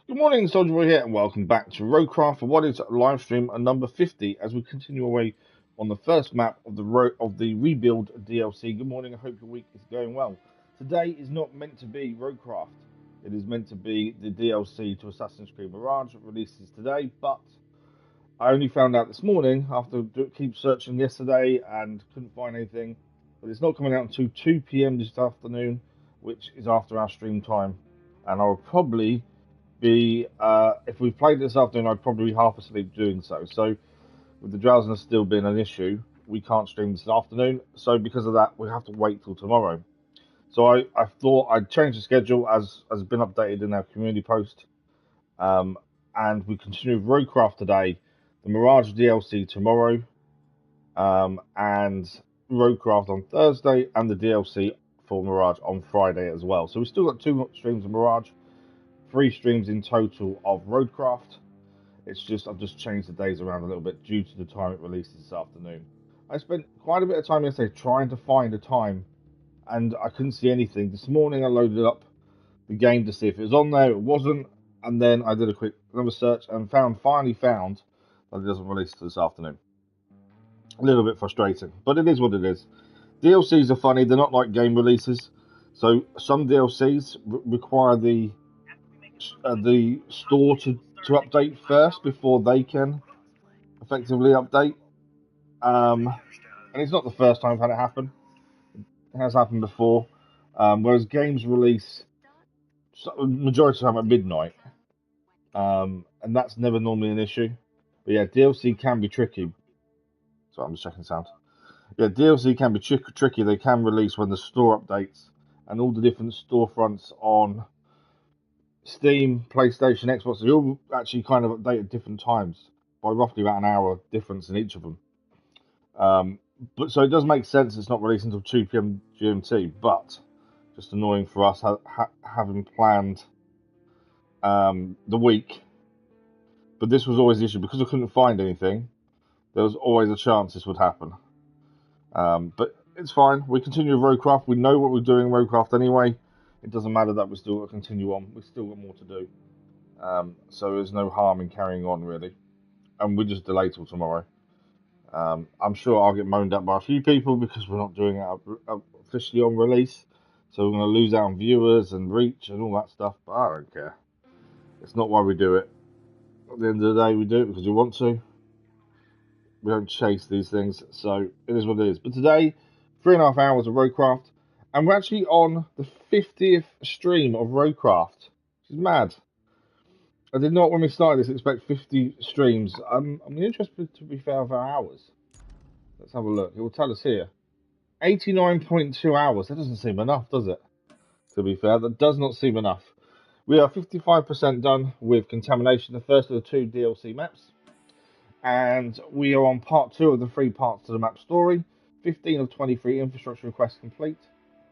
Good morning, Soldier Boy here, and welcome back to RoadCraft for what is live stream number 50 as we continue away on the first map of the Rebuild DLC. Good morning, I hope your week is going well. Today is not meant to be RoadCraft. It is meant to be the DLC to Assassin's Creed Mirage that releases today, but I only found out this morning after keep searching yesterday and couldn't find anything. But it's not coming out until 2 PM this afternoon, which is after our stream time, and I'll probably be if we played this afternoon, I'd probably be half asleep doing so. So, with the drowsiness still being an issue, we can't stream this afternoon. So, because of that, we have to wait till tomorrow. So, I thought I'd change the schedule as has been updated in our community post, and we continue with RoadCraft today, the Mirage DLC tomorrow, and RoadCraft on Thursday, and the DLC for Mirage on Friday as well. So, we've still got 2 streams of Mirage. 3 streams in total of RoadCraft. It's just I've just changed the days around a little bit due to the time it releases this afternoon. I spent quite a bit of time yesterday trying to find a time, and I couldn't see anything. This morning I loaded up the game to see if it was on there. It wasn't, and then I did another search and finally found that it doesn't release this afternoon. A little bit frustrating, but it is what it is. DLCs are funny. They're not like game releases. So some DLCs require the store to update first before they can effectively update. And it's not the first time I've had it happen. It has happened before. Whereas games release majority of the time at midnight, and that's never normally an issue. But yeah, DLC can be tricky. So I'm just checking sound. Yeah, DLC can be tricky. They can release when the store updates and all the different storefronts on Steam, PlayStation, Xbox, they all actually kind of update at different times by roughly about an hour difference in each of them. But so it does make sense it's not released until 2 PM GMT, but just annoying for us having planned the week. But this was always the issue because I couldn't find anything. There was always a chance this would happen. But it's fine. We continue with RoadCraft. We know what we're doing in RoadCraft anyway. It doesn't matter that we still continue on. We've still got more to do. So there's no harm in carrying on, really. And we just delay till tomorrow. I'm sure I'll get moaned at by a few people because we're not doing it officially on release. So we're going to lose out on viewers and reach and all that stuff. But I don't care. It's not why we do it. At the end of the day, we do it because we want to. We don't chase these things. So it is what it is. But today, 3.5 hours of RoadCraft. And we're actually on the 50th stream of RoadCraft, which is mad. I did not, when we started this, expect 50 streams. I'm interested, to be fair, of our hours. Let's have a look. It will tell us here. 89.2 hours. That doesn't seem enough, does it? To be fair, that does not seem enough. We are 55% done with Contamination, the first of the 2 DLC maps. And we are on part 2 of the 3 parts to the map story. 15 of 23 infrastructure requests complete.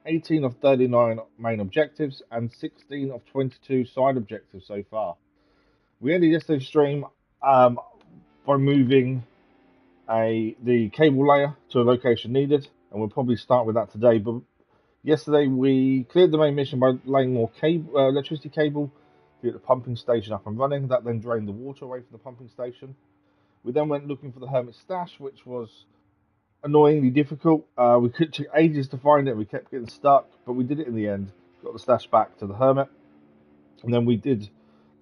18 of 39 main objectives and 16 of 22 side objectives so far. We ended yesterday's stream by moving the cable layer to a location needed, and we'll probably start with that today. But yesterday we cleared the main mission by laying more electricity cable to get the pumping station up and running. That then drained the water away from the pumping station. We then went looking for the hermit stash, which was annoyingly difficult. We took ages to find it. We kept getting stuck, but we did it in the end. Got the stash back to the hermit, and then we did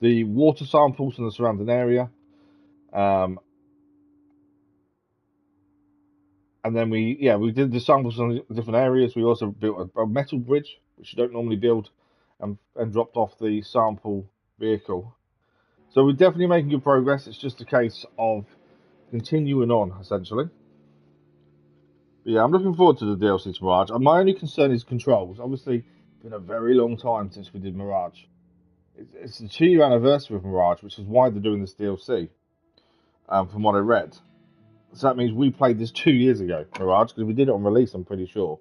the water samples in the surrounding area. And then we did the samples in different areas. We also built a metal bridge, which you don't normally build, and dropped off the sample vehicle. So we're definitely making good progress. It's just a case of continuing on, essentially. But yeah, I'm looking forward to the DLC to Mirage. And my only concern is controls. Obviously, it's been a very long time since we did Mirage. It's the 2-year anniversary of Mirage, which is why they're doing this DLC, from what I read. So that means we played this 2 years ago, Mirage, because we did it on release, I'm pretty sure.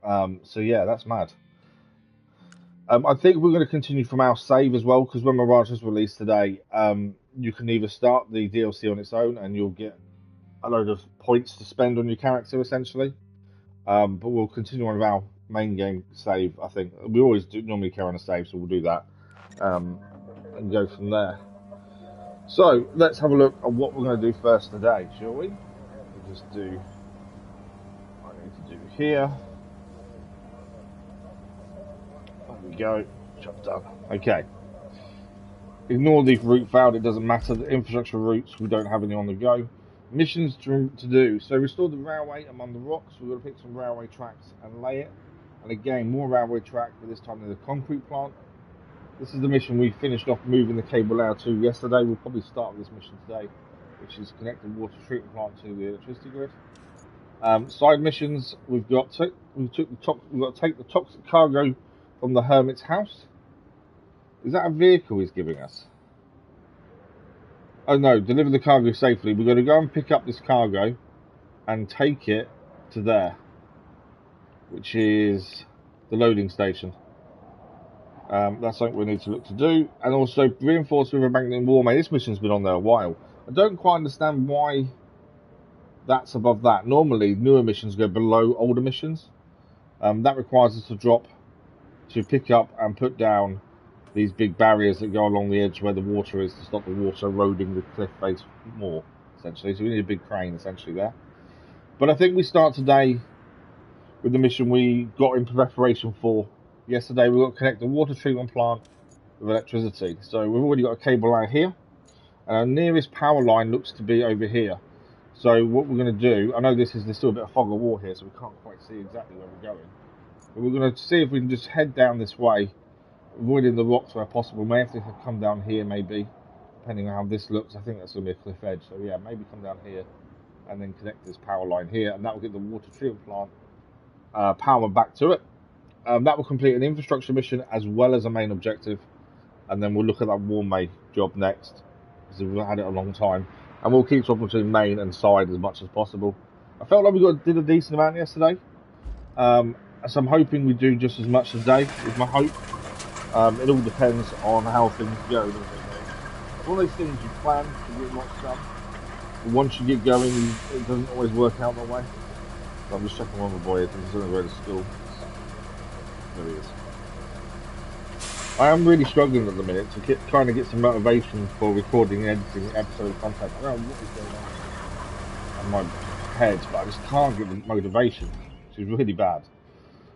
So yeah, that's mad. I think we're going to continue from our save as well, because when Mirage is released today, you can either start the DLC on its own and you'll get a load of points to spend on your character, essentially. But we'll continue on with our main game save, I think. We always do normally carry on a save, so we'll do that. and go from there. So let's have a look at what we're going to do first today, shall we? We'll just do what I need to do here. There we go. Job done. Okay. Ignore the route failed, it doesn't matter. The infrastructure routes, we don't have any on the go. Missions to do. So restore the railway among the rocks. We're going to pick some railway tracks and lay it. And again, more railway track, but this time in the concrete plant. This is the mission we finished off moving the cable layer to yesterday. We'll probably start this mission today, which is connect the water treatment plant to the electricity grid. Side missions, we've got to take the toxic cargo from the hermit's house. Is that a vehicle he's giving us? Oh no, deliver the cargo safely. We're going to go and pick up this cargo and take it to there, which is the loading station. That's something we need to look to do. And also reinforce River Bank War. Mate, this mission's been on there a while. I don't quite understand why that's above that. Normally, newer missions go below older missions. That requires us to pick up and put down these big barriers that go along the edge where the water is to stop the water eroding the cliff face more, essentially. So we need a big crane, essentially, there. But I think we start today with the mission we got in preparation for yesterday. We've got to connect the water treatment plant with electricity. So we've already got a cable line here, and our nearest power line looks to be over here. So what we're going to do, I know there's still a bit of fog of war here, so we can't quite see exactly where we're going. But we're going to see if we can just head down this way, avoiding the rocks where possible. May have to come down here, maybe, depending on how this looks. I think that's going to be a cliff edge. So yeah, maybe come down here and then connect this power line here, and that will get the water treatment plant power back to it. That will complete an infrastructure mission as well as a main objective, and then we'll look at that Warmay job next, because we've had it a long time, and we'll keep swapping between main and side as much as possible. I felt like we did a decent amount yesterday, so I'm hoping we do just as much today, is my hope. It all depends on how things go, doesn't it? It's one of those things you plan to get lots done, but once you get going, it doesn't always work out that way. So I'm just checking one of the boys, he's on the way to school. There he is. I am really struggling at the minute to trying to get some motivation for recording and editing episode content. I don't know what is going on in my head, but I just can't get the motivation, which is really bad.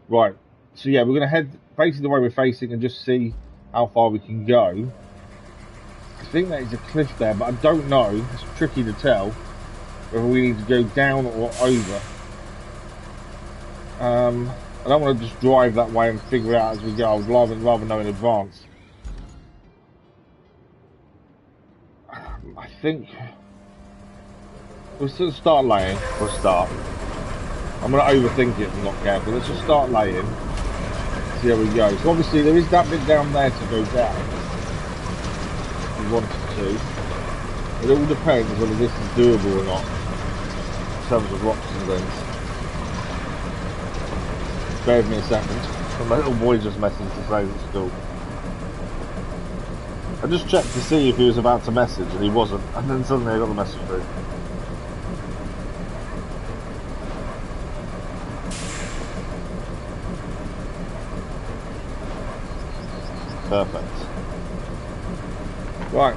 Right, so yeah, we're going to head basically the way we're facing and just see how far we can go. I think there is a cliff there, but I don't know. It's tricky to tell whether we need to go down or over. I don't want to just drive that way and figure it out as we go. I would rather know in advance. I think we'll still start laying for a start. I'm going to overthink it if I'm not careful. Let's just start laying. See how we go. So obviously there is that bit down there to go down. If we wanted to. It all depends whether this is doable or not in terms of rocks and things. Bear with me a second. My little boy just messaged to say it's school. I just checked to see if he was about to message and he wasn't, and then suddenly I got the message through. Perfect. Right.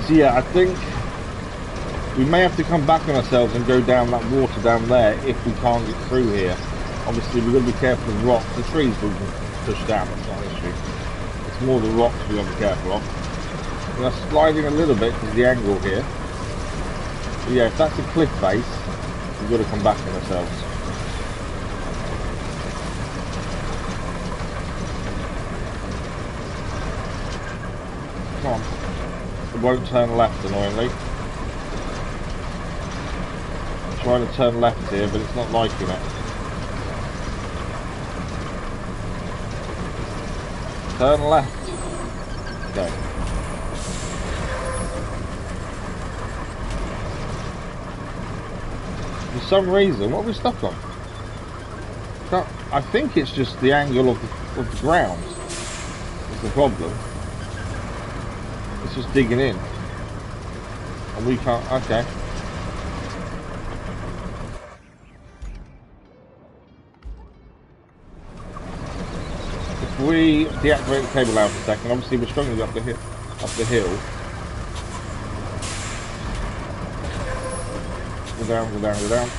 So yeah, I think we may have to come back on ourselves and go down that water down there if we can't get through here. Obviously we've got to be careful of rocks. The trees we can push down, that's not an issue. It's more the rocks we've got to be careful of. We are sliding a little bit because of the angle here. But yeah, if that's a cliff face, we've got to come back on ourselves. Come on. It won't turn left, annoyingly. Trying to turn left here, but it's not liking it. Turn left. Okay. For some reason, what are we stuck on? I think it's just the angle of the ground. That's the problem. It's just digging in. And we can't, okay. we deactivate the cable out for a second, obviously we're struggling up the hill. Go down, go down, go down.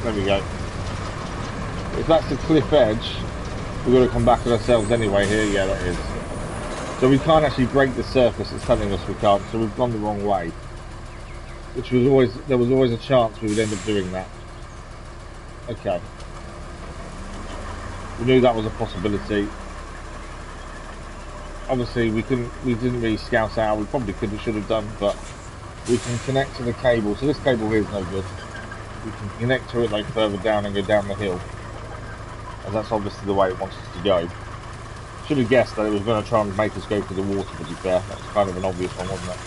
There we go. If that's the cliff edge, we've got to come back to ourselves anyway here. Yeah, that is. So we can't actually break the surface, it's telling us we can't, so we've gone the wrong way. Which was always, there was always a chance we would end up doing that. Okay. We knew that was a possibility. Obviously we didn't really scout out, we probably could have, should have done, but we can connect to the cable. So this cable here is no good. We can connect to it like further down and go down the hill. And that's obviously the way it wants us to go. Should have guessed that it was going to try and make us go through the water, to be fair. That was kind of an obvious one, wasn't it?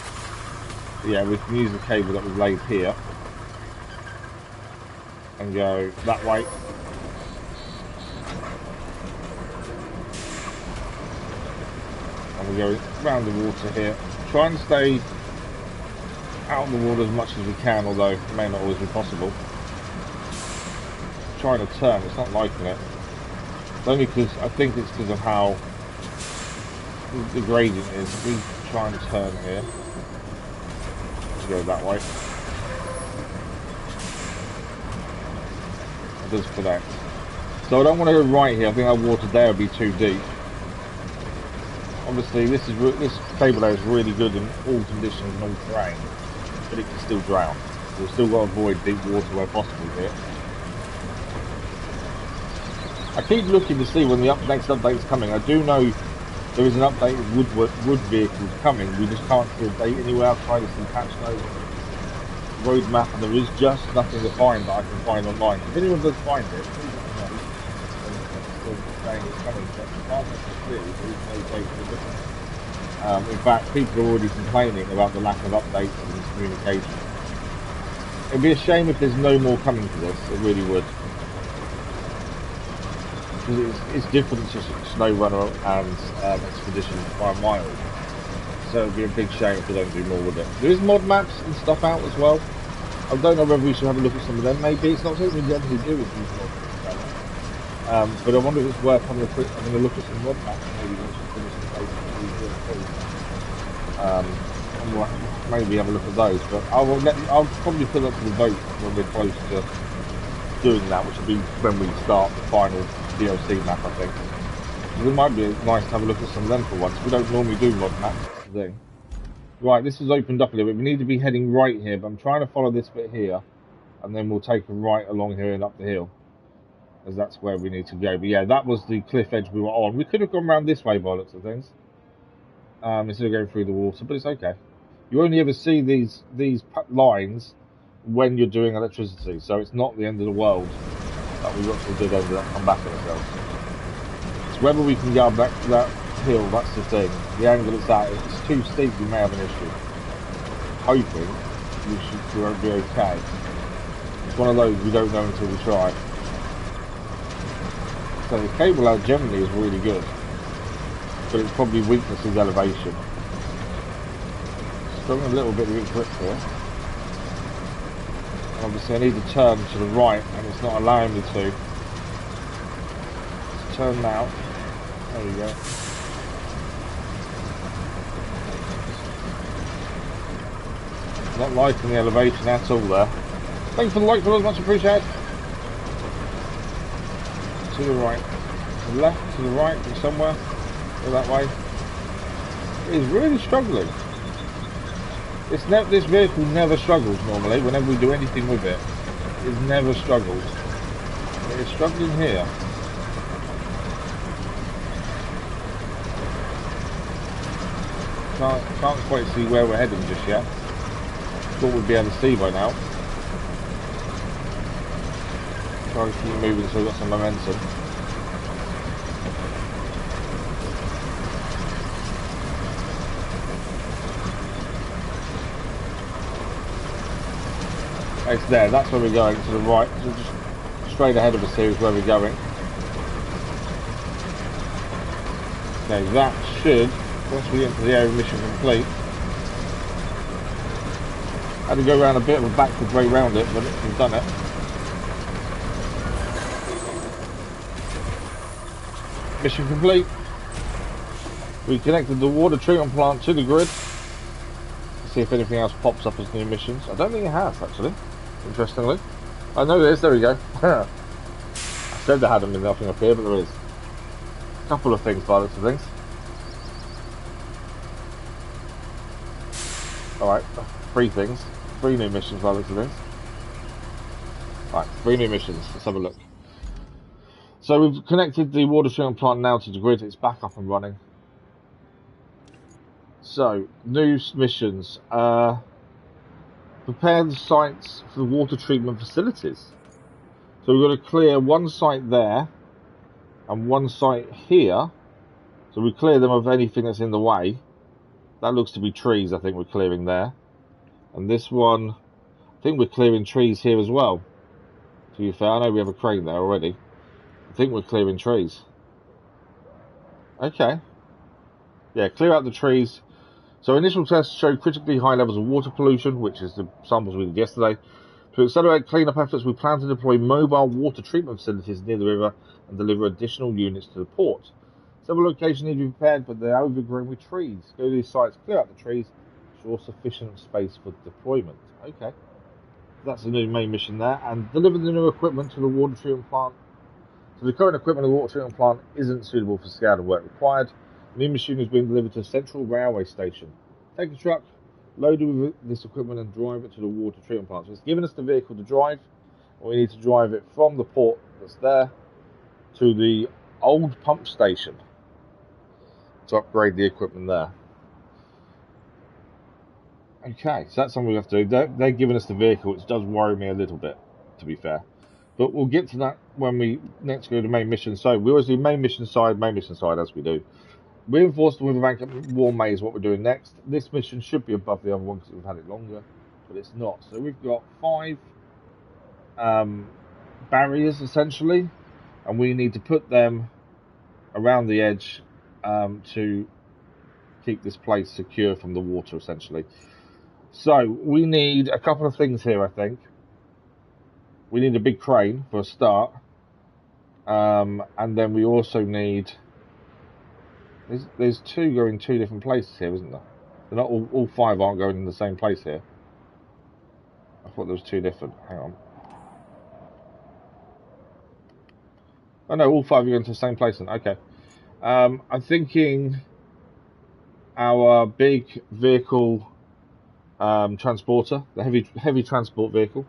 But yeah, we can use the cable that we've laid here. And go that way. And we go around the water here. Try and stay out of the water as much as we can, although it may not always be possible. Trying to turn, it's not liking it. Only because I think it's because of how the gradient is. If we try and turn here, let's go that way. It does connect. So I don't want to go right here. I think that water there would be too deep. Obviously, this cable there is really good in all conditions and all terrain, but it can still drown. We've still got to avoid deep water where possible here. I keep looking to see when the next update is coming. I do know there is an update of wood vehicles coming. We just can't see a date anywhere. I've tried to see patch notes, road map, and there is just nothing to find that I can find online. If anyone does find it, please let me know. I'm still saying it's coming, but as far as I can see, there is no date for this. In fact, people are already complaining about the lack of updates and communication. It'd be a shame if there's no more coming to this. It really would. Because it's different to SnowRunner and Expedition by a mile, so it'd be a big shame if we don't do more with it. There is mod maps and stuff out as well. I don't know whether we should have a look at some of them. Maybe it's not something we generally do with these mod maps, but I wonder if it's worth having a look at some mod maps. Maybe once we finish the place, and we'll maybe have a look at those. But I'll probably put up to the vote when we're close to doing that, which will be when we start the final DLC map, I think. It might be nice to have a look at some of them for once. We don't normally do mod maps, that's the thing. Right, this has opened up a little bit. We need to be heading right here, but I'm trying to follow this bit here, and then we'll take a right along here and up the hill, as that's where we need to go. But yeah, that was the cliff edge we were on. We could have gone around this way by the looks of things, instead of going through the water, but it's okay. You only ever see these lines when you're doing electricity, so it's not the end of the world that we got to do end up come back at ourselves. It's whether we can go back to that hill, that's the thing. The angle it's at, if it's too steep, we may have an issue. Hoping we won't be okay. It's one of those we don't know until we try. So the cable out generally is really good, but it's probably weakness is elevation. Struggling a little bit with grip here. Obviously I need to turn to the right and it's not allowing me to. Let's turn now. There we go. Not liking the elevation at all there. Thanks for the like, fellas, much appreciated. To the right. To the left, to the right, to somewhere. Go that way. It is really struggling. This vehicle never struggles normally. Whenever we do anything with it, it never struggles. It is struggling here. Can't quite see where we're heading just yet. Thought we'd be able to see by now. Try to keep moving so we've got some momentum. It's there, that's where we're going, to the right, so just straight ahead of us here is where we're going. Okay, that should, once we get into the area, mission complete. Had to go around a bit of a backward way round it, but we've done it. Mission complete. We connected the water treatment plant to the grid. See if anything else pops up as new missions. I don't think it has, actually. Interestingly. I know there is. There we go. I said there hadn't been nothing up here, but there is. A couple of things by the looks of things. Alright, 3 things. 3 new missions by the looks of things. Alright, 3 new missions. Let's have a look. So we've connected the water treatment plant now to the grid. It's back up and running. So, new missions. Prepare the sites for the water treatment facilities. So we've got to clear one site there and one site here. So we clear them of anything that's in the way. That looks to be trees, I think we're clearing there. And this one, I think we're clearing trees here as well. To be fair, I know we have a crane there already. I think we're clearing trees. Okay. Yeah, clear out the trees. So initial tests show critically high levels of water pollution, which is the samples we did yesterday. To accelerate cleanup efforts, we plan to deploy mobile water treatment facilities near the river and deliver additional units to the port. Several locations need to be prepared, but they're overgrown with trees. Go to these sites, clear out the trees, ensure sufficient space for deployment. Okay. That's the new main mission there. And deliver the new equipment to the water treatment plant. So the current equipment of the water treatment plant isn't suitable for scale and work required. The new machine is being delivered to a central railway station. Take a truck, load it with this equipment and drive it to the water treatment plant. So it's given us the vehicle to drive. And we need to drive it from the port that's there to the old pump station to upgrade the equipment there. Okay, so that's something we have to do. They're giving us the vehicle, which does worry me a little bit, to be fair. But we'll get to that when we next go to the main mission. So we always do main mission side as we do. Reinforced with a rank war maze is what we're doing next. This mission should be above the other one because we've had it longer, but it's not. So we've got 5 barriers essentially, and we need to put them around the edge to keep this place secure from the water essentially. So we need a couple of things here, I think. We need a big crane for a start, and then we also need. There's 2 going 2 different places here, isn't there? They're not all 5 aren't going in the same place here. I thought there was 2 different. Hang on. Oh no, all 5 are going to the same place then. Okay. I'm thinking our big vehicle transporter, the heavy transport vehicle,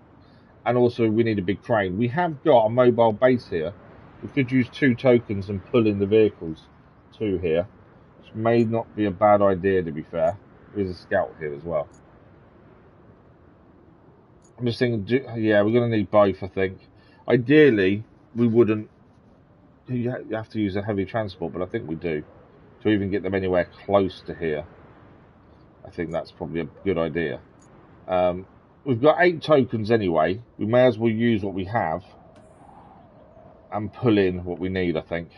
and also we need a big crane. We have got a mobile base here. We could use 2 tokens and pull in the vehicles to here, which may not be a bad idea to be fair. There's a scout here as well. I'm just thinking, yeah, we're going to need both, I think. Ideally, we wouldn't. You have to use a heavy transport, but I think we do. To even get them anywhere close to here, I think that's probably a good idea. We've got 8 tokens anyway. We may as well use what we have and pull in what we need, I think.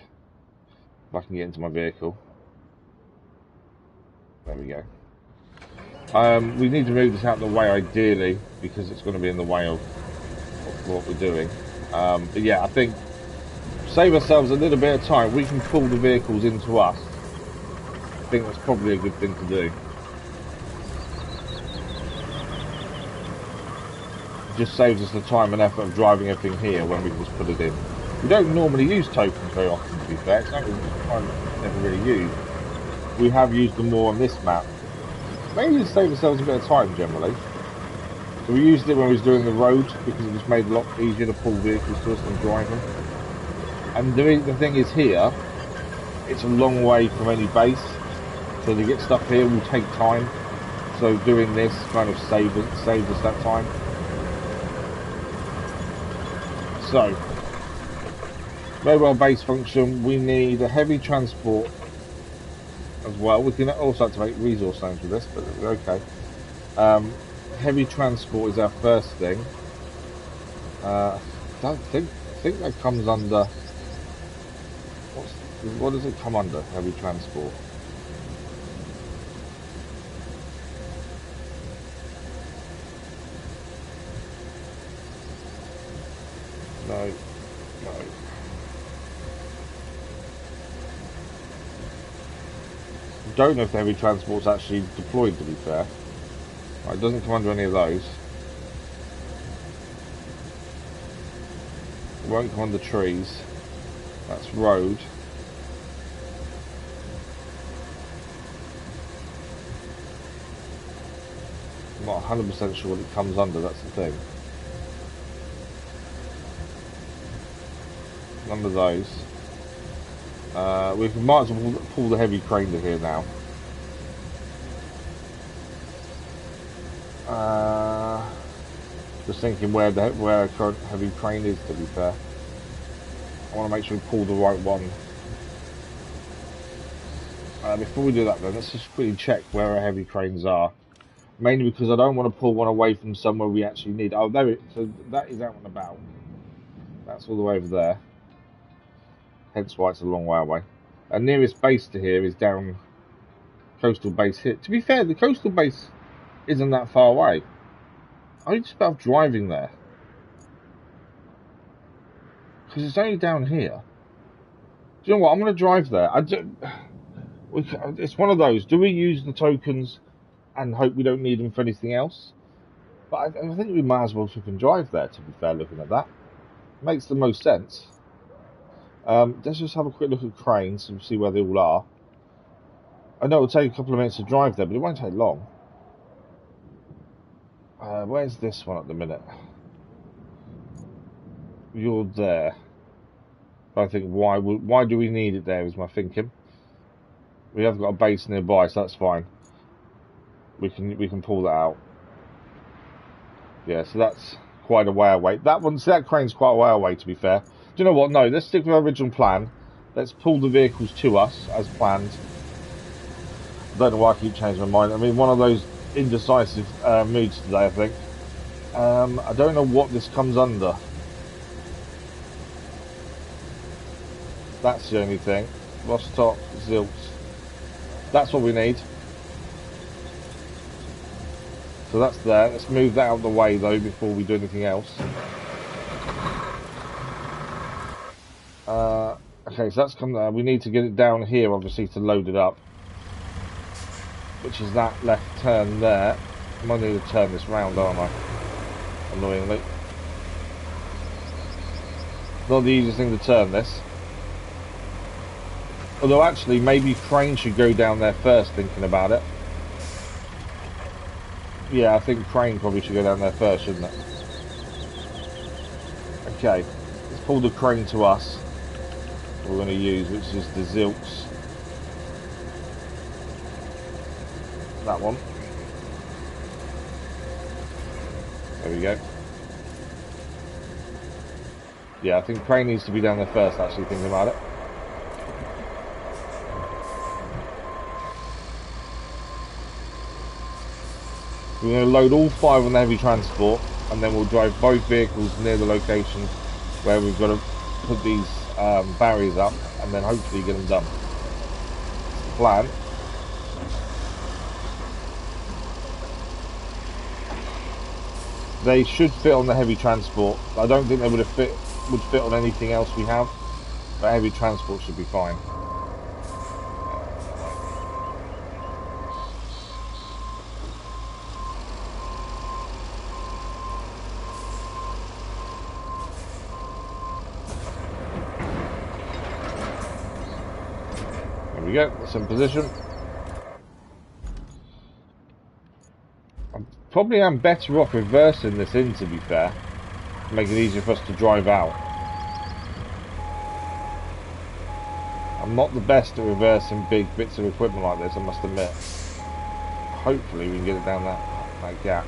If I can get into my vehicle. There we go. We need to move this out of the way ideally, because it's going to be in the way of what we're doing. But yeah, I think save ourselves a little bit of time. We can pull the vehicles into us. I think that's probably a good thing to do. It just saves us the time and effort of driving everything here when we can just put it in. We don't normally use tokens very often, to be fair. It's something we never really use. We have used them more on this map. Maybe to save ourselves a bit of time generally. So we used it when we was doing the road because it just made it a lot easier to pull vehicles to us than drive them. And the thing is here, it's a long way from any base. So to get stuff here will take time. So doing this kind of saves us that time. So, mobile base function, we need a heavy transport as well. We can also activate resource zones with this, but we're okay. Heavy transport is our first thing. I think that comes under. What does it come under? Heavy transport. No. don't know if the heavy transport's actually deployed, to be fair. Right, it doesn't come under any of those. It won't come under trees. That's road. I'm not 100% sure what it comes under, that's the thing. None of those. We might as well pull the heavy crane to here now. Just thinking where a current heavy crane is, to be fair. I want to make sure we pull the right one. Before we do that though, let's just quickly check where our heavy cranes are. Mainly because I don't want to pull one away from somewhere we actually need. Oh, there it is. So that is out and about. That's all the way over there. Hence why it's a long way away. Our nearest base to here is down coastal base here. To be fair, the coastal base isn't that far away. I'm just about driving there. Because it's only down here. Do you know what? I'm going to drive there. It's one of those. Do we use the tokens and hope we don't need them for anything else? But I think we might as well fucking drive there, to be fair, looking at that. Makes the most sense. Let's just have a quick look at cranes and see where they all are. I know it'll take a couple of minutes to drive there, but it won't take long. Where's this one at the minute? You're there. I think why do we need it there is my thinking. We have got a base nearby, so that's fine. We can pull that out. Yeah, so that's quite a way away. That crane's quite a way away, to be fair. Do you know what? No, let's stick with our original plan. Let's pull the vehicles to us as planned. I don't know why I keep changing my mind. I mean, one of those indecisive moods today, I think. I don't know what this comes under. That's the only thing. Vostok, Zilt. That's what we need. So that's there. Let's move that out of the way, though, before we do anything else. Okay, so that's come there. We need to get it down here, obviously, to load it up. Which is that left turn there. I might need to turn this round, aren't I? Annoyingly. Not the easiest thing to turn this. Although actually, maybe crane should go down there first, thinking about it. Yeah, I think crane probably should go down there first, shouldn't it? Okay, let's pull the crane to us. We're going to use, which is the Zilks. That one. There we go. Yeah, I think crane needs to be down there first, actually, thinking about it. We're going to load all 5 on the heavy transport, and then we'll drive both vehicles near the locations where we've got to put these barriers up, and then hopefully get them done. That's the plan. They should fit on the heavy transport. I don't think they would fit on anything else we have, but heavy transport should be fine. There we go. That's in position. Probably am better off reversing this in, to be fair, to make it easier for us to drive out. I'm not the best at reversing big bits of equipment like this, I must admit. Hopefully we can get it down that gap.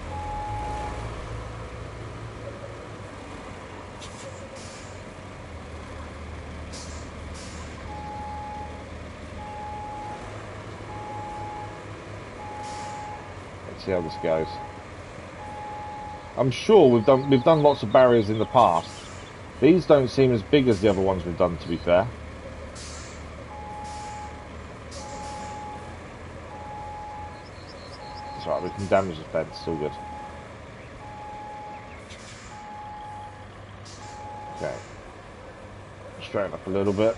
Let's see how this goes. I'm sure we've done lots of barriers in the past. These don't seem as big as the other ones we've done, to be fair. That's right, we can damage the fence, still good. Okay. Straighten up a little bit.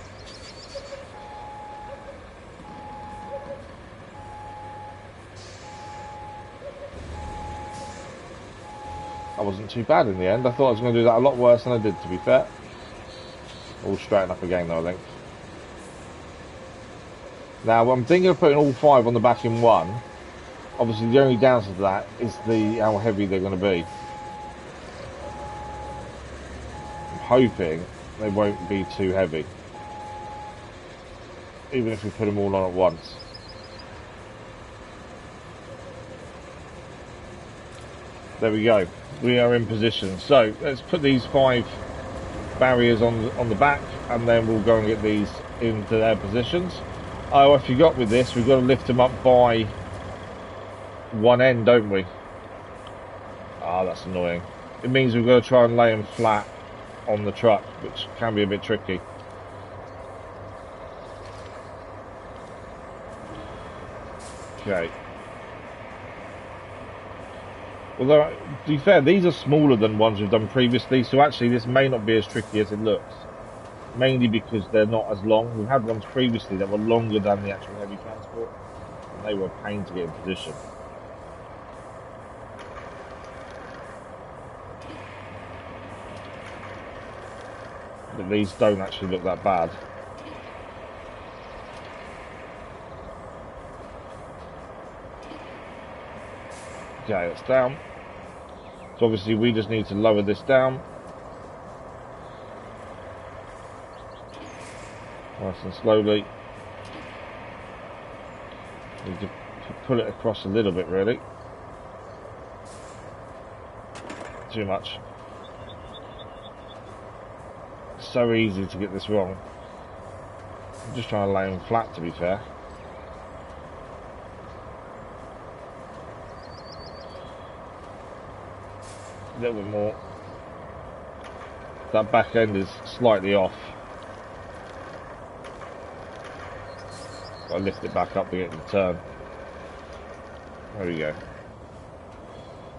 That wasn't too bad in the end. I thought I was going to do that a lot worse than I did, to be fair. All straighten up again, though, I think. Now, I'm thinking of putting all 5 on the back in one. Obviously, the only downside to that is how heavy they're going to be. I'm hoping they won't be too heavy. Even if we put them all on at once. There we go. We are in position. So let's put these 5 barriers on the back, and then we'll go and get these into their positions. Oh, I forgot with this, we've got to lift them up by one end, don't we? Ah, that's annoying. It means we've got to try and lay them flat on the truck, which can be a bit tricky. Okay. Although, to be fair, these are smaller than ones we've done previously, so actually this may not be as tricky as it looks. Mainly because they're not as long. We've had ones previously that were longer than the actual heavy transport, and they were a pain to get in position. But these don't actually look that bad. Okay, it's down. So obviously we just need to lower this down. Nice and slowly. Need to pull it across a little bit, really. Too much. So easy to get this wrong. I'm just trying to lay them flat, to be fair. A little bit more. That back end is slightly off. I lift it back up to get it to turn. There we go.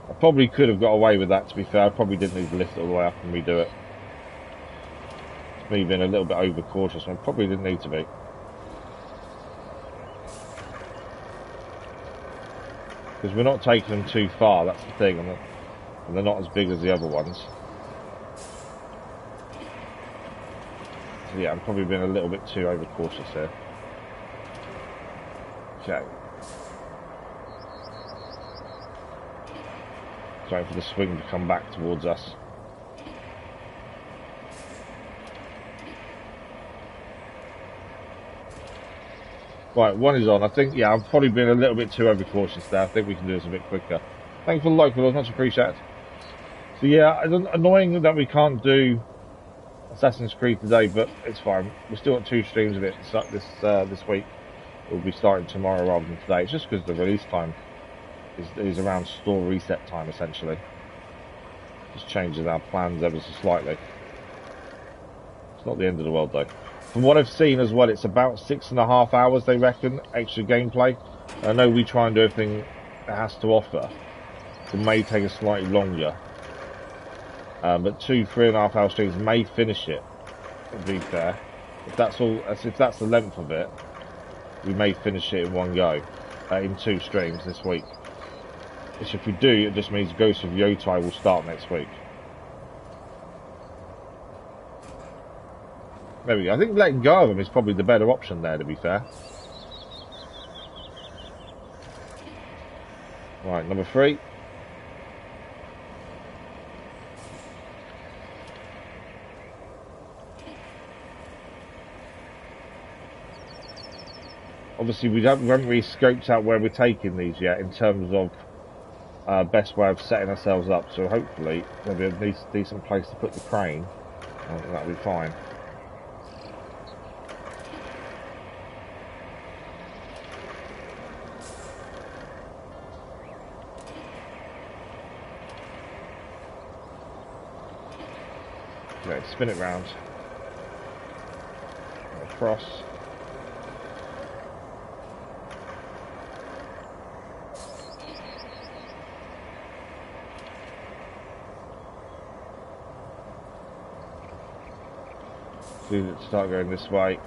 I probably could have got away with that, to be fair. I probably didn't need to lift it all the way up and redo it. It's me being a little bit overcautious, and I probably didn't need to be. Because we're not taking them too far, that's the thing. And they're not as big as the other ones. So yeah, I'm probably being a little bit too overcautious here. Okay. Trying for the swing to come back towards us. Right, one is on. I think, yeah, I've probably been a little bit too overcautious there. I think we can do this a bit quicker. Thanks for the like, much appreciated. So yeah, it's annoying that we can't do Assassin's Creed today, but it's fine. We're still at 2 streams of it this week. We'll be starting tomorrow rather than today. It's just because the release time is around store reset time, essentially. Just changes our plans ever so slightly. It's not the end of the world, though. From what I've seen as well, it's about 6.5 hours, they reckon, extra gameplay. I know we try and do everything it has to offer. It may take us slightly longer. But 3.5 hour streams may finish it, to be fair. If that's the length of it, we may finish it in one go, in 2 streams this week. Which if we do, it just means Ghost of Yotai will start next week. There we go. I think letting go of them is probably the better option there, to be fair. Right, number 3. Obviously, we haven't really scoped out where we're taking these yet in terms of best way of setting ourselves up. So hopefully there'll be a decent place to put the crane. And that'll be fine. Okay, spin it round. Across. Start going this way.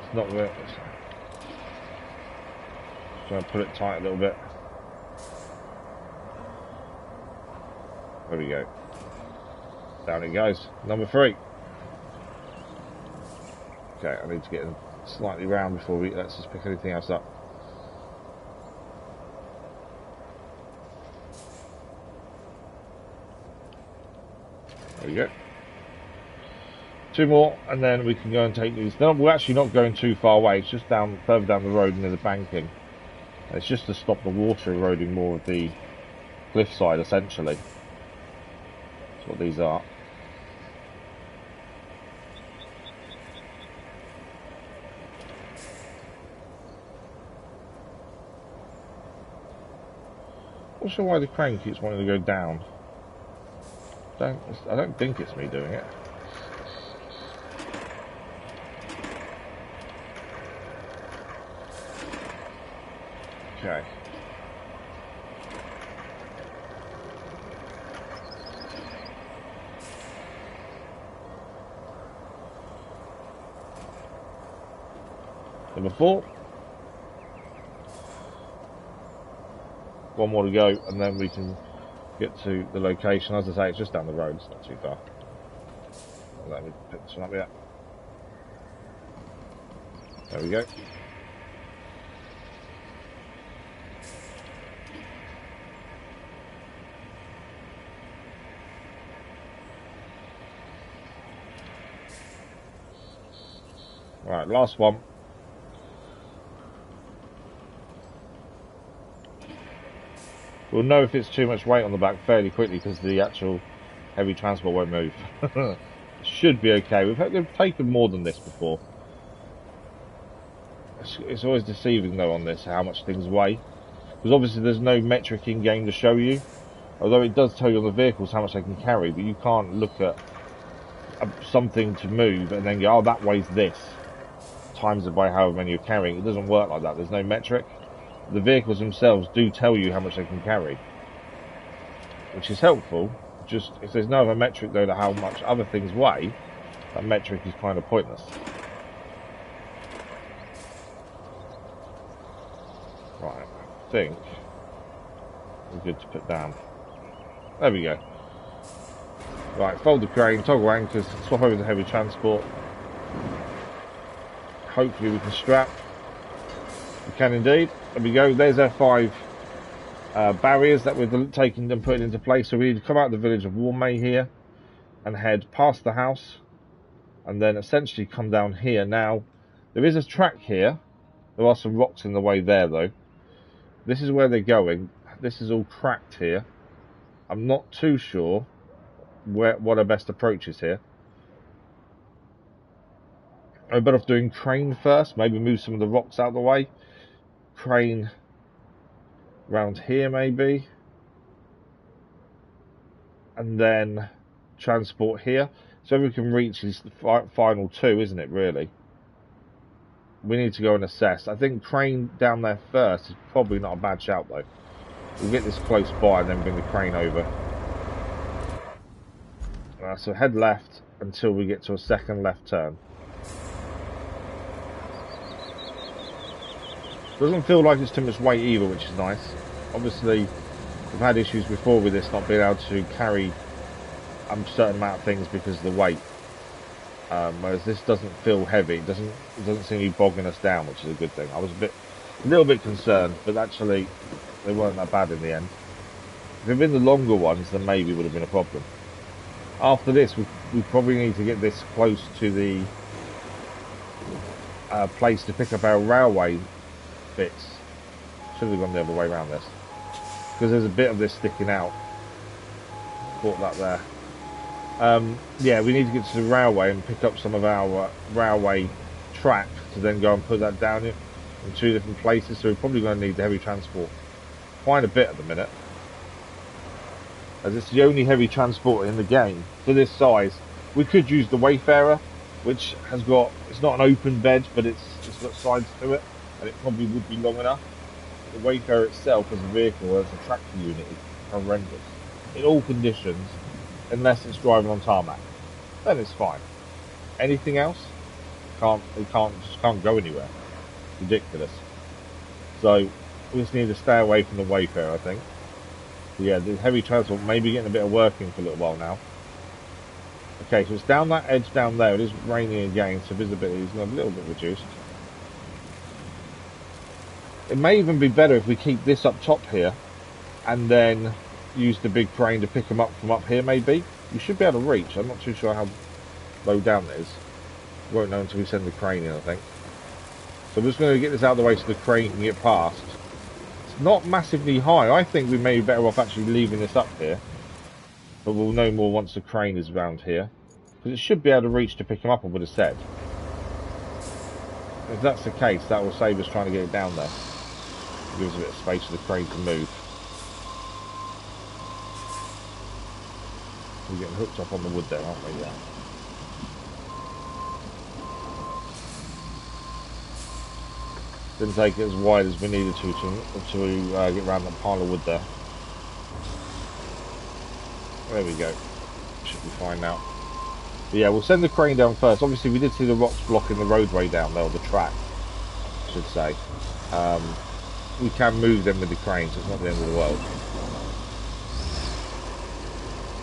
It's not good. Try and pull it tight a little bit. There we go. Down it goes. Number 3. Okay, I need to get slightly round before we let's just pick anything else up. There we go. 2 more, and then we can go and take these. We're actually not going too far away. It's just further down the road near the banking. It's just to stop the water eroding more of the cliffside, essentially. That's what these are. Not sure why the crane keeps wanting to go down. I don't think it's me doing it. Okay. Number 4. 1 more to go, and then we can get to the location. As I say, it's just down the road, it's not too far. Let me pick this one up here. There we go. Right, last one. We'll know if it's too much weight on the back fairly quickly because the actual heavy transport won't move. Should be okay. We've taken more than this before. It's always deceiving though on this how much things weigh, because obviously there's no metric in game to show you. Although it does tell you on the vehicles how much they can carry, but you can't look at something to move and then go, oh, that weighs this, times it by however many you're carrying. It doesn't work like that. There's no metric. The vehicles themselves do tell you how much they can carry, which is helpful. Just if there's no other metric though to how much other things weigh, that metric is kind of pointless. Right, I think we're good to put down. There we go. Right, fold the crane, toggle anchors, swap over to heavy transport. Hopefully we can strap. We can indeed. There we go. There's our 5 barriers that we've taken and put into place. So we need to come out of the village of Warmay here and head past the house and then essentially come down here. Now, there is a track here. There are some rocks in the way there though. This is where they're going. This is all cracked here. I'm not too sure what our best approach is here. I'm better off doing crane first. Maybe move some of the rocks out of the way. Crane round here maybe, and then transport here, so we can reach these final 2, isn't it really? We need to go and assess. I think crane down there first is probably not a bad shout though. We'll get this close by and then bring the crane over. So head left until we get to a second left turn. Doesn't feel like it's too much weight either, which is nice. Obviously, we've had issues before with this not being able to carry a certain amount of things because of the weight. Whereas this doesn't feel heavy. It doesn't seem to be bogging us down, which is a good thing. I was a little bit concerned, but actually they weren't that bad in the end. If it had been the longer ones, then maybe it would have been a problem. After this, we probably need to get this close to the place to pick up our railway bits. Should have gone the other way around this, because there's a bit of this sticking out. Caught that there. Yeah, we need to get to the railway and pick up some of our railway track to then go and put that down in 2 different places. So we're probably going to need the heavy transport quite a bit at the minute, as it's the only heavy transport in the game for this size. We could use the Wayfarer, which has got, it's not an open bed, but it's got sides to it, and it probably would be long enough. The Wayfarer itself as a vehicle, as a tractor unit, is horrendous in all conditions, unless it's driving on tarmac. Then it's fine. Anything else, just can't go anywhere. Ridiculous. So we just need to stay away from the Wayfarer, I think. Yeah, the heavy transport may be getting a bit of working for a little while now. Okay, so it's down that edge down there. It is raining again, so visibility is a little bit reduced. It may even be better if we keep this up top here and then use the big crane to pick them up from up here, maybe. We should be able to reach. I'm not too sure how low down it is. We won't know until we send the crane in, I think. So I'm just going to get this out of the way so the crane can get past. It's not massively high. I think we may be better off actually leaving this up here. But we'll know more once the crane is around here. Because it should be able to reach to pick them up, I would have said. If that's the case, that will save us trying to get it down there. Give us a bit of space for the crane to move. We're getting hooked up on the wood there, aren't we? Yeah. Didn't take it as wide as we needed to get around that pile of wood there. There we go. Should be fine now. But yeah, we'll send the crane down first. Obviously, we did see the rocks blocking the roadway down there, or the track, I should say. We can move them with the crane, so it's not the end of the world.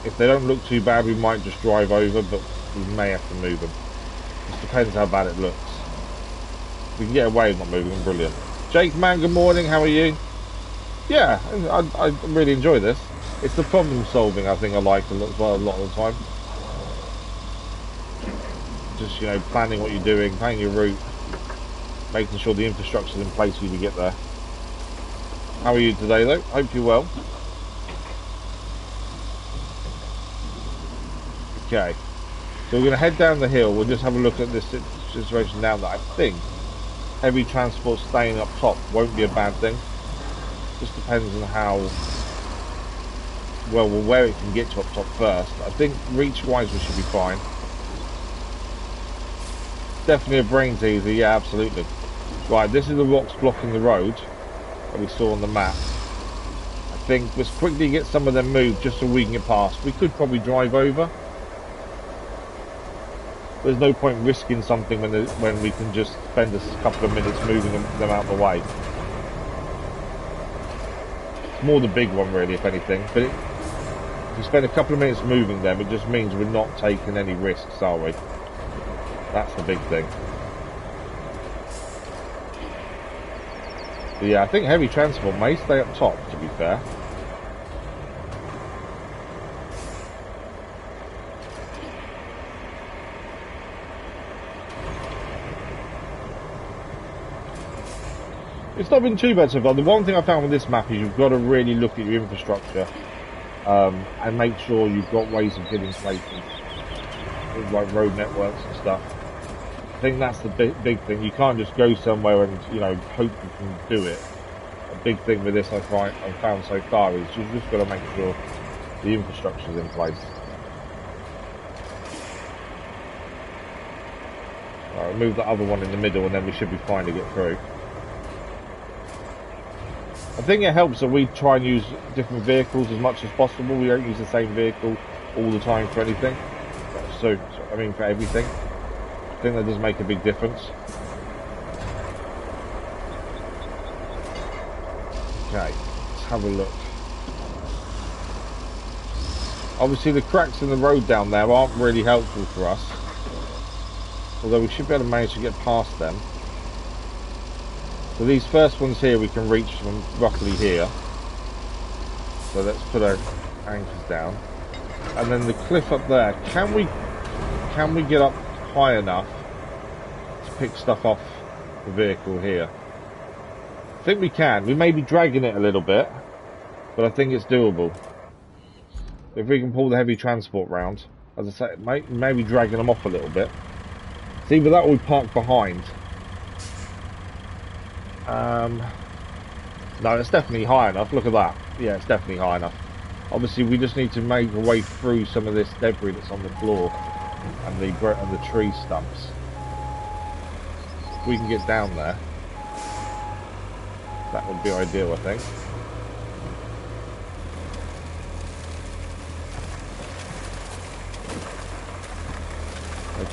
If they don't look too bad, we might just drive over, but we may have to move them. Just depends how bad it looks. If we can get away with not moving them, brilliant. Jake, man, good morning, how are you? Yeah, I really enjoy this. It's the problem solving I think I like a lot of the time. Just, you know, planning what you're doing, planning your route, making sure the infrastructure's in place for you to get there. How are you today though? Hope you're well. Okay, so we're going to head down the hill. We'll just have a look at this situation down there. I think heavy transport staying up top won't be a bad thing. Just depends on how well, where it can get to up top first. I think reach wise we should be fine. Definitely a brain teaser, yeah, absolutely. Right, this is the rocks blocking the road that we saw on the map. I think let's quickly get some of them moved just so we can get past. We could probably drive over. There's no point risking something when we can just spend a couple of minutes moving them out of the way. It's more the big one really, if anything. But if we spend a couple of minutes moving them, it just means we're not taking any risks, are we? That's the big thing. But yeah, I think heavy transport may stay up top, to be fair. It's not been too bad so far. The one thing I found with this map is you've got to really look at your infrastructure and make sure you've got ways of getting places, like road networks and stuff. I think that's the big thing. You can't just go somewhere and, you know, hope you can do it. A big thing with this I've found so far is you've just got to make sure the infrastructure is in place. Right, we'll move the other one in the middle and then we should be fine to get through. I think it helps that we try and use different vehicles as much as possible. We don't use the same vehicle all the time for anything. So I mean for everything. I think that does make a big difference. Okay, let's have a look. Obviously the cracks in the road down there aren't really helpful for us. Although we should be able to manage to get past them. So these first ones here we can reach from roughly here. So let's put our anchors down. And then the cliff up there, can we get up high enough to pick stuff off the vehicle here? I think we can. We may be dragging it a little bit, but I think it's doable. If we can pull the heavy transport round, as I say, maybe dragging them off a little bit. It's either that or we park behind. No, it's definitely high enough. Look at that. Yeah, it's definitely high enough. Obviously, we just need to make a way through some of this debris that's on the floor and the tree stumps. If we can get down there, that would be ideal, I think.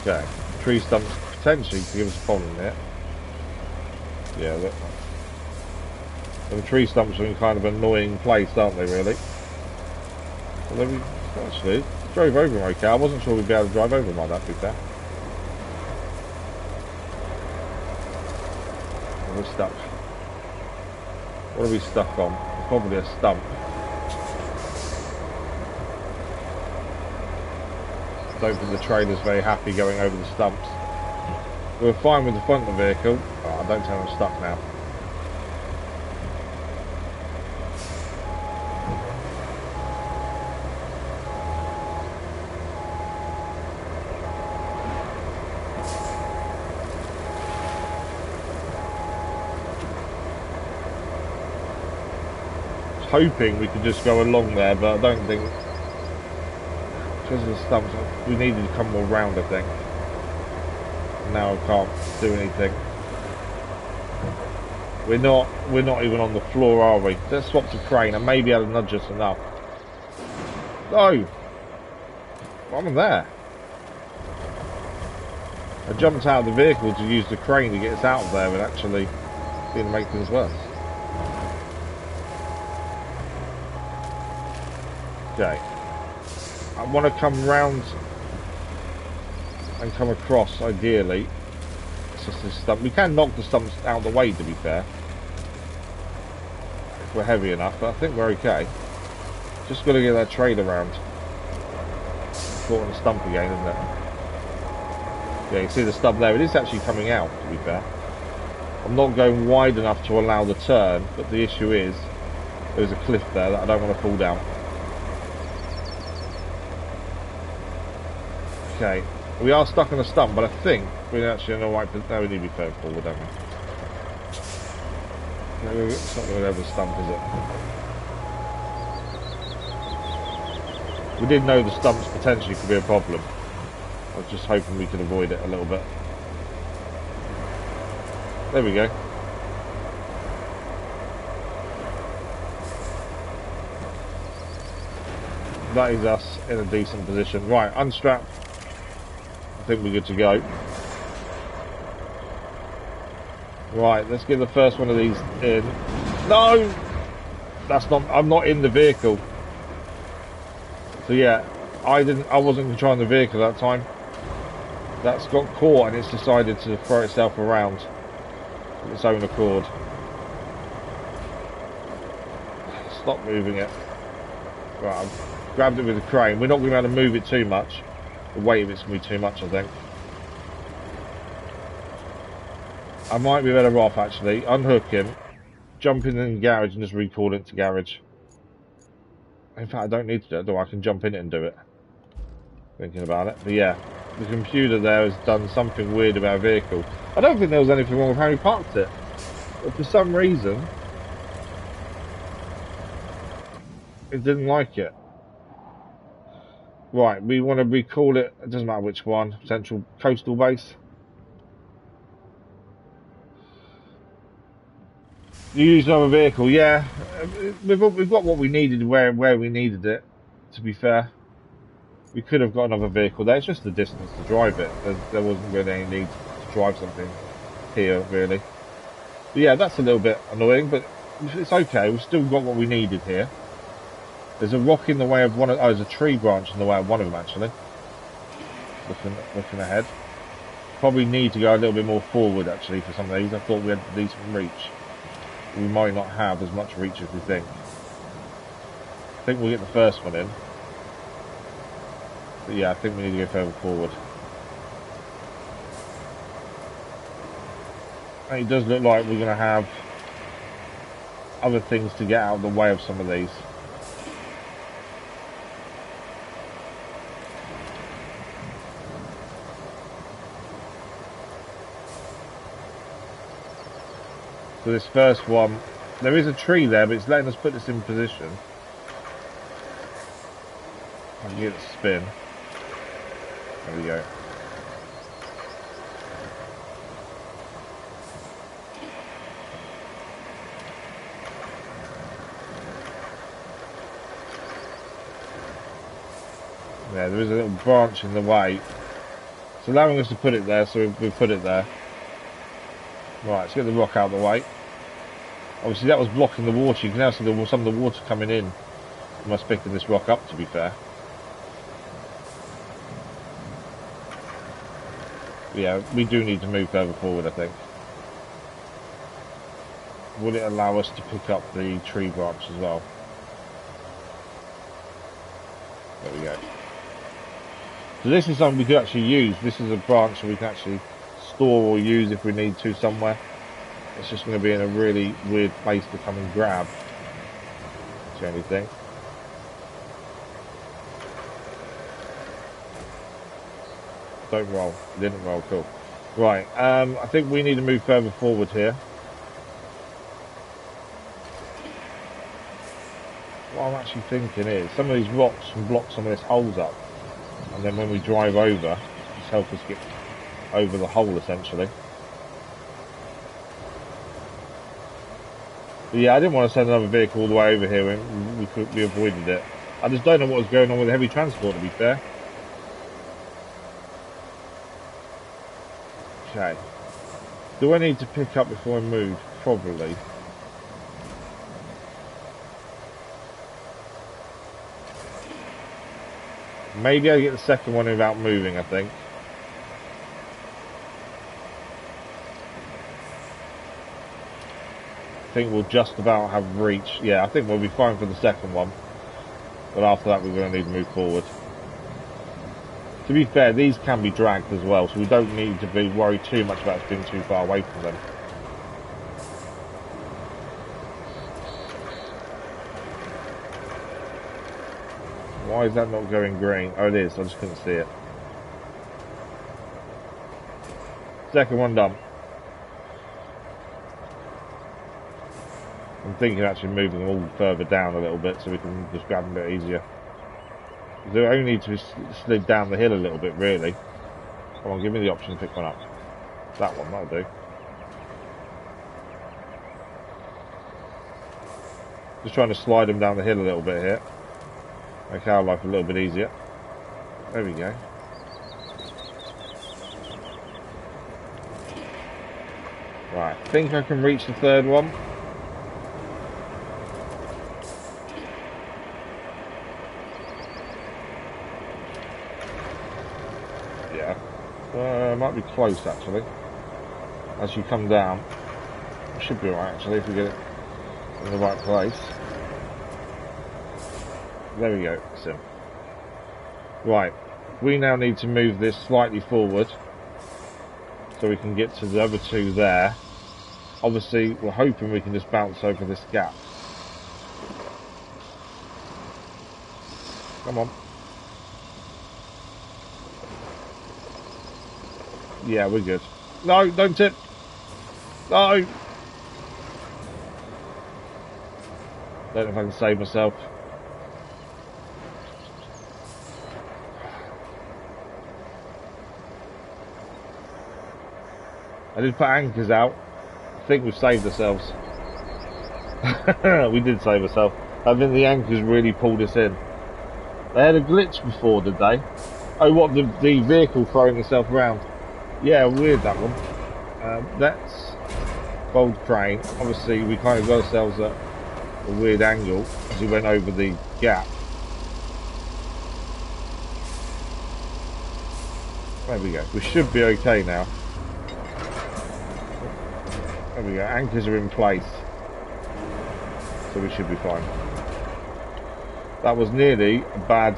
Okay, tree stumps potentially to give us a problem there. Yeah, look. And the tree stumps are in kind of an annoying place, aren't they, really? Although we actually drove over them okay. I wasn't sure we'd be able to drive over them like that, to be fair. Oh, we're stuck. What are we stuck on? Probably a stump. Don't think the trailer's very happy going over the stumps. We're fine with the front of the vehicle. Oh, don't tell me I'm stuck now. Hoping we could just go along there, but I don't think, because of the stumps, we needed to come more round, I think. Now I can't do anything. We're not even on the floor, are we? Let's swap to crane and maybe that'll nudge us enough. No! I'm there. I jumped out of the vehicle to use the crane to get us out of there, and actually didn't make things worse. Okay. I want to come round and come across, ideally. It's just this stump. We can knock the stumps out of the way, to be fair. If we're heavy enough, but I think we're okay. Just got to get that trailer around. Caught on the stump again, isn't it? Yeah, you see the stump there. It is actually coming out, to be fair. I'm not going wide enough to allow the turn, but the issue is there's a cliff there that I don't want to fall down. Okay, we are stuck on a stump, but I think we're actually in the right position. No, we need to be further forward, don't we? No, it's not going to have a stump, is it? We did know the stumps potentially could be a problem. I was just hoping we could avoid it a little bit. There we go. That is us in a decent position. Right, unstrap. I think we're good to go. Right, let's get the first one of these in. No! That's not, I'm not in the vehicle. So yeah, I wasn't controlling the vehicle that time. That's got caught and it's decided to throw itself around of its own accord. Stop moving it. Right, I've grabbed it with the crane. We're not going to be able to move it too much. The weight of it's going to be too much, I think. I might be better off, actually, unhook him, jump in the garage and just recall it to garage. In fact, I don't need to do it, do I? I can jump in it and do it. Thinking about it. But yeah, the computer there has done something weird about our vehicle. I don't think there was anything wrong with how we parked it. But for some reason, it didn't like it. Right, we want to recall it, it doesn't matter which one, Central Coastal Base. You use another vehicle, yeah. We've got what we needed where we needed it, to be fair. We could have got another vehicle there, it's just the distance to drive it. There wasn't really any need to drive something here, really. But yeah, that's a little bit annoying, but it's okay, we've still got what we needed here. There's a rock in the way of one of... Oh, there's a tree branch in the way of one of them, actually. Looking ahead. Probably need to go a little bit more forward, actually, for some of these. I thought we had decent reach. We might not have as much reach as we think. I think we'll get the first one in. But yeah, I think we need to go further forward. And it does look like we're going to have other things to get out of the way of some of these. So this first one, there is a tree there, but it's letting us put this in position. I can get it to spin. There we go. Yeah, there is a little branch in the way. It's allowing us to put it there, so we've put it there. Right, let's get the rock out of the way. Obviously that was blocking the water. You can now see some of the water coming in from us picking this rock up, to be fair. Yeah, we do need to move further forward, I think. Will it allow us to pick up the tree branch as well? There we go. So this is something we could actually use. This is a branch that we can actually store or use if we need to somewhere. It's just going to be in a really weird place to come and grab. That's the only thing. Don't roll. Didn't roll. Cool. Right. I think we need to move further forward here. What I'm actually thinking is some of these rocks can block some of this holes up, and then when we drive over, just help us get over the hole essentially. But yeah, I didn't want to send another vehicle all the way over here when we avoided it. I just don't know what was going on with the heavy transport, to be fair. Okay. Do I need to pick up before I move? Probably. Maybe I get the second one without moving, I think. I think we'll just about have reach. Yeah, I think we'll be fine for the second one. But after that, we're going to need to move forward. To be fair, these can be dragged as well, so we don't need to be worried too much about us being too far away from them. Why is that not going green? Oh, it is. I just couldn't see it. Second one done. I'm thinking of actually moving them all further down a little bit so we can just grab them a bit easier. They only need to slid down the hill a little bit, really. Come on, give me the option to pick one up. That one, that'll do. Just trying to slide them down the hill a little bit here. Make our life a little bit easier. There we go. Right, I think I can reach the third one. Might be close actually. As you come down, it should be alright actually if we get it in the right place. There we go. So, right, we now need to move this slightly forward so we can get to the other two there. Obviously, we're hoping we can just bounce over this gap. Come on. Yeah, we're good. No, don't tip. No. Don't know if I can save myself. I did put anchors out. I think we've saved ourselves. We did save ourselves. I think the anchors really pulled us in. They had a glitch before, did they? Oh, what, the vehicle throwing itself around? Yeah, weird that one. That's bold crane. Obviously, we kind of got ourselves at a weird angle as we went over the gap. There we go. We should be okay now. There we go. Anchors are in place, so we should be fine. That was nearly a bad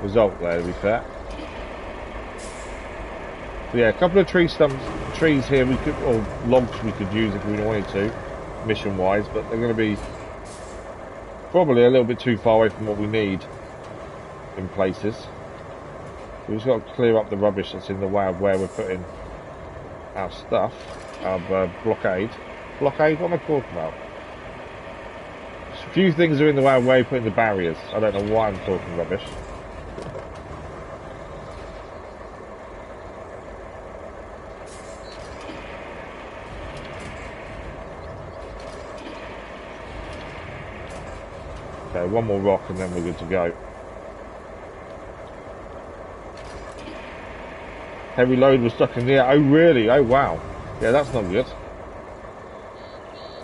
result there, to be fair. So yeah, a couple of trees here we could, or logs we could use if we wanted to, mission-wise, but they're going to be probably a little bit too far away from what we need in places. So we've just got to clear up the rubbish that's in the way of where we're putting our stuff, our blockade. Blockade? What am I talking about? A few things are in the way of where we're putting the barriers. I don't know why I'm talking rubbish. Okay, one more rock and then we're good to go. Heavy load was stuck in the air. Oh really? Oh wow. Yeah, that's not good.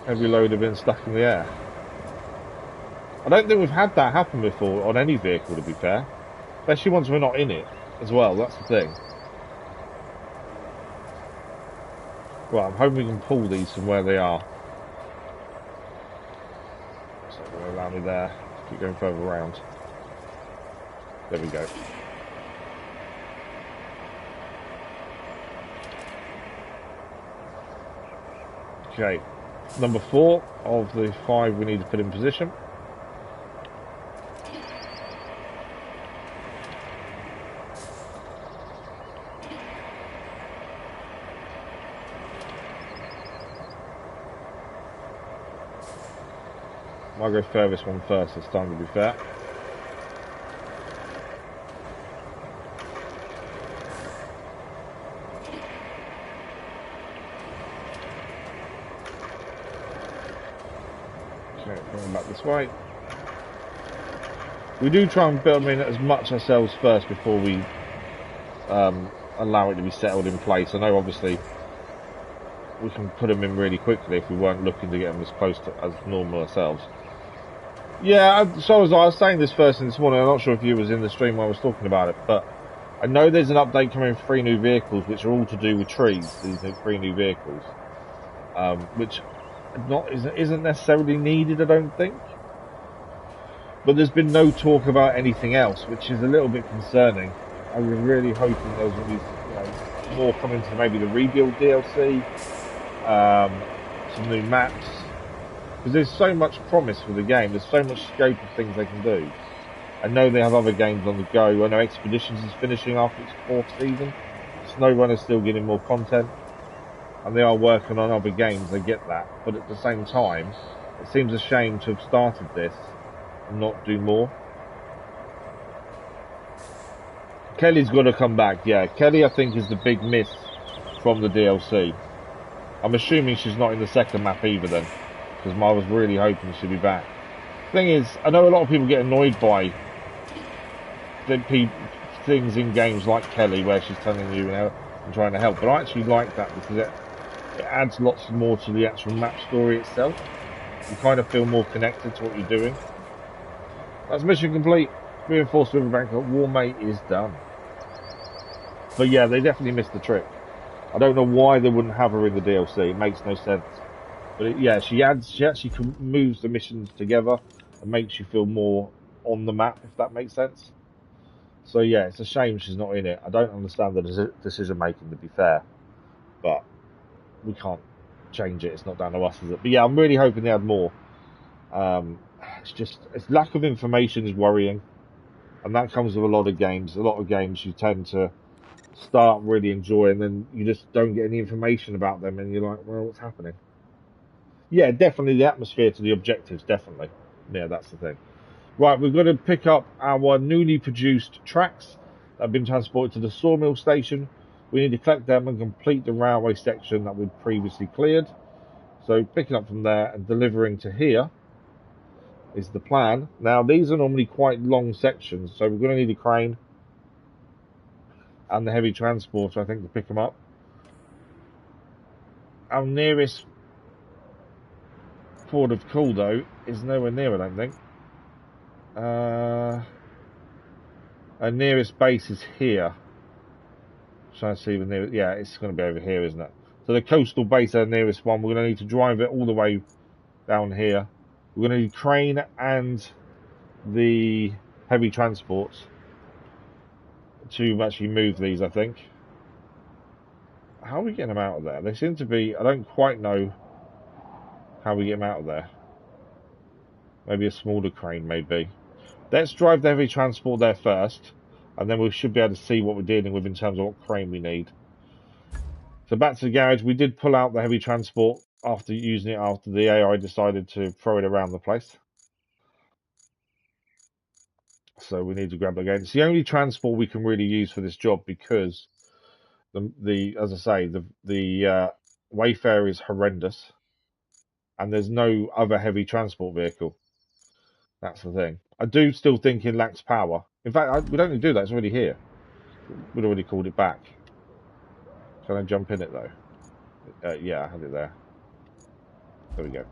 Heavy load have been stuck in the air. I don't think we've had that happen before on any vehicle, to be fair. Especially once we're not in it as well, that's the thing. Well, I'm hoping we can pull these from where they are. It's not going to allow me there. Keep going further around. There we go. Okay, number 4 of the 5 we need to put in position. I'll go furthest one first this time, to be fair. Okay, coming back this way. We do try and build them in as much ourselves first before we allow it to be settled in place. I know obviously we can put them in really quickly if we weren't looking to get them as close to as normal ourselves. Yeah, so I was saying this first thing this morning. I'm not sure if you was in the stream when I was talking about it, but I know there's an update coming for 3 new vehicles, which are all to do with trees. These 3 new vehicles, which isn't necessarily needed, I don't think. But there's been no talk about anything else, which is a little bit concerning. I was really hoping there was going to be more coming to maybe the Rebuild DLC, some new maps. Because there's so much promise for the game, there's so much scope of things they can do. I know they have other games on the go. I know Expeditions is finishing after its 4th season. SnowRunner's still getting more content. And they are working on other games, I get that. But at the same time, it seems a shame to have started this and not do more. Kelly's got to come back, yeah. Kelly, I think, is the big miss from the DLC. I'm assuming she's not in the second map either then. Because I was really hoping she'd be back. Thing is, I know a lot of people get annoyed by things in games like Kelly where she's telling you and trying to help, but I actually like that because it adds lots more to the actual map story itself. You kind of feel more connected to what you're doing. That's mission complete. Reinforced Riverbank Warmate is done. But yeah, they definitely missed the trick. I don't know why they wouldn't have her in the DLC. It makes no sense. But yeah, she actually moves the missions together and makes you feel more on the map, if that makes sense. So yeah, it's a shame she's not in it. I don't understand the decision making, to be fair, but we can't change it. It's not down to us, is it? But yeah, I'm really hoping they had more. It's lack of information is worrying, and that comes with a lot of games. A lot of games you tend to start really enjoying, then you just don't get any information about them, and you're like, well, what's happening? Yeah, definitely the atmosphere to the objectives, definitely. Yeah, that's the thing. Right, we've got to pick up our newly produced tracks that have been transported to the sawmill station. We need to collect them and complete the railway section that we've previously cleared. So picking up from there and delivering to here is the plan. Now, these are normally quite long sections, so we're going to need a crane and the heavy transporter, I think, to pick them up. Our nearest port of call, though, is nowhere near, I don't think. Our nearest base is here. Trying to see the nearest. Yeah, it's going to be over here, isn't it? So the coastal base, our nearest one, we're going to need to drive it all the way down here. We're going to need crane and the heavy transports to actually move these, I think. How are we getting them out of there? They seem to be. I don't quite know how we get them out of there. Maybe a smaller crane, maybe. Let's drive the heavy transport there first, and then we should be able to see what we're dealing with in terms of what crane we need. So back to the garage. We did pull out the heavy transport after using it after the AI decided to throw it around the place. So we need to grab it again. It's the only transport we can really use for this job because as I say, the Wayfarer is horrendous, and there's no other heavy transport vehicle. That's the thing. I do still think it lacks power. In fact, we don't need to do that. It's already here. We'd already called it back. Can I jump in it, though? Yeah, I had it there. There we go.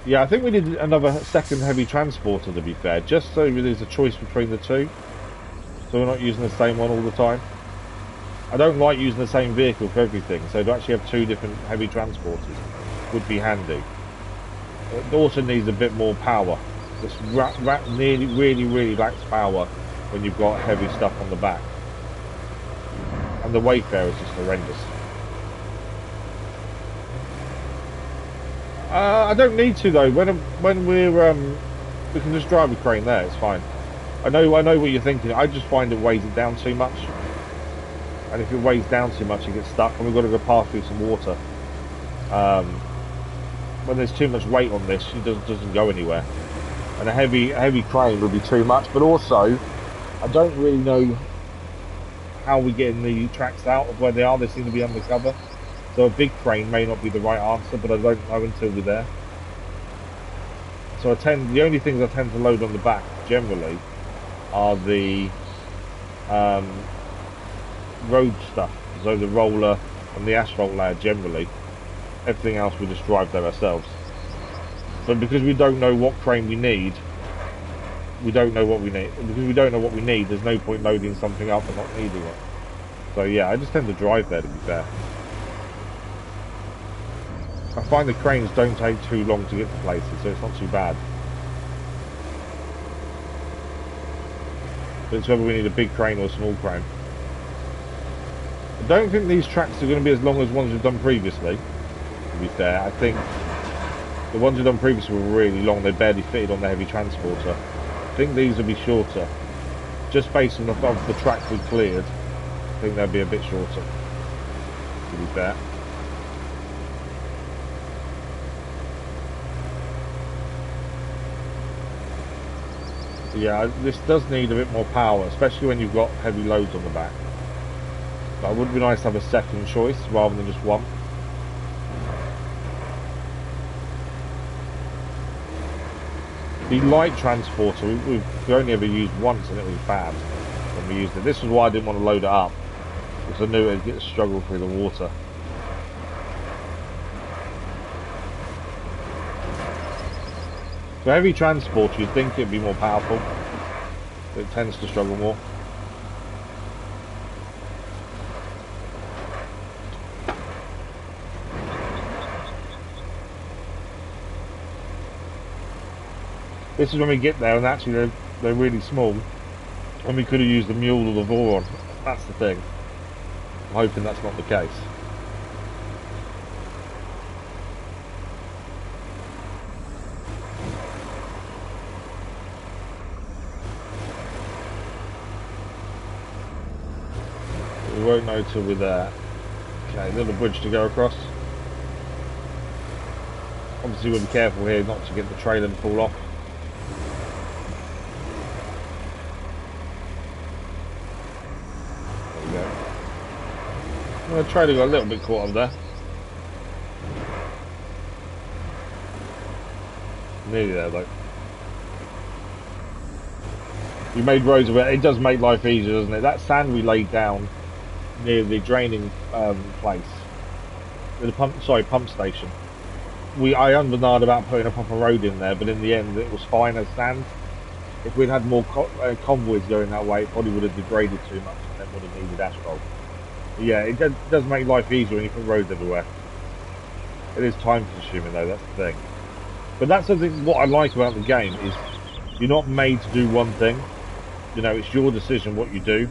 Yeah, I think we need another second heavy transporter, to be fair, just so there's a choice between the two, so we're not using the same one all the time. I don't like using the same vehicle for everything, so to actually have two different heavy transporters would be handy. It also needs a bit more power. This really lacks power when you've got heavy stuff on the back. And the Wayfarer is just horrendous. I don't need to though. When we're we can just drive a crane there. It's fine. I know what you're thinking. I just find it weighs it down too much. And if it weighs down too much, it gets stuck, and we've got to go pass through some water. When there's too much weight on this, it doesn't go anywhere. And a heavy crane would be too much. But also, I don't really know how we're getting the tracks out of where they are. They seem to be undercover. So a big crane may not be the right answer, but I don't know until we're there. So the only things I tend to load on the back generally are the road stuff, so the roller and the asphalt layer generally. Everything else we just drive there ourselves. But because we don't know what crane we need, there's no point loading something up and not needing it. So yeah, I just tend to drive there, to be fair. I find the cranes don't take too long to get to places, so it's not too bad. But it's whether we need a big crane or a small crane. I don't think these tracks are going to be as long as ones we've done previously, to be fair. I think the ones we've done previously were really long. They barely fitted on the heavy transporter. I think these will be shorter. Just based on the track we cleared, I think they'll be a bit shorter, to be fair. Yeah, this does need a bit more power, especially when you've got heavy loads on the back. But it would be nice to have a second choice rather than just one. The light transporter, we've only ever used once, and it was bad when we used it. This is why I didn't want to load it up, because I knew it'd get struggle through the water. For heavy transport, you'd think it'd be more powerful, but it tends to struggle more. This is when we get there, and actually they're really small, and we could have used the mule or the Voron. That's the thing. I'm hoping that's not the case. We won't know till we're there. Okay, little bridge to go across. Obviously we'll be careful here not to get the trailer to fall off. There we go. Well, the trailer got a little bit caught up there. Nearly there though. We made roads where it does make life easier, doesn't it? That sand we laid down near the draining place, the pump station. I unbernard about putting a proper road in there, but in the end it was fine as sand. If we'd had more convoys going that way, it probably would have degraded too much and then would have needed asphalt. But yeah, it does make life easier when you put roads everywhere. It is time consuming though, that's the thing. But that's something what I like about the game is you're not made to do one thing. You know, it's your decision what you do.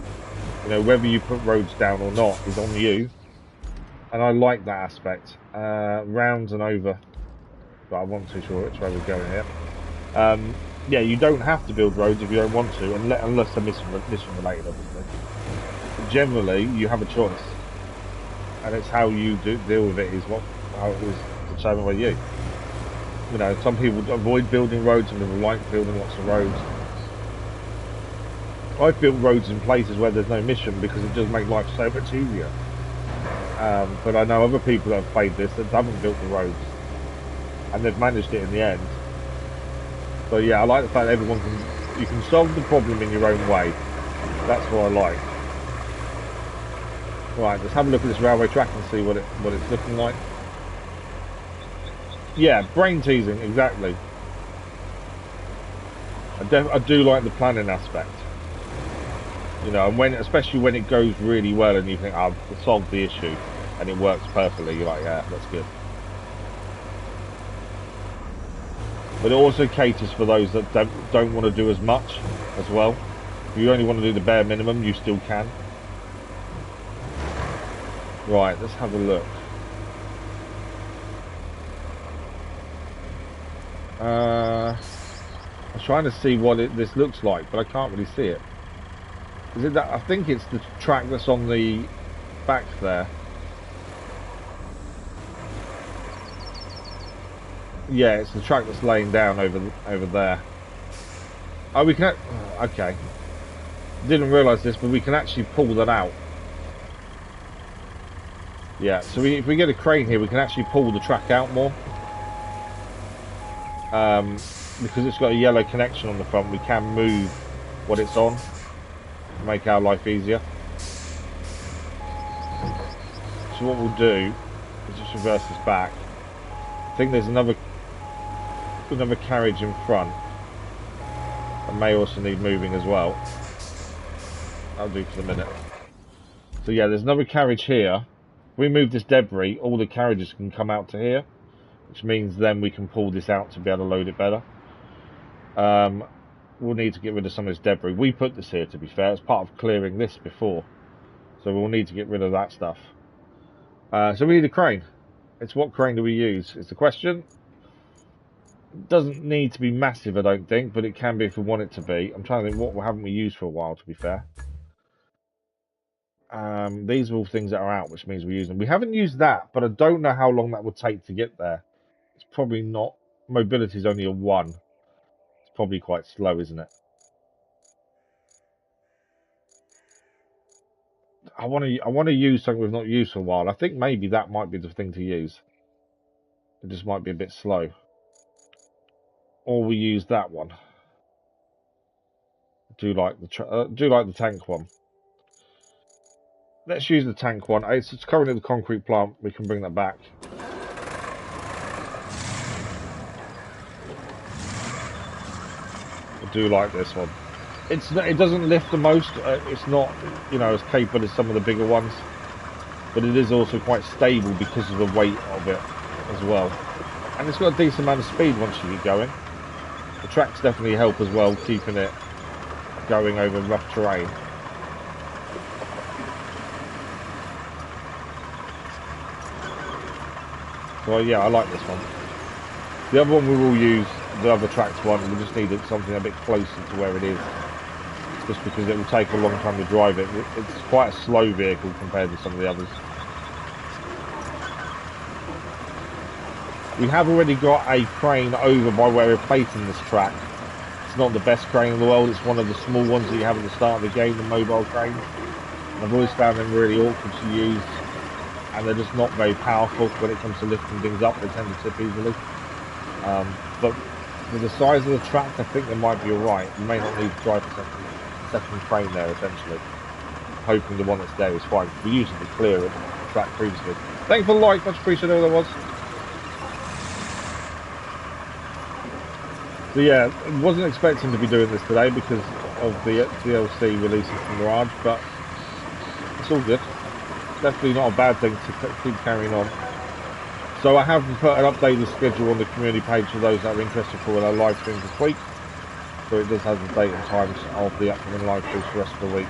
You know, whether you put roads down or not is on you. And I like that aspect. Round and over. But I'm not too sure which way we're going here. Yeah, you don't have to build roads if you don't want to, unless they're mission related, obviously. But generally, you have a choice. And it's how you deal with it how it is determined by you. You know, some people avoid building roads, some people like building lots of roads. I've built roads in places where there's no mission because it does make life so much easier. But I know other people that have played this that haven't built the roads, and they've managed it in the end. So yeah, I like the fact that you can solve the problem in your own way. That's what I like. Right, let's have a look at this railway track and see what it's looking like. Yeah, brain teasing, exactly. I do like the planning aspect. You know, and especially when it goes really well and you think, I've solved the issue and it works perfectly, you're like, yeah, that's good. But it also caters for those that don't want to do as much as well. If you only want to do the bare minimum, you still can. Right, let's have a look. I was trying to see what this looks like, but I can't really see it. Is it that? I think it's the track that's on the back there. Yeah, it's the track that's laying down over there. Oh, we can. Okay. Didn't realise this, but we can actually pull that out. Yeah. So if we get a crane here, we can actually pull the track out more. Because it's got a yellow connection on the front, we can move what it's on to make our life easier. So what we'll do is just reverse this back. I think there's another carriage in front that may also need moving as well. I'll do for the minute. So yeah, there's another carriage here. If we move this debris, all the carriages can come out to here, which means then we can pull this out to be able to load it better. We'll need to get rid of some of this debris. We put this here, to be fair. It's part of clearing this before, so we'll need to get rid of that stuff. So we need a crane. It's what crane do we use is the question. It doesn't need to be massive, I don't think, but it can be if we want it to be. I'm trying to think, what haven't we used for a while, to be fair. These are all things that are out, which means we use them. We haven't used that, but I don't know how long that would take to get there. It's probably not. Mobility is only a 1. It's probably quite slow, isn't it? I want to use something we've not used for a while. I think maybe that might be the thing to use. It just might be a bit slow. Or we use that one. Do like the tank one. Let's use the tank one. It's currently the concrete plant. We can bring that back. I do like this one. It doesn't lift the most. It's not, you know, as capable as some of the bigger ones, but it is also quite stable because of the weight of it as well. And it's got a decent amount of speed once you get going. The tracks definitely help as well, keeping it going over rough terrain. So yeah, I like this one. The other one we will use, the other tracked one, we just need something a bit closer to where it is. Just because it will take a long time to drive it. It's quite a slow vehicle compared to some of the others. We have already got a crane over by where we're placing this track. It's not the best crane in the world, it's one of the small ones that you have at the start of the game, the mobile cranes. And I've always found them really awkward to use, and they're just not very powerful when it comes to lifting things up. They tend to tip easily. But with the size of the track, I think they might be alright. You may not need to drive a second crane there, essentially. Hoping the one that's there is fine. We used it to clear it, the track previously. Thanks for the like, much appreciated whoever that was. So yeah, I wasn't expecting to be doing this today because of the DLC releases from Garage, but it's all good. Definitely not a bad thing to keep carrying on. So I have put an updated schedule on the community page for those that are interested for our live streams this week. So it does have the date and times of the upcoming live streams for the rest of the week.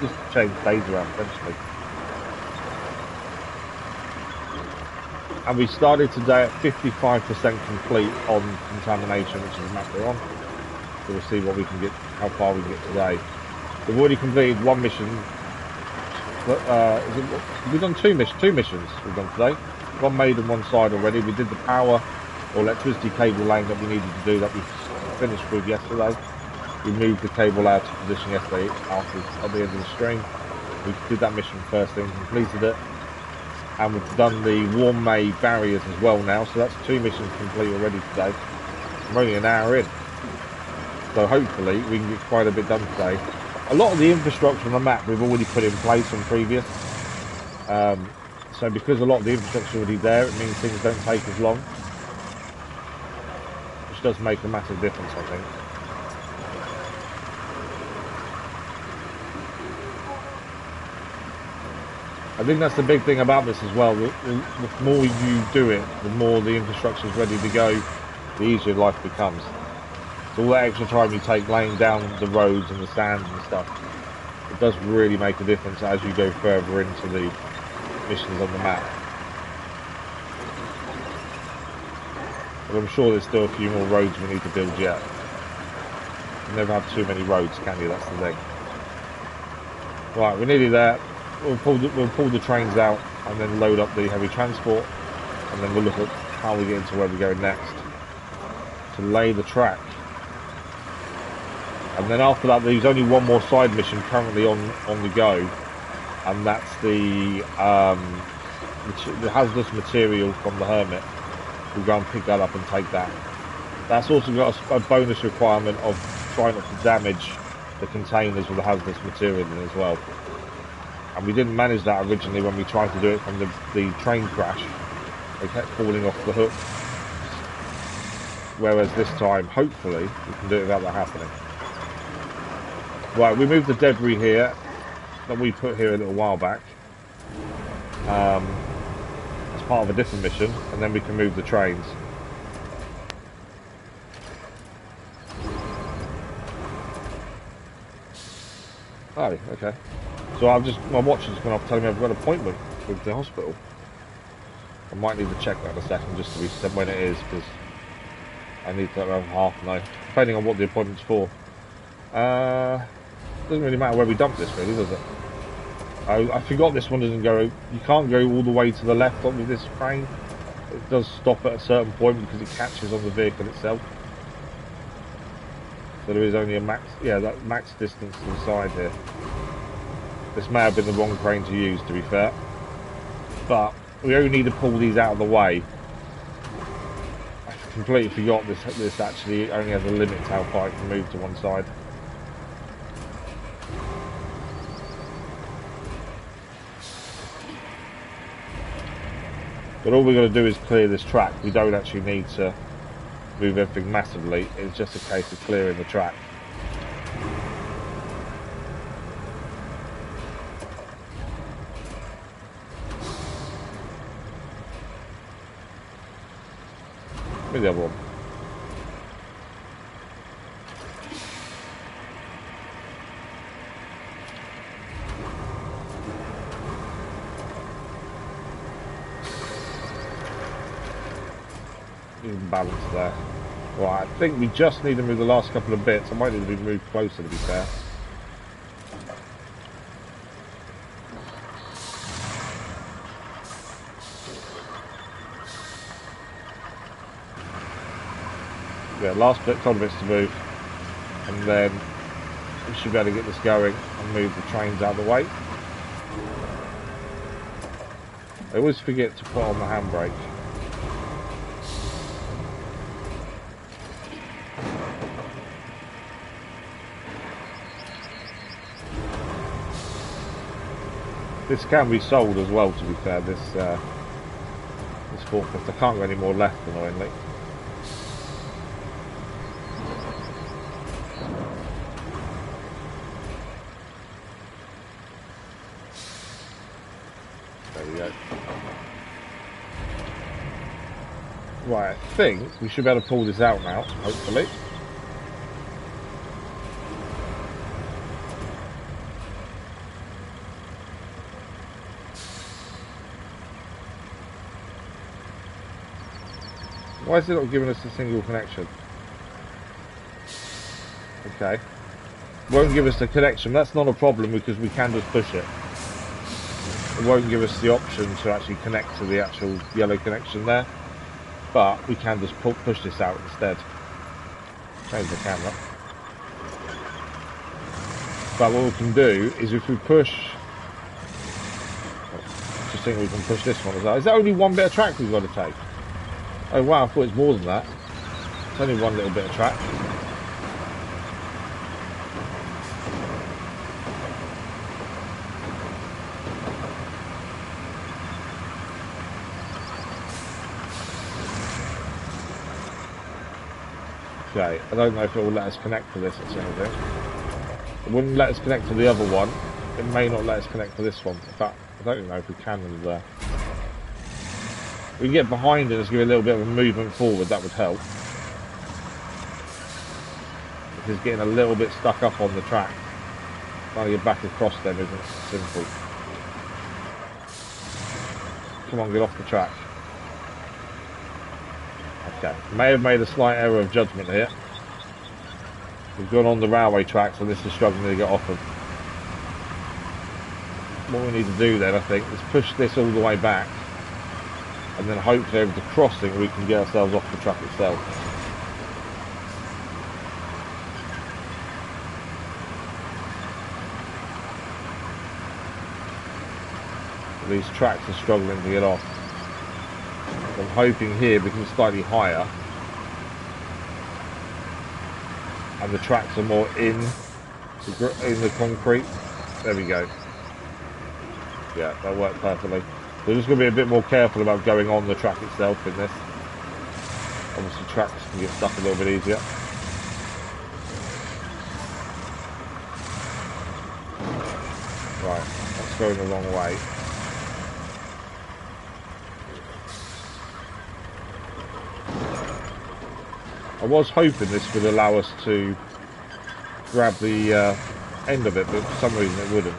Just change days around essentially. And we started today at 55% complete on Contamination, which is the map we're on. So we'll see what we can get, how far we can get today. We've already completed one mission. We've done two missions we've done today. One made on one side already. We did the power or electricity cable laying that we needed to do that we finished with yesterday. We moved the cable out of position yesterday at the end of the stream. We did that mission first thing, completed it. And we've done the warm May barriers as well now, so that's 2 missions complete already today. I'm only an hour in, so hopefully we can get quite a bit done today. A lot of the infrastructure on the map we've already put in place from previous, so because a lot of the infrastructure is already there, it means things don't take as long. does make a massive difference, I think. I think that's the big thing about this as well. The more you do it, the more the infrastructure is ready to go, the easier life becomes. So all that extra time you take laying down the roads and the sands and stuff, it does really make a difference as you go further into the missions on the map. But I'm sure there's still a few more roads we need to build yet. You never have too many roads, can you? That's the thing. Right, we're nearly there. We'll pull the trains out and then load up the heavy transport, and then we'll look at how we get into where we're going next to lay the track. And then after that, there's only one more side mission currently on the go, and that's the hazardous material from the Hermit. We'll go and pick that up and take that. That's also got a bonus requirement of trying not to damage the containers with the hazardous material in as well. And we didn't manage that originally when we tried to do it from the train crash. They kept falling off the hook. Whereas this time, hopefully, we can do it without that happening. Right, we moved the debris here that we put here a little while back. As part of a different mission, and then we can move the trains. Oh, okay. So my watch has gone off telling me I've got an appointment with the hospital. I might need to check that in a second just to be when it is, because I need to have half now, depending on what the appointment's for. Doesn't really matter where we dump this, really, does it? I forgot this one doesn't go. You can't go all the way to the left with this train. It does stop at a certain point because it catches on the vehicle itself. So there is only a max, that max distance to the side here. This may have been the wrong train to use, to be fair. But we only need to pull these out of the way. I completely forgot this actually only has a limit to how far it can move to one side. But all we're going to do is clear this track. We don't actually need to move everything massively. It's just a case of clearing the track. Maybe the other one. Even balance there. Right, I think we just need to move the last couple of bits. I might need to be moved closer, to be fair. Yeah, last couple of bits to move, and then we should be able to get this going and move the trains out of the way. I always forget to put on the handbrake. This can be sold as well, to be fair, this forklift. I can't go any more left, annoyingly. There we go. Right, I think we should be able to pull this out now, hopefully. Why is it not giving us a single connection? Okay. Won't give us the connection. That's not a problem because we can just push it. It won't give us the option to actually connect to the actual yellow connection there. But we can just push this out instead. Change the camera. But what we can do is if we push... Just think we can push this one as well. Is there only one bit of track we've got to take? Oh wow, I thought it was more than that. It's only one little bit of track. Okay, I don't know if it will let us connect to this or something. It wouldn't let us connect to the other one. It may not let us connect to this one. In fact, I don't even know if we can under there. We can get behind it and give it a little bit of a movement forward, that would help. It's getting a little bit stuck up on the track. Trying to get back across them isn't simple. Come on, get off the track. Okay, may have made a slight error of judgment here. We've gone on the railway tracks and this is struggling to get off of. What we need to do then, I think, is push this all the way back, and then hopefully over the crossing we can get ourselves off the track itself. These tracks are struggling to get off. I'm hoping here because it's slightly higher and the tracks are more in the concrete. There we go. Yeah, that worked perfectly. We're just going to be a bit more careful about going on the track itself in this. Obviously tracks can get stuck a little bit easier. Right, that's going the wrong way. I was hoping this would allow us to grab the end of it, but for some reason it wouldn't.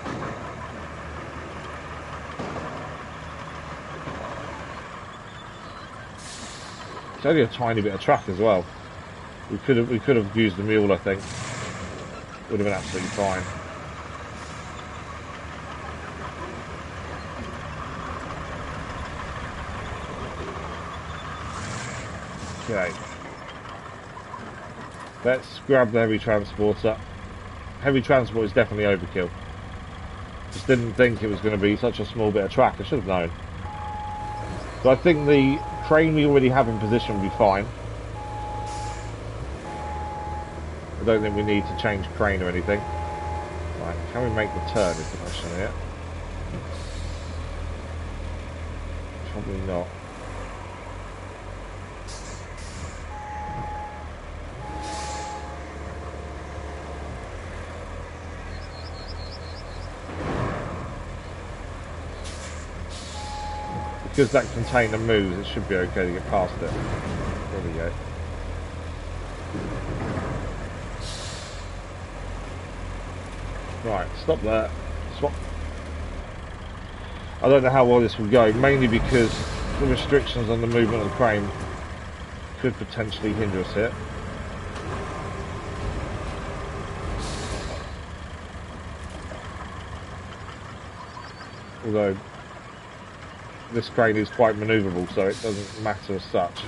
It's only a tiny bit of track as well. We could have used the mule, I think. Would have been absolutely fine. Okay. Let's grab the heavy transporter. Heavy transport is definitely overkill. Just didn't think it was going to be such a small bit of track. I should have known. So I think the crane we already have in position will be fine. I don't think we need to change crane or anything. Right, can we make the turn is the question here. Probably not. Because that container moves, it should be okay to get past it. There we go. Right, stop there. Swap. I don't know how well this will go, mainly because the restrictions on the movement of the crane could potentially hinder us here. Although this crane is quite manoeuvrable, so it doesn't matter as such.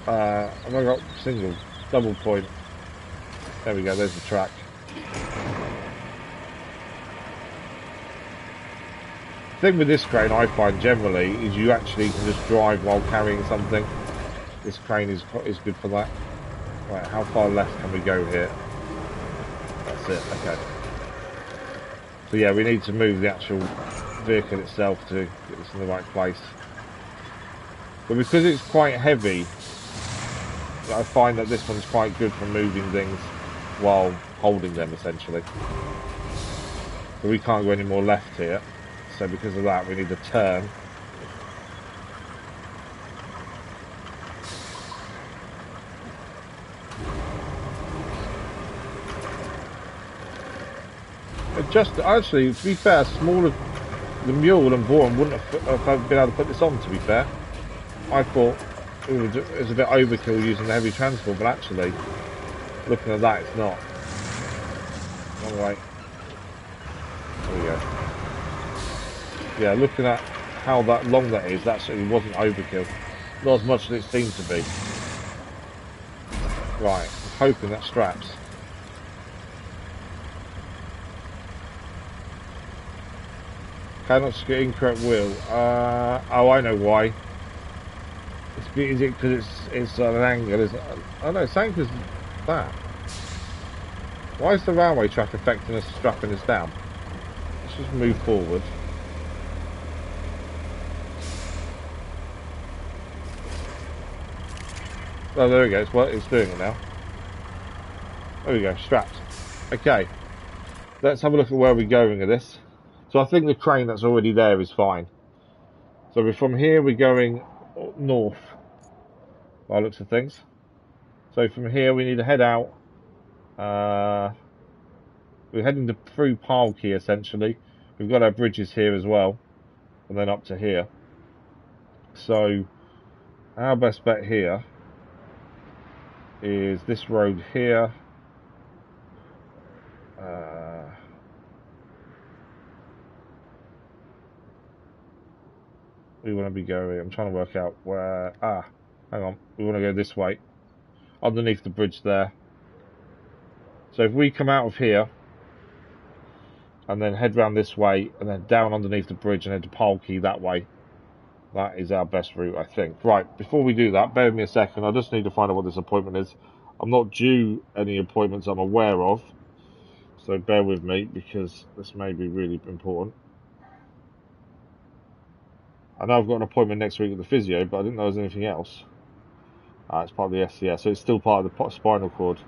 Have I got single, double point? There we go, there's the track. The thing with this crane I find generally is you actually can just drive while carrying something. This crane is good for that. Right, how far left can we go here? That's it, okay. So yeah, we need to move the actual vehicle itself to get this in the right place. But because it's quite heavy, I find that this one's quite good for moving things while holding them essentially. But we can't go any more left here, so because of that we need to turn. Just actually, to be fair, smaller, the mule and Vaughan wouldn't have been able to put this on. To be fair, I thought it was a bit overkill using the heavy transport, but actually, looking at that, it's not. Wrong way. There we go. Yeah, looking at how long that is, that actually wasn't overkill. Not as much as it seemed to be. Right, I'm hoping that straps. Cannot secure incorrect wheel. Oh, I know why. Is it because it's at an angle? Is it? Oh no, same because that. Why is the railway track affecting us, strapping us down? Let's just move forward. Oh, there we go. It's doing it now. There we go. Strapped. Okay. Let's have a look at where we're going with this. So I think the train that's already there is fine. So from here we're going north, by the looks of things. So from here we need to head out. We're heading through Palkey essentially. We've got our bridges here as well, and then up to here. So our best bet here is this road here. We want to be going. I'm trying to work out where. Hang on. We want to go this way, underneath the bridge there. So if we come out of here and then head round this way and then down underneath the bridge and head to Palkey that way, that is our best route, I think. Right, before we do that, bear with me a second. I just need to find out what this appointment is. I'm not due any appointments I'm aware of, so bear with me because this may be really important. I know I've got an appointment next week at the physio, but I didn't know there was anything else. It's part of the SCS, so it's still part of the spinal cord.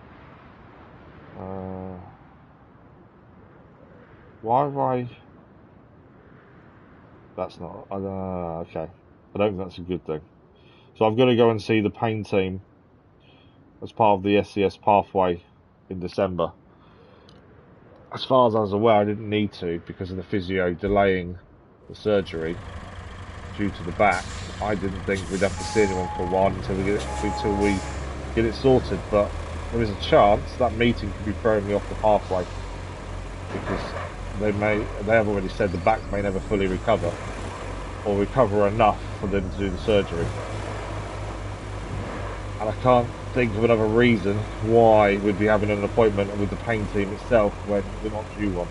Why have I... That's not... okay. I don't think that's a good thing. So I've got to go and see the pain team as part of the SCS pathway in December. As far as I was aware, I didn't need to because of the physio delaying the surgery due to the back. I didn't think we'd have to see anyone for a while until we get it sorted, but there is a chance that meeting could be throwing me off the pathway because they have already said the back may never fully recover or recover enough for them to do the surgery. And I can't think of another reason why we'd be having an appointment with the pain team itself when we're not due one.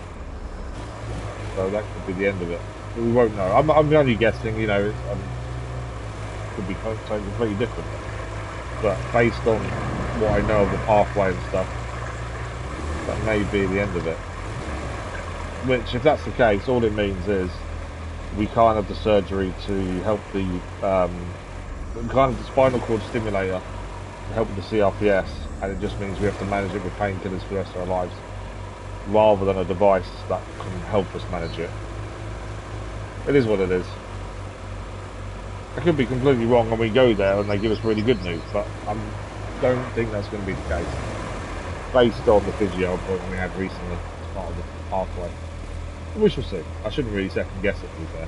So that could be the end of it. But we won't know. I'm only guessing, you know, it could be something completely different. But based on what I know of the pathway and stuff, that may be the end of it. Which, if that's the case, all it means is we can't have the surgery to help the spinal cord stimulator to help with the CRPS, and it just means we have to manage it with painkillers for the rest of our lives, rather than a device that can help us manage it. It is what it is. I could be completely wrong when we go there and they give us really good news, but I don't think that's going to be the case, based on the physio appointment we had recently as part of the pathway. We shall see. I shouldn't really second guess it, to be fair.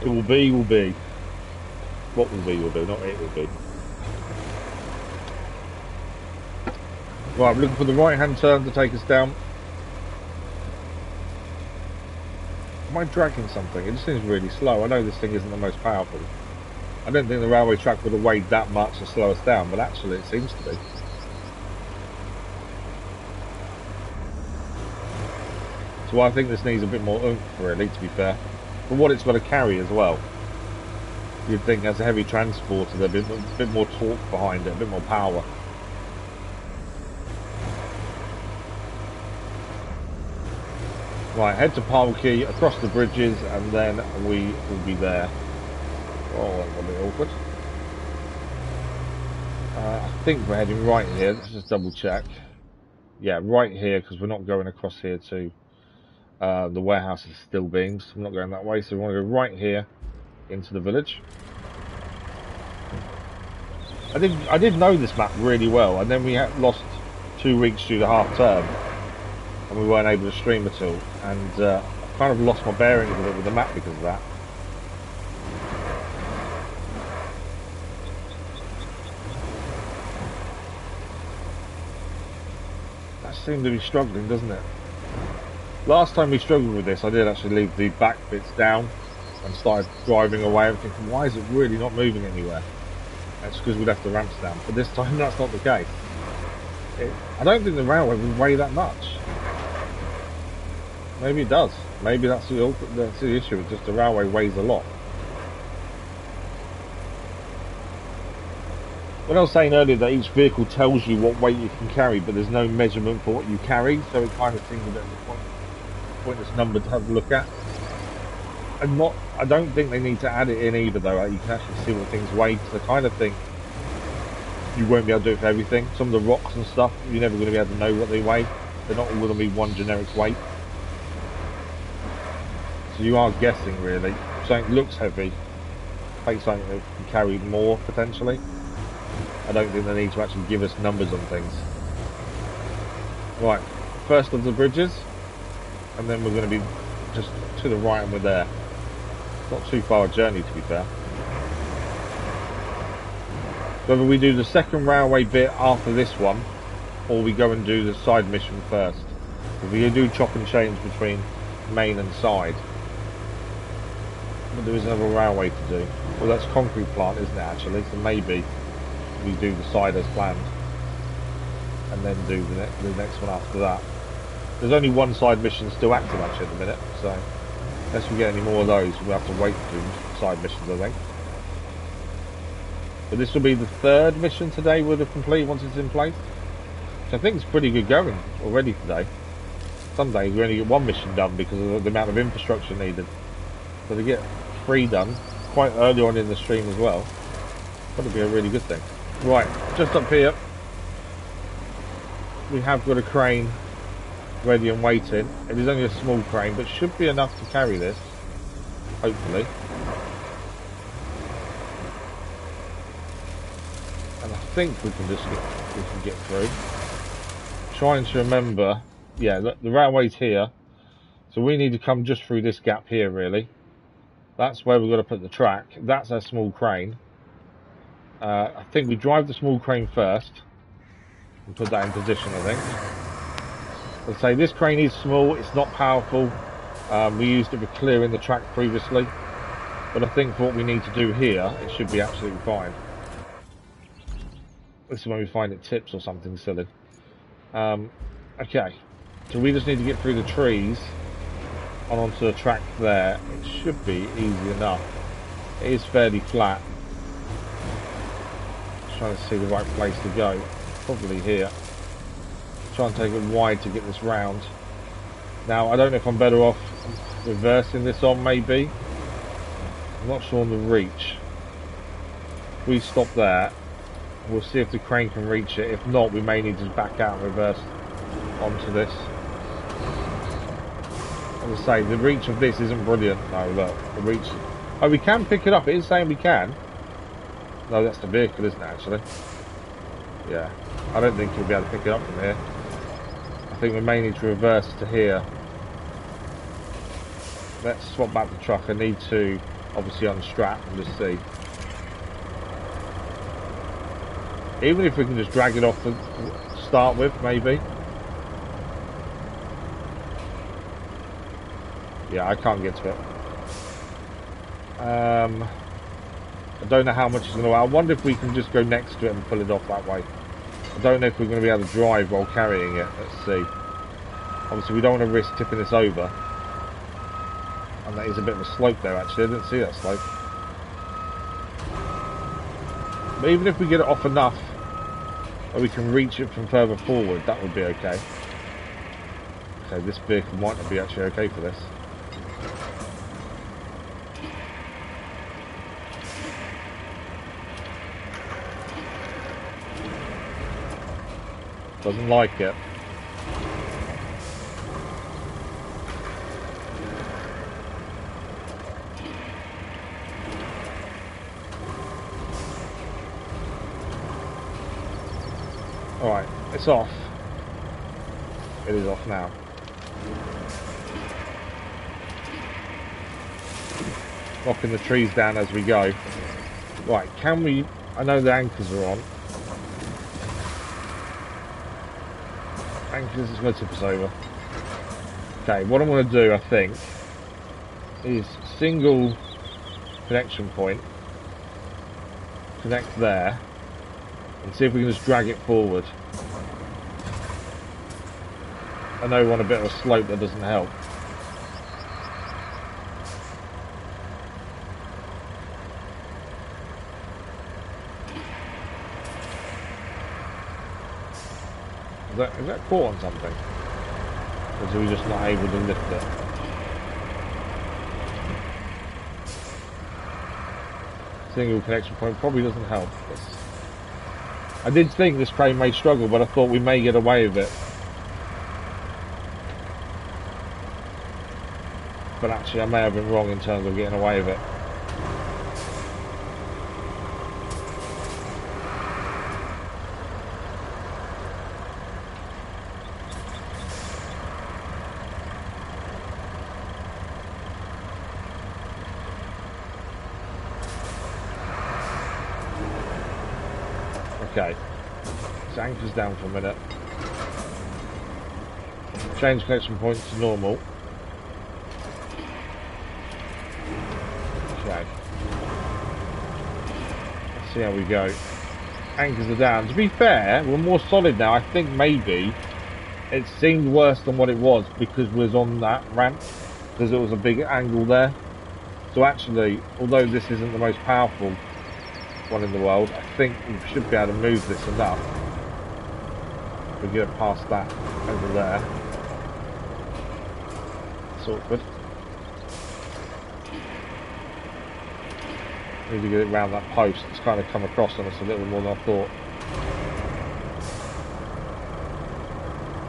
It will be. What will be, not it will be. Right, I'm looking for the right hand turn to take us down. Am I dragging something? It just seems really slow. I know this thing isn't the most powerful. I don't think the railway track would have weighed that much to slow us down, but actually it seems to be. So I think this needs a bit more oomph, really, to be fair. For what it's got to carry as well. You'd think as a heavy transporter there'd be a bit more torque behind it, a bit more power. Right, head to Palkey, across the bridges, and then we will be there. Oh, that's a bit awkward. I think we're heading right here. Let's just double check. Yeah, right here, because we're not going across here to the warehouse is still beams. I'm not going that way, so we want to go right here into the village. I did know this map really well, and then we lost 2 weeks due to half term, and we weren't able to stream at all. And I kind of lost my bearings a bit with the map because of that. That seemed to be struggling, doesn't it? Last time we struggled with this, I did actually leave the back bits down and started driving away and thinking, why is it really not moving anywhere? That's because we left the ramps down. But this time that's not the case. I don't think the railway will weigh that much. Maybe it does. Maybe that's the issue. It's just the railway weighs a lot. When I was saying earlier that each vehicle tells you what weight you can carry, but there's no measurement for what you carry, so it kind of seems a bit of a pointless number to have a look at. I don't think they need to add it in either, though. You can actually see what things weigh, because I kind of think you won't be able to do it for everything. Some of the rocks and stuff, you're never going to be able to know what they weigh. They're not all going to be one generic weight. So you are guessing, really. If something looks heavy, take something that can carry more, potentially. I don't think they need to actually give us numbers on things. Right, first of the bridges, and then we're going to be just to the right and we're there. Not too far a journey, to be fair. Whether we do the second railway bit after this one, or we go and do the side mission first. If we do chop and change between main and side. But there is another railway to do. Well, that's concrete plant, isn't it, actually? So maybe we do the side as planned. And then do the next one after that. There's only one side mission still active, actually, at the minute. So, unless we get any more of those, we'll have to wait to do side missions, I think. But this will be the third mission today we'll complete once it's in place. Which I think is pretty good going already today. Some days we only get one mission done because of the amount of infrastructure needed. So to get 3 done quite early on in the stream as well, that'll be a really good thing. Right, just up here, we have got a crane ready and waiting. It is only a small crane, but should be enough to carry this, hopefully. And I think we can get through. Trying to remember, yeah, the railway's here, so we need to come just through this gap here, really. That's where we've got to put the track. That's our small crane. I think we drive the small crane first and put that in position, I think. Let's say this crane is small, it's not powerful. We used it for clearing the track previously, but I think for what we need to do here, it should be absolutely fine. This is when we find it tips or something silly. Okay, so we just need to get through the trees and onto the track there. It should be easy enough. It is fairly flat. Just trying to see the right place to go. Probably here. Try and take it wide to get this round. Now, I don't know if I'm better off reversing this on, maybe. I'm not sure on the reach. If we stop there, we'll see if the crane can reach it. If not, we may need to back out and reverse onto this. As I say, the reach of this isn't brilliant. No, look, the reach... Oh, we can pick it up. It is saying we can. No, that's the vehicle, isn't it, actually? Yeah. I don't think you'll be able to pick it up from here. I think we may need to reverse to here. Let's swap back the truck. I need to obviously unstrap and just see. Even if we can just drag it off to start with, maybe. Yeah, I can't get to it. I don't know how much it's going to... I wonder if we can just go next to it and pull it off that way. I don't know if we're going to be able to drive while carrying it. Let's see. Obviously, we don't want to risk tipping this over. And that is a bit of a slope there, actually. I didn't see that slope. But even if we get it off enough, or we can reach it from further forward, that would be okay. Okay, this vehicle might not be actually okay for this. Doesn't like it. Alright, it's off. It is off now. Knocking the trees down as we go. Right, can we... I know the anchors are on. Anchors is going to tip us over. Okay, what I'm going to do, I think, is single connection point. Connect there. And see if we can just drag it forward. I know we're on a bit of a slope that doesn't help. Is that caught on something? Or are we just not able to lift it? Single connection point probably doesn't help. I did think this crane may struggle, but I thought we may get away with it. But actually, I may have been wrong in terms of getting away with it. Okay, so anchor's down for a minute. Change connection point to normal. Okay. Let's see how we go. Anchors are down. To be fair, we're more solid now. I think maybe it seemed worse than what it was because we was on that ramp, because it was a big angle there. So actually, although this isn't the most powerful one in the world, I think we should be able to move this enough. We get it past that over there. It's awkward. Need to get it around that post. It's kind of come across on us a little more than I thought.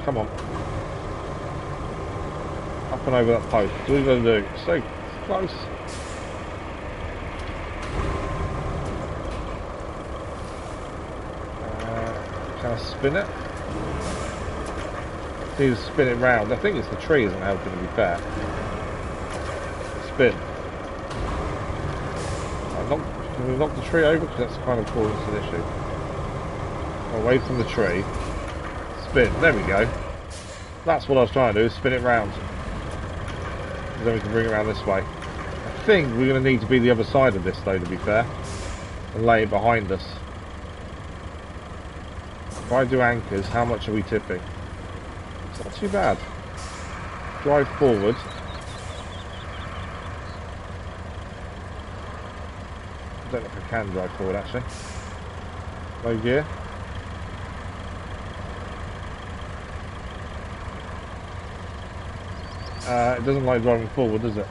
Come on. Up and over that post. What are we going to do? It's so close. Can I spin it? Need to spin it round. I think it's the tree isn't helping, to be fair. Spin. Can we knock the tree over? Because that's kind of causing us an issue. Away from the tree. Spin. There we go. That's what I was trying to do, is spin it round. Then we can bring it around this way. I think we're going to need to be the other side of this, though, to be fair. And lay it behind us. If I do anchors, how much are we tipping? It's not too bad. Drive forward. I don't know if I can drive forward actually. Low gear. It doesn't like driving forward, does it?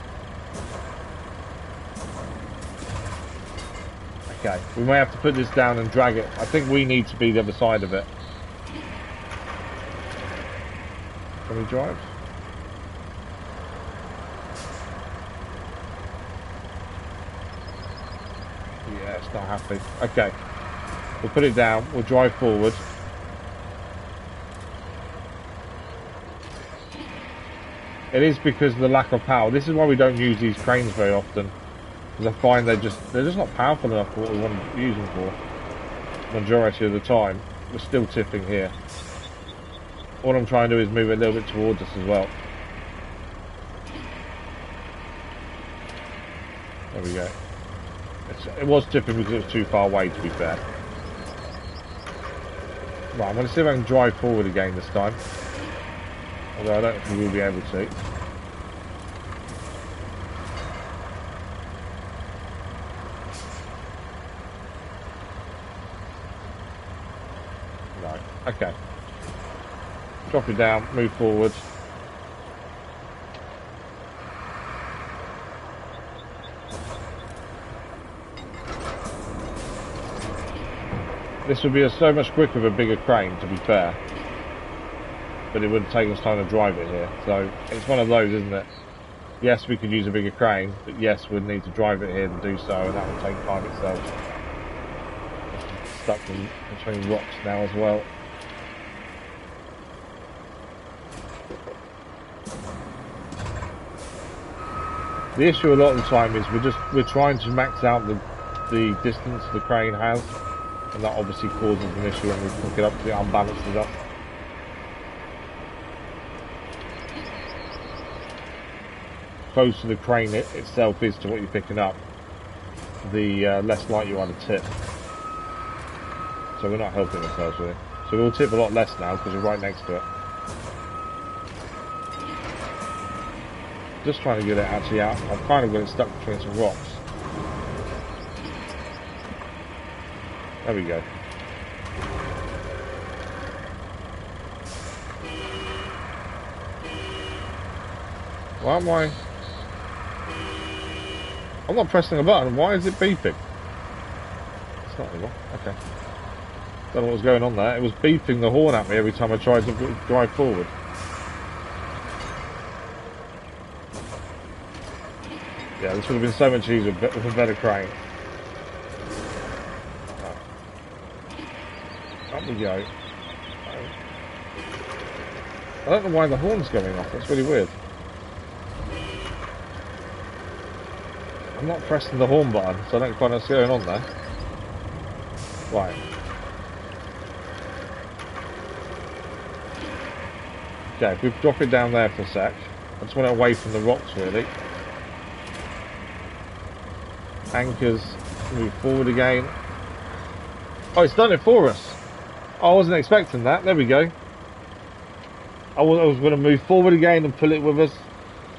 Okay, we may have to put this down and drag it. I think we need to be the other side of it. Can we drive? Yeah, it's not happy. Okay, we'll put it down, we'll drive forward. It is because of the lack of power. This is why we don't use these cranes very often. Because I find they're just not powerful enough for what we want to use them for. Majority of the time, we're still tipping here. All I'm trying to do is move it a little bit towards us as well. There we go. It was tipping because it was too far away, to be fair. Right, I'm going to see if I can drive forward again this time. Although I don't think we'll be able to. Right, okay. Drop it down, move forward. This would be so much quicker with a bigger crane, to be fair. But it would take us time to drive it here. So it's one of those, isn't it? Yes, we could use a bigger crane, but yes, we'd need to drive it here to do so, and that would take time itself. Stuck in between rocks now as well. The issue a lot of the time is we're trying to max out the distance the crane has, and that obviously causes an issue when we pick it up to unbalance it up. Close to the crane itself is to what you're picking up, the less light you are to tip. So we're not helping ourselves really. So we'll tip a lot less now because we're right next to it. Just trying to get it actually out. I've kind of got it stuck between some rocks. There we go. Why am I... I'm not pressing a button. Why is it beeping? It's not anymore. Okay. Don't know what was going on there. It was beeping the horn at me every time I tried to drive forward. Yeah, this would have been so much easier with a better crane. Up we go. I don't know why the horn's going off. That's really weird. I'm not pressing the horn button, so I don't quite know what's going on there. Right. Okay, if we drop it down there for a sec. I just want it away from the rocks, really. Anchors, move forward again. Oh, it's done it for us. I wasn't expecting that. There we go. I was going to move forward again and pull it with us,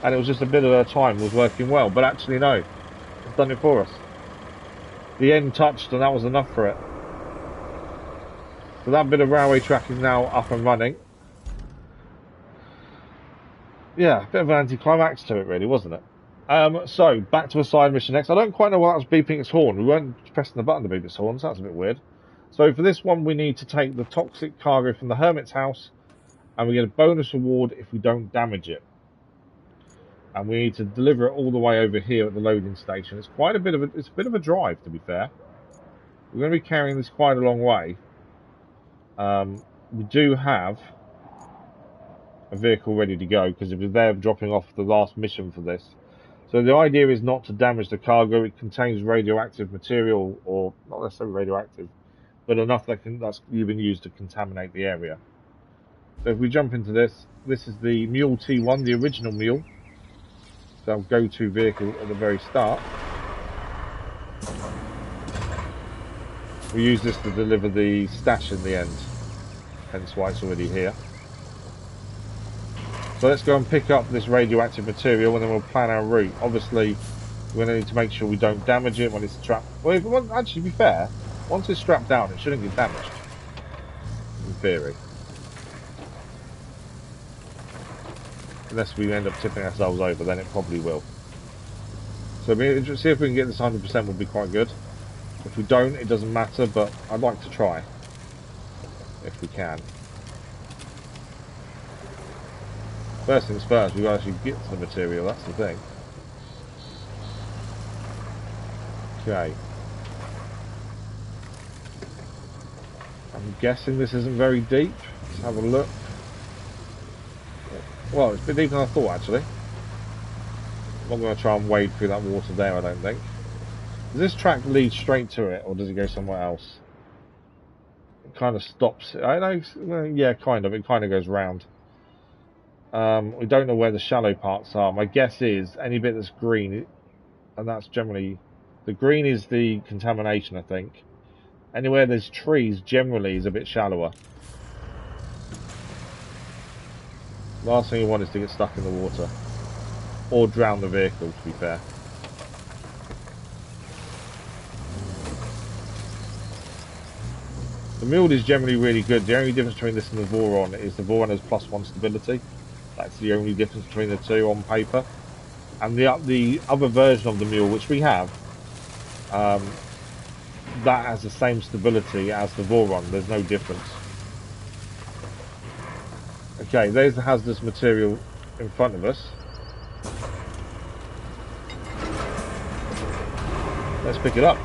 and it was just a bit of a time. It was working well, but actually no, it's done it for us. The end touched, and that was enough for it. So that bit of railway track is now up and running. Yeah, a bit of an anticlimax to it, really, wasn't it? So back to a side mission next. I don't quite know why that was beeping its horn. We weren't pressing the button to beep its horn, so that's a bit weird. So for this one, we need to take the toxic cargo from the hermit's house, and we get a bonus reward if we don't damage it. And we need to deliver it all the way over here at the loading station. It's quite a bit of a drive, to be fair. We're going to be carrying this quite a long way. We do have a vehicle ready to go because it was there dropping off the last mission for this. So the idea is not to damage the cargo. It contains radioactive material, or not necessarily radioactive, but enough that's even used to contaminate the area. So if we jump into this, this is the Mule T1, the original Mule. So our go-to vehicle at the very start. We use this to deliver the stash in the end, hence why it's already here. So let's go and pick up this radioactive material, and then we'll plan our route. Obviously, we're going to need to make sure we don't damage it when it's strapped. Well, actually, to be fair, once it's strapped down, it shouldn't get damaged, in theory. Unless we end up tipping ourselves over, then it probably will. So see if we can get this 100% would be quite good. If we don't, it doesn't matter, but I'd like to try. If we can. First things first, we've got to actually get to the material, that's the thing. Okay. I'm guessing this isn't very deep. Let's have a look. Well, it's a bit deeper than I thought, actually. I'm not going to try and wade through that water there, I don't think. Does this track lead straight to it, or does it go somewhere else? It kind of stops. I know, well, yeah, kind of. It kind of goes round. We don't know where the shallow parts are. My guess is any bit that's green, and that's generally... The green is the contamination, I think. Anywhere there's trees, generally, is a bit shallower. Last thing you want is to get stuck in the water. Or drown the vehicle, to be fair. The Mule is generally really good. The only difference between this and the Voron is the Voron has +1 stability. That's the only difference between the two on paper. And the other version of the Mule, which we have, that has the same stability as the Voron. There's no difference. Okay, there's the hazardous material in front of us. Let's pick it up.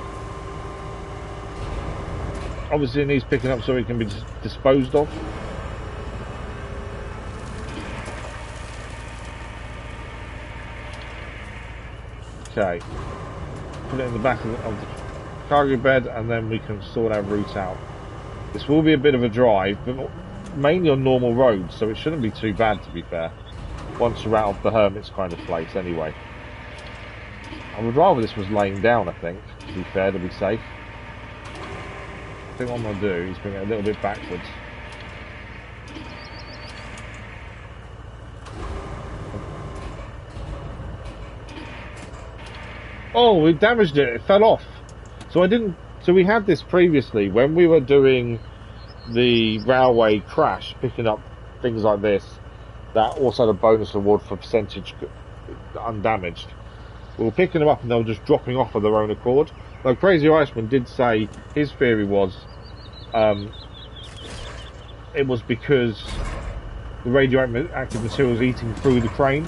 Obviously it needs picking up so it can be disposed of. Okay. Put it in the back of the cargo bed, and then we can sort our route out. This will be a bit of a drive, but mainly on normal roads, so it shouldn't be too bad, to be fair. Once you're out of the hermit's kind of place, anyway. I would rather this was laying down, I think, to be fair, to be safe. I think what I'm going to do is bring it a little bit backwards. Oh, we damaged it. It fell off. So we had this previously when we were doing the railway crash, picking up things like this. That also had a bonus reward for percentage undamaged. We were picking them up and they were just dropping off of their own accord. Though Crazy Iceman did say his theory was it was because the radioactive material was eating through the crane.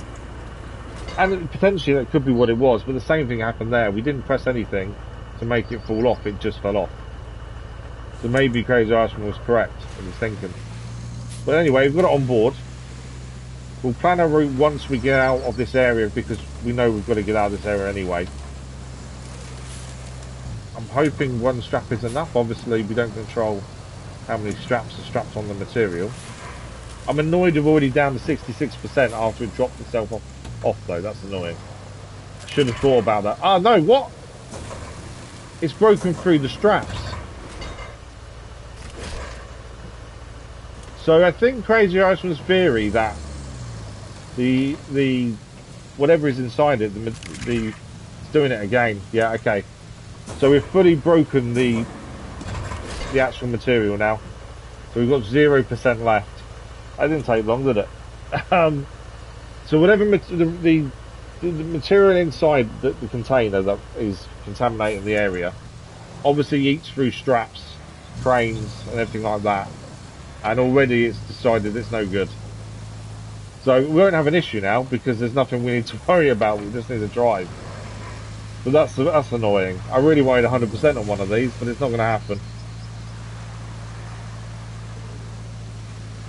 And potentially that could be what it was, but the same thing happened there. We didn't press anything to make it fall off, it just fell off. So maybe Crazy Irishman was correct in his thinking. But anyway, we've got it on board. We'll plan our route once we get out of this area, because we know we've got to get out of this area anyway. I'm hoping one strap is enough. Obviously, we don't control how many straps are strapped on the material. I'm annoyed we're already down to 66% after it dropped itself off though. That's annoying. I should have thought about that. Oh no, what? It's broken through the straps. So I think Crazy Irishman's theory that the whatever is inside it, it's doing it again. Yeah, okay. So we've fully broken the actual material now. So we've got 0% left. That didn't take long, did it? So whatever the material inside the container that is contaminating the area, obviously eats through straps, cranes, and everything like that. And already it's decided it's no good. So we won't have an issue now because there's nothing we need to worry about. We just need to drive. But that's annoying. I really wanted 100% on one of these, but it's not going to happen.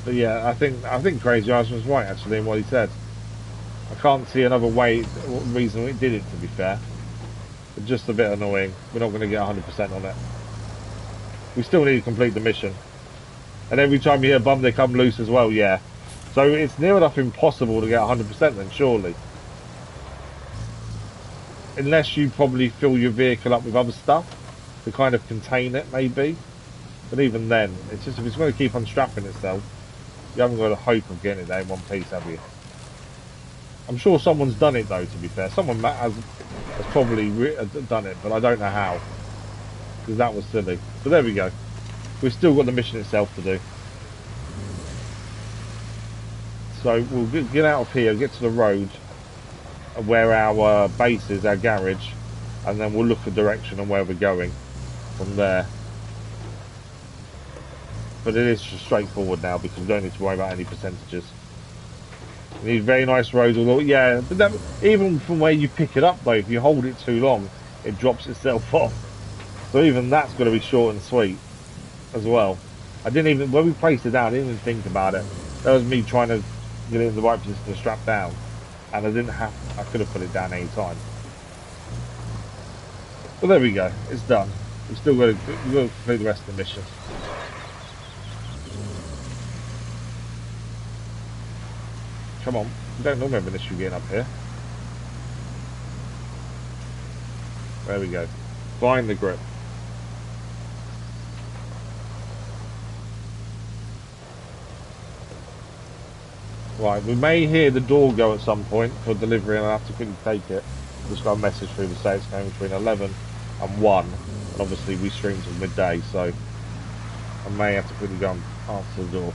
But yeah, I think Crazy Eyes was right actually in what he said. I can't see another reason it did it, to be fair. But just a bit annoying. We're not going to get 100% on it. We still need to complete the mission. And every time you hear bum, they come loose as well, yeah. So it's near enough impossible to get 100% then, surely. Unless you probably fill your vehicle up with other stuff to kind of contain it, maybe. But even then, it's just if it's going to keep on strapping itself, you haven't got a hope of getting it there in one piece, have you? I'm sure someone's done it though, to be fair. Someone has probably done it, but I don't know how. Because that was silly. But there we go. We've still got the mission itself to do. So we'll get out of here, get to the road where our base is, our garage, and then we'll look for direction on where we're going from there. But it is just straightforward now because we don't need to worry about any percentages. We need very nice roads, although, yeah, but that, even from where you pick it up though, if you hold it too long, it drops itself off. So even that's got to be short and sweet as well. I didn't even, when we placed it down, I didn't even think about it. That was me trying to get it in the right position to strap down. And I could have put it down any time. But there we go, it's done. We've still got to complete the rest of the mission. Come on, we don't normally have an issue getting up here. There we go. Find the grip. Right, we may hear the door go at some point for delivery and I'll have to quickly take it. Just got a message through to say it's going between 11 and 1. And obviously we stream till midday, so I may have to quickly go and answer the door.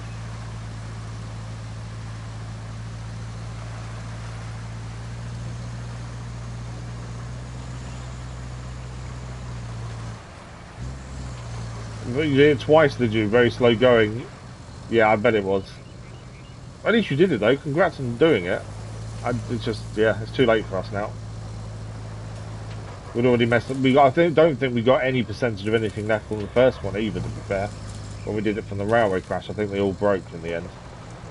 You did it twice, did you? Very slow going. Yeah, I bet it was. At least you did it though. Congrats on doing it. It's just, yeah, it's too late for us now. We'd already messed up. Don't think we got any percentage of anything left on the first one either, to be fair. When we did it from the railway crash, I think they all broke in the end.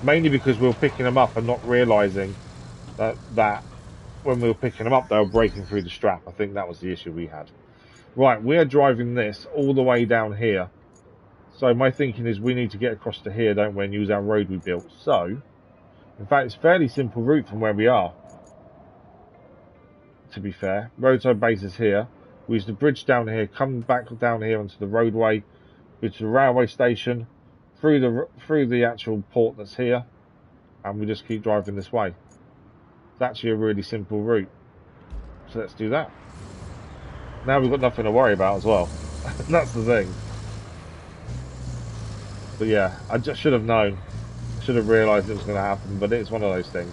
Mainly because we were picking them up and not realising that when we were picking them up, they were breaking through the strap. I think that was the issue we had. Right, we're driving this all the way down here. So my thinking is we need to get across to here, don't we, and use our road we built. So, in fact, it's a fairly simple route from where we are, to be fair. Roadside base is here. We use the bridge down here, come back down here onto the roadway, go to the railway station, through the actual port that's here, and we just keep driving this way. It's actually a really simple route. So let's do that. Now we've got nothing to worry about as well. That's the thing. But yeah, I just should have known. I should have realised it was going to happen, but it's one of those things.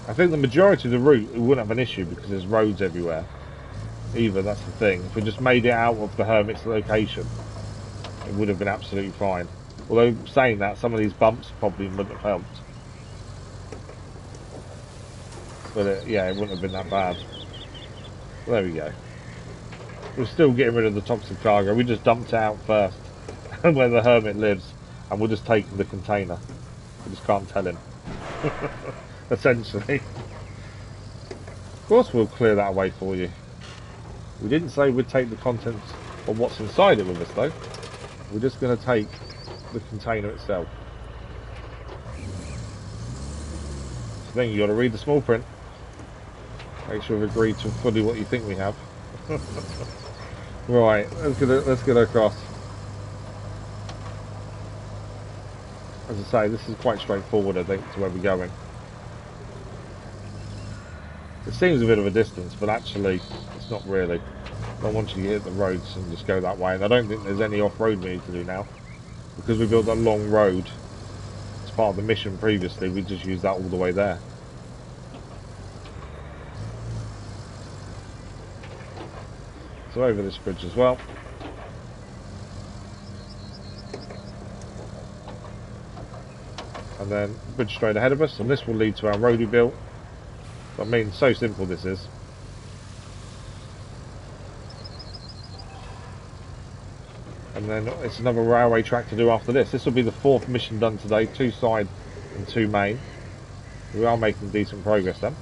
I think the majority of the route, we wouldn't have an issue because there's roads everywhere. either, that's the thing. If we just made it out of the Hermit's location, it would have been absolutely fine. Although, saying that, some of these bumps probably wouldn't have helped. But yeah, it wouldn't have been that bad. Well, there we go. We're still getting rid of the toxic cargo. We just dumped it out first, where the Hermit lives, and we'll just take the container. We just can't tell him. Essentially. Of course we'll clear that away for you. We didn't say we'd take the contents of what's inside it with us, though. We're just going to take the container itself. So then you got to read the small print. Make sure we've agreed to fully what you think we have. Right, let's get across. As I say, this is quite straightforward, I think, to where we're going. It seems a bit of a distance, but actually, it's not really. I don't want you to hit the roads and just go that way. And I don't think there's any off-road we need to do now, because we built that long road as part of the mission previously. We just used that all the way there. So over this bridge as well. And then bridge straight ahead of us, and this will lead to our road we built. I mean, so simple this is. And then it's another railway track to do after this. This will be the 4th mission done today, 2 side and 2 main. We are making decent progress then.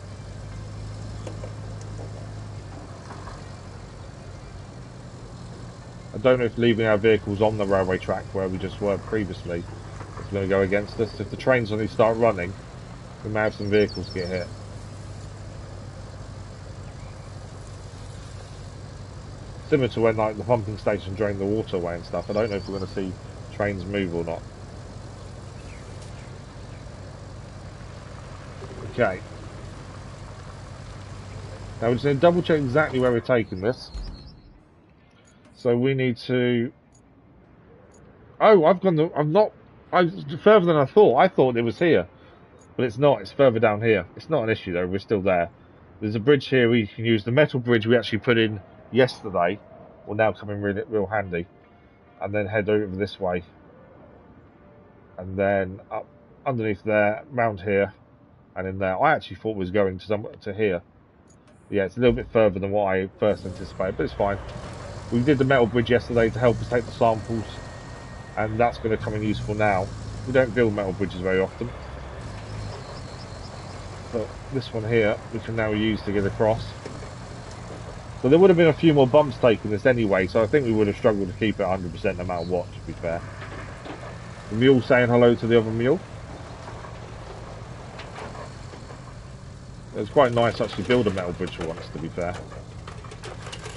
I don't know if leaving our vehicles on the railway track where we just were previously is going to go against us. If the trains suddenly start running, we may have some vehicles get hit. Similar to when like the pumping station drained the water away and stuff. I don't know if we're going to see trains move or not. Okay. Now we're just going to double check exactly where we're taking this. So we need to... Oh, I'm further than I thought. I thought it was here. But it's not. It's further down here. It's not an issue though. We're still there. There's a bridge here we can use. The metal bridge we actually put in yesterday will now come in real handy. And then head over this way. And then up underneath there, round here, and in there. I actually thought it was going to here. Yeah, it's a little bit further than what I first anticipated, but it's fine. We did the metal bridge yesterday to help us take the samples, and that's going to come in useful now. We don't build metal bridges very often. But this one here, we can now use to get across. So there would have been a few more bumps taking this anyway, so I think we would have struggled to keep it 100% no matter what, to be fair. The mule saying hello to the other mule. It was quite nice to actually build a metal bridge for once, to be fair.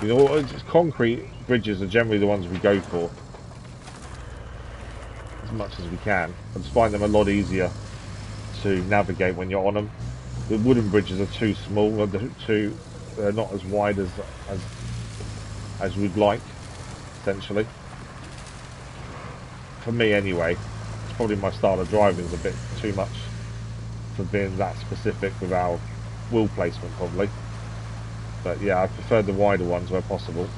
You know, concrete bridges are generally the ones we go for as much as we can. I just find them a lot easier to navigate when you're on them. The wooden bridges are too small, they're not as wide as we'd like, essentially. For me anyway, it's probably my style of driving is a bit too much for being that specific with our wheel placement probably. But yeah, I prefer the wider ones where possible.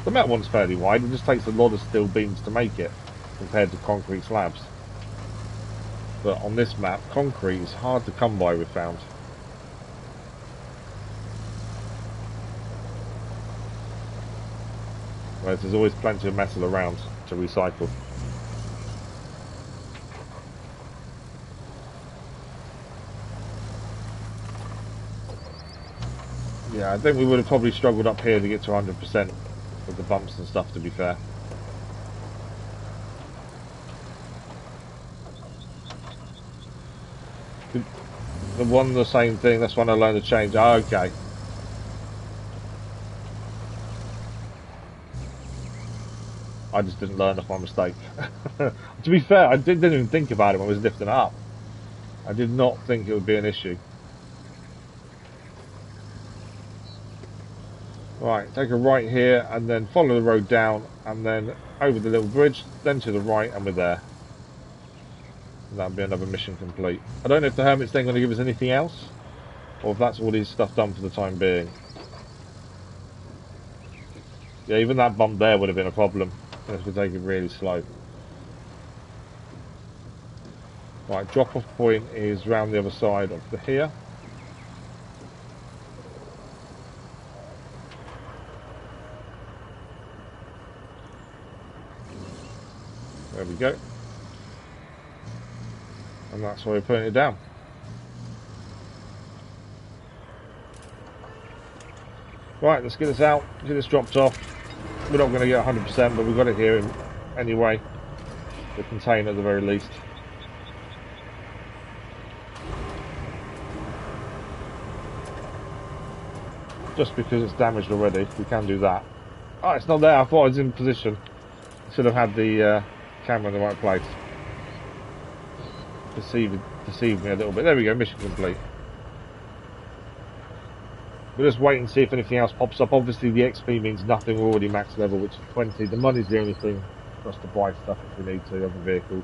The metal one's fairly wide, it just takes a lot of steel beams to make it, compared to concrete slabs. But on this map, concrete is hard to come by, we've found. Whereas there's always plenty of metal around to recycle. Yeah, I think we would have probably struggled up here to get to 100% with the bumps and stuff, to be fair. The one the same thing, that's when I learned to change. Oh, okay. I just didn't learn off my mistake. To be fair, I didn't even think about it when I was lifting it up. I did not think it would be an issue. Right, take a right here and then follow the road down and then over the little bridge, then to the right and we're there. And that'll be another mission complete. I don't know if the Hermit's then going to give us anything else, or if that's all his stuff done for the time being. Yeah, even that bump there would have been a problem. Let's take it really slow. Right, drop-off point is round the other side of here. There we go. And that's why we're putting it down. Right, let's get this out, get this dropped off. We're not going to get 100%, but we've got it here anyway. The container at the very least. Just because it's damaged already, we can do that. Oh, it's not there. I thought I was in position. Should have had the camera in the right place. Deceived me a little bit. There we go, mission complete. We'll just wait and see if anything else pops up. Obviously the XP means nothing. We're already max level, which is 20. The money's the only thing for us to buy stuff if we need to, other vehicles.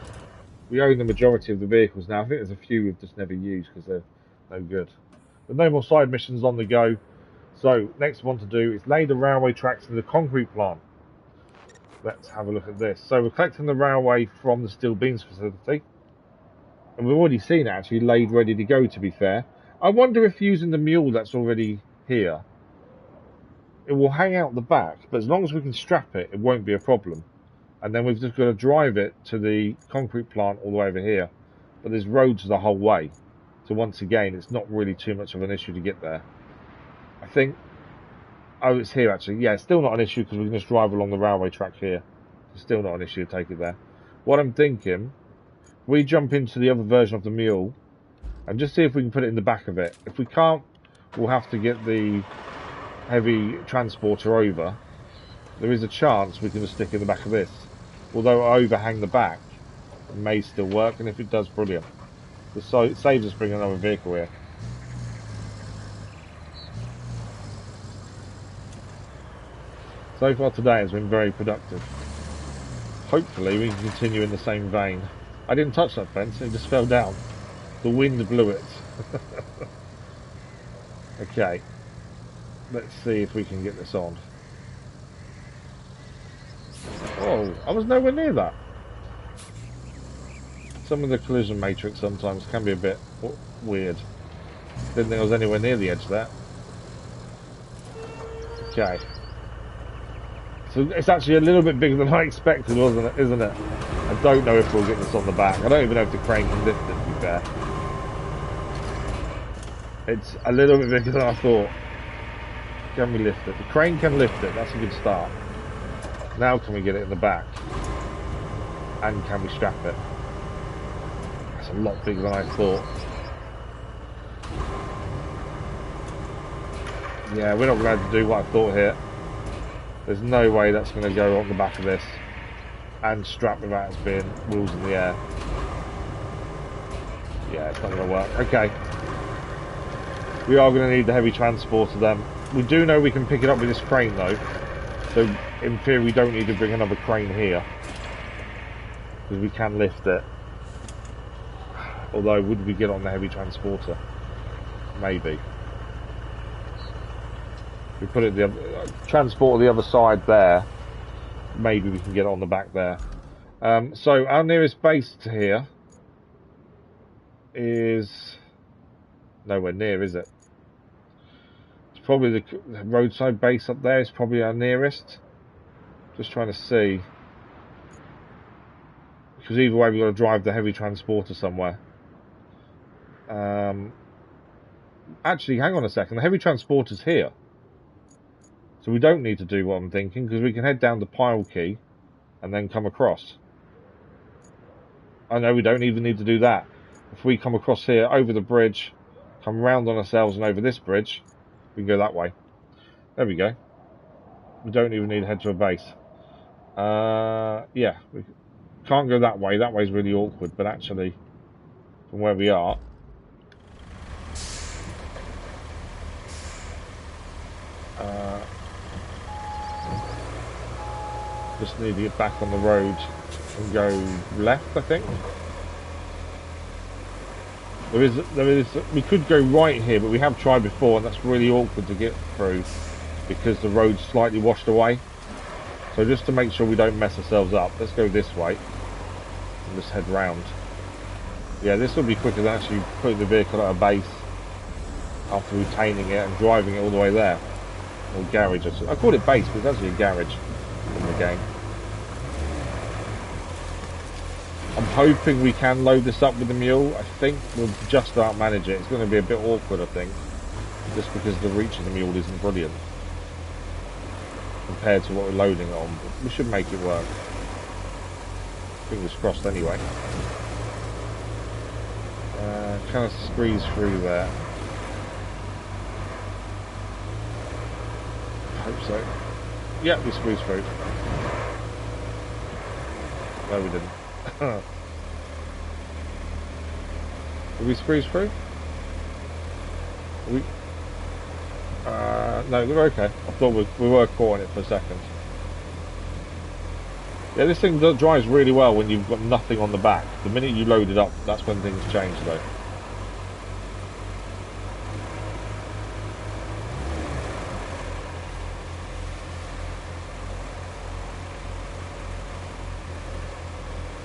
We own the majority of the vehicles now. I think there's a few we've just never used because they're no good. But no more side missions on the go. So, next one to do is lay the railway tracks in the concrete plant. Let's have a look at this. So we're collecting the railway from the steel beams facility. And we've already seen it actually laid ready to go, to be fair. I wonder if using the mule that's already here, it will hang out the back, but as long as we can strap it, it won't be a problem. And then we've just got to drive it to the concrete plant all the way over here. But there's roads the whole way. So once again, it's not really too much of an issue to get there. I think... Oh, it's here actually. Yeah, it's still not an issue because we can just drive along the railway track here. It's still not an issue to take it there. What I'm thinking, we jump into the other version of the mule and just see if we can put it in the back of it. If we can't, we'll have to get the heavy transporter over. There is a chance we can just stick in the back of this. Although I overhang the back, it may still work, and if it does, brilliant. It saves us bringing another vehicle here. So far today has been very productive. Hopefully we can continue in the same vein. I didn't touch that fence, it just fell down. The wind blew it. Okay, let's see if we can get this on. Oh, I was nowhere near that. Some of the collision matrix sometimes can be a bit weird. Didn't think I was anywhere near the edge there. Okay. So it's actually a little bit bigger than I expected, isn't it? I don't know if we'll get this on the back. I don't even know if the crane can lift it, to be fair. It's a little bit bigger than I thought. Can we lift it? The crane can lift it, that's a good start. Now can we get it in the back? And can we strap it? That's a lot bigger than I thought. Yeah, we're not going to have to do what I thought here. There's no way that's going to go on the back of this and strap without its being wheels in the air. Yeah, it's not going to work. Okay. We are going to need the heavy transporter then. We do know we can pick it up with this crane though. So in theory we don't need to bring another crane here. Because we can lift it. Although would we get on the heavy transporter? Maybe. We put it the other, transport the other side there. Maybe we can get it on the back there. So our nearest base to here is nowhere near, is it? It's probably the roadside base up there is probably our nearest. Just trying to see, because either way we've got to drive the heavy transporter somewhere. Actually, hang on a second. The heavy transporter's here. So we don't need to do what I'm thinking, because we can head down to Pile Key and then come across. Oh no, we don't even need to do that. If we come across here, over the bridge, come round on ourselves and over this bridge, we can go that way. There we go. We don't even need to head to a base. Yeah, we can't go that way. That way's really awkward, but actually, from where we are, just need to get back on the road and go left, I think. There is, we could go right here, but we have tried before and that's really awkward to get through because the road's slightly washed away. So just to make sure we don't mess ourselves up, let's go this way and just head round. Yeah, this will be quicker than actually putting the vehicle at a base after retaining it and driving it all the way there. Or garage. I called it base, but it's actually a garage in the game. I'm hoping we can load this up with the mule. I think we'll just about manage it. It's going to be a bit awkward, I think, just because the reach of the mule isn't brilliant compared to what we're loading it on. But we should make it work. Fingers crossed anyway. Kind of squeeze through there. Hope so. Yeah, we squeezed through. No, we didn't. Did we squeeze through? We? No, we were okay. I thought we were caught in it for a second. Yeah, this thing drives really well when you've got nothing on the back. The minute you load it up, that's when things change, though.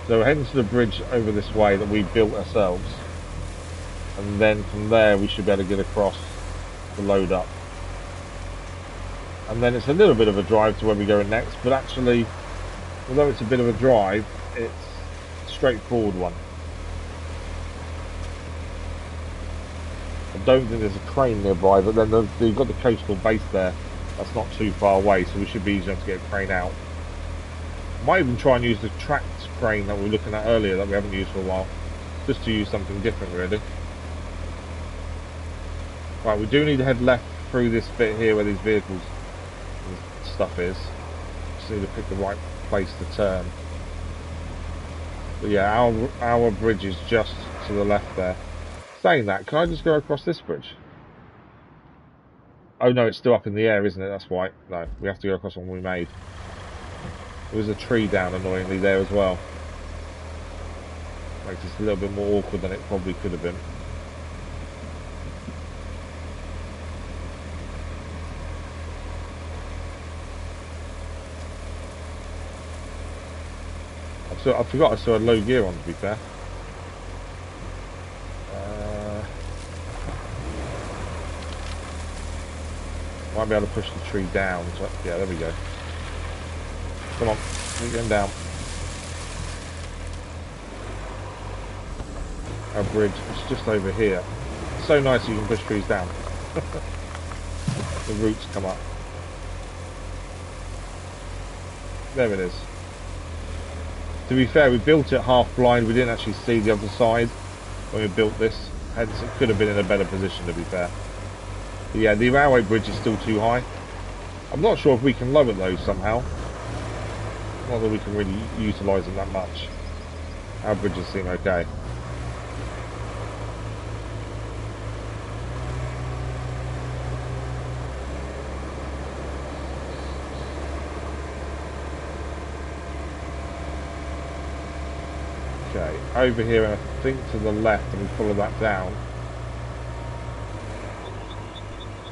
So we're heading to the bridge over this way that we built ourselves, and then from there we should be able to get across to load up. And then it's a little bit of a drive to where we go next, but actually, although it's a bit of a drive, it's a straightforward one. I don't think there's a crane nearby, but then you've got the coastal base there. That's not too far away, so we should be easy enough to get a crane out. Might even try and use the tracked crane that we were looking at earlier that we haven't used for a while, just to use something different, really. Right, we do need to head left through this bit here where these vehicles and stuff is. Just need to pick the right place to turn. But yeah, our bridge is just to the left there. Saying that, can I just go across this bridge? Oh no, it's still up in the air, isn't it? That's why. No, we have to go across the one we made. There was a tree down annoyingly there as well. Makes it a little bit more awkward than it probably could have been. I forgot I still had low gear on, to be fair. Might be able to push the tree down. So, yeah, there we go. Come on, keep going down. Our bridge is just over here. It's so nice you can push trees down. The roots come up. There it is. To be fair, we built it half blind. We didn't actually see the other side when we built this. Hence, it could have been in a better position, to be fair. But yeah, the railway bridge is still too high. I'm not sure if we can lower those somehow. Not that we can really utilise them that much. Our bridges seem okay. Okay, over here, and I think to the left, and we follow that down.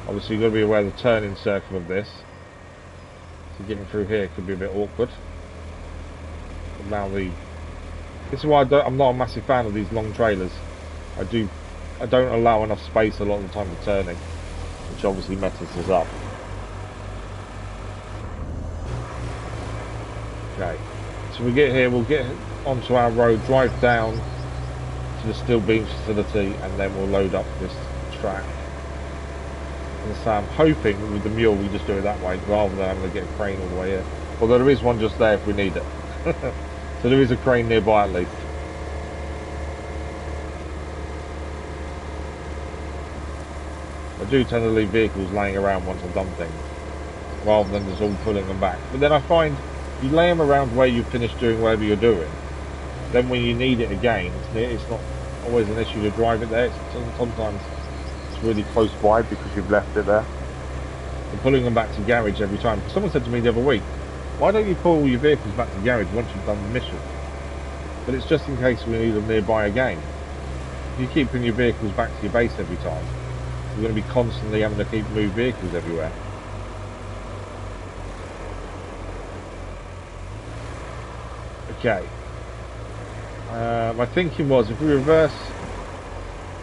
Obviously, you've got to be aware of the turning circle of this. So getting through here could be a bit awkward. But now this is why I'm not a massive fan of these long trailers. I don't allow enough space a lot of the time for turning, which obviously messes us up. Okay, so we get here, we'll get onto our road, drive down to the steel beam facility, and then we'll load up this track. And so I'm hoping with the mule we just do it that way rather than having to get a crane all the way here. Although there is one just there if we need it. So there is a crane nearby at least. I do tend to leave vehicles laying around once I've done things, rather than just all pulling them back. But then I find you lay them around where you've finished doing whatever you're doing, then when you need it again, it's not always an issue to drive it there. Sometimes it's really close by because you've left it there. And pulling them back to garage every time. Someone said to me the other week, why don't you pull your vehicles back to garage once you've done the mission? But it's just in case we need them nearby again. If you keep putting your vehicles back to your base every time, you're going to be constantly having to keep move vehicles everywhere. Okay. My thinking was if we reverse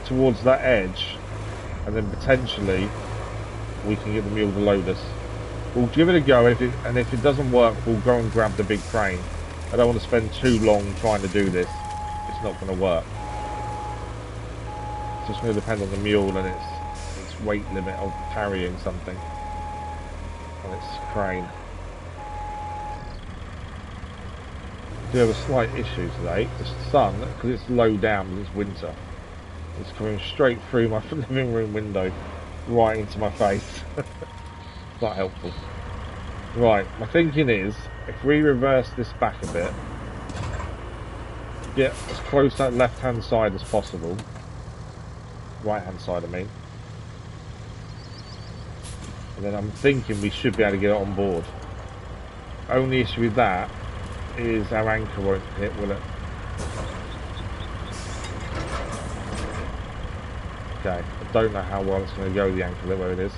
towards that edge, and then potentially we can get the mule to load us. We'll give it a go, and if it doesn't work, we'll go and grab the big crane. I don't want to spend too long trying to do this. It's not going to work. It's just going to depend on the mule and its weight limit of carrying something on its crane. We have a slight issue today. The sun, because it's low down and it's winter, it's coming straight through my living room window, right into my face. It's not helpful. Right, my thinking is, if we reverse this back a bit, get as close to that left-hand side as possible. Right-hand side, I mean. And then I'm thinking we should be able to get it on board. Only issue with that is our anchor won't hit, will it? Okay, I don't know how well it's going to go with the anchor where it is.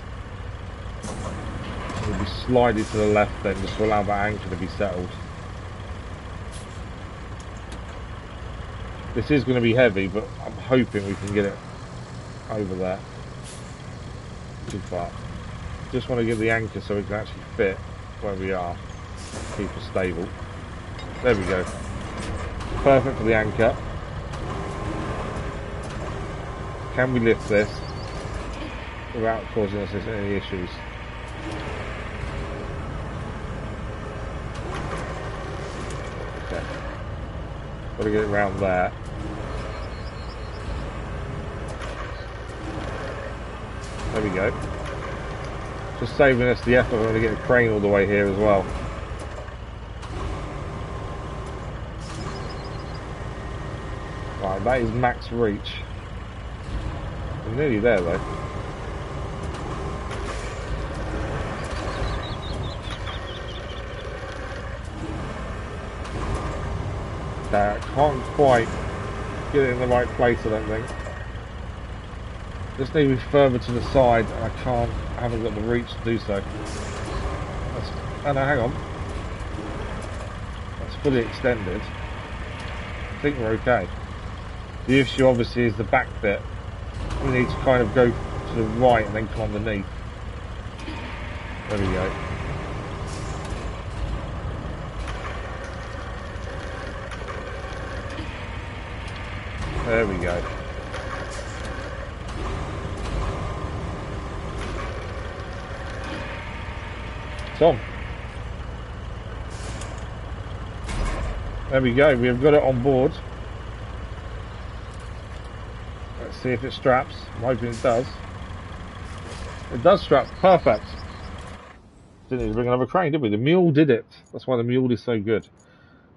We'll be sliding to the left then, just to allow that anchor to be settled. This is going to be heavy, but I'm hoping we can get it over there. Too far. Just want to get the anchor so it can actually fit where we are. Keep it stable. There we go. Perfect for the anchor. Can we lift this without causing us any issues? Okay. Got to get it around there. There we go. Just saving us the effort. I'm going to get a crane all the way here as well. Right, that is max reach. I'm nearly there though. Okay, I can't quite get it in the right place, I don't think. Just need to be further to the side, and I haven't got the reach to do so. Oh no, hang on. That's fully extended. I think we're okay. The issue obviously is the back bit. We need to kind of go to the right and then come underneath. There we go. There we go. Tom. There we go, we have got it on board. Let's see if it straps. I'm hoping it does. It does strap, perfect. Didn't need to bring another crane, did we? The mule did it. That's why the mule is so good.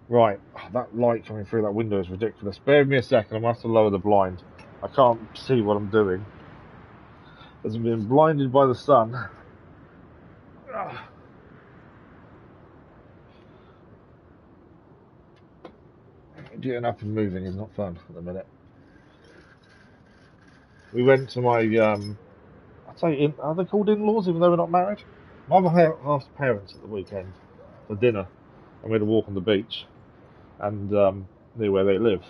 Right, that light coming through that window is ridiculous. Bear with me a second, I'm going to have to lower the blind. I can't see what I'm doing. As I'm being blinded by the sun. Getting up and moving is not fun at the minute. We went to my, I'd say, are they called in-laws even though we're not married? My other half's parents at the weekend for dinner, and we had a walk on the beach and near where they live.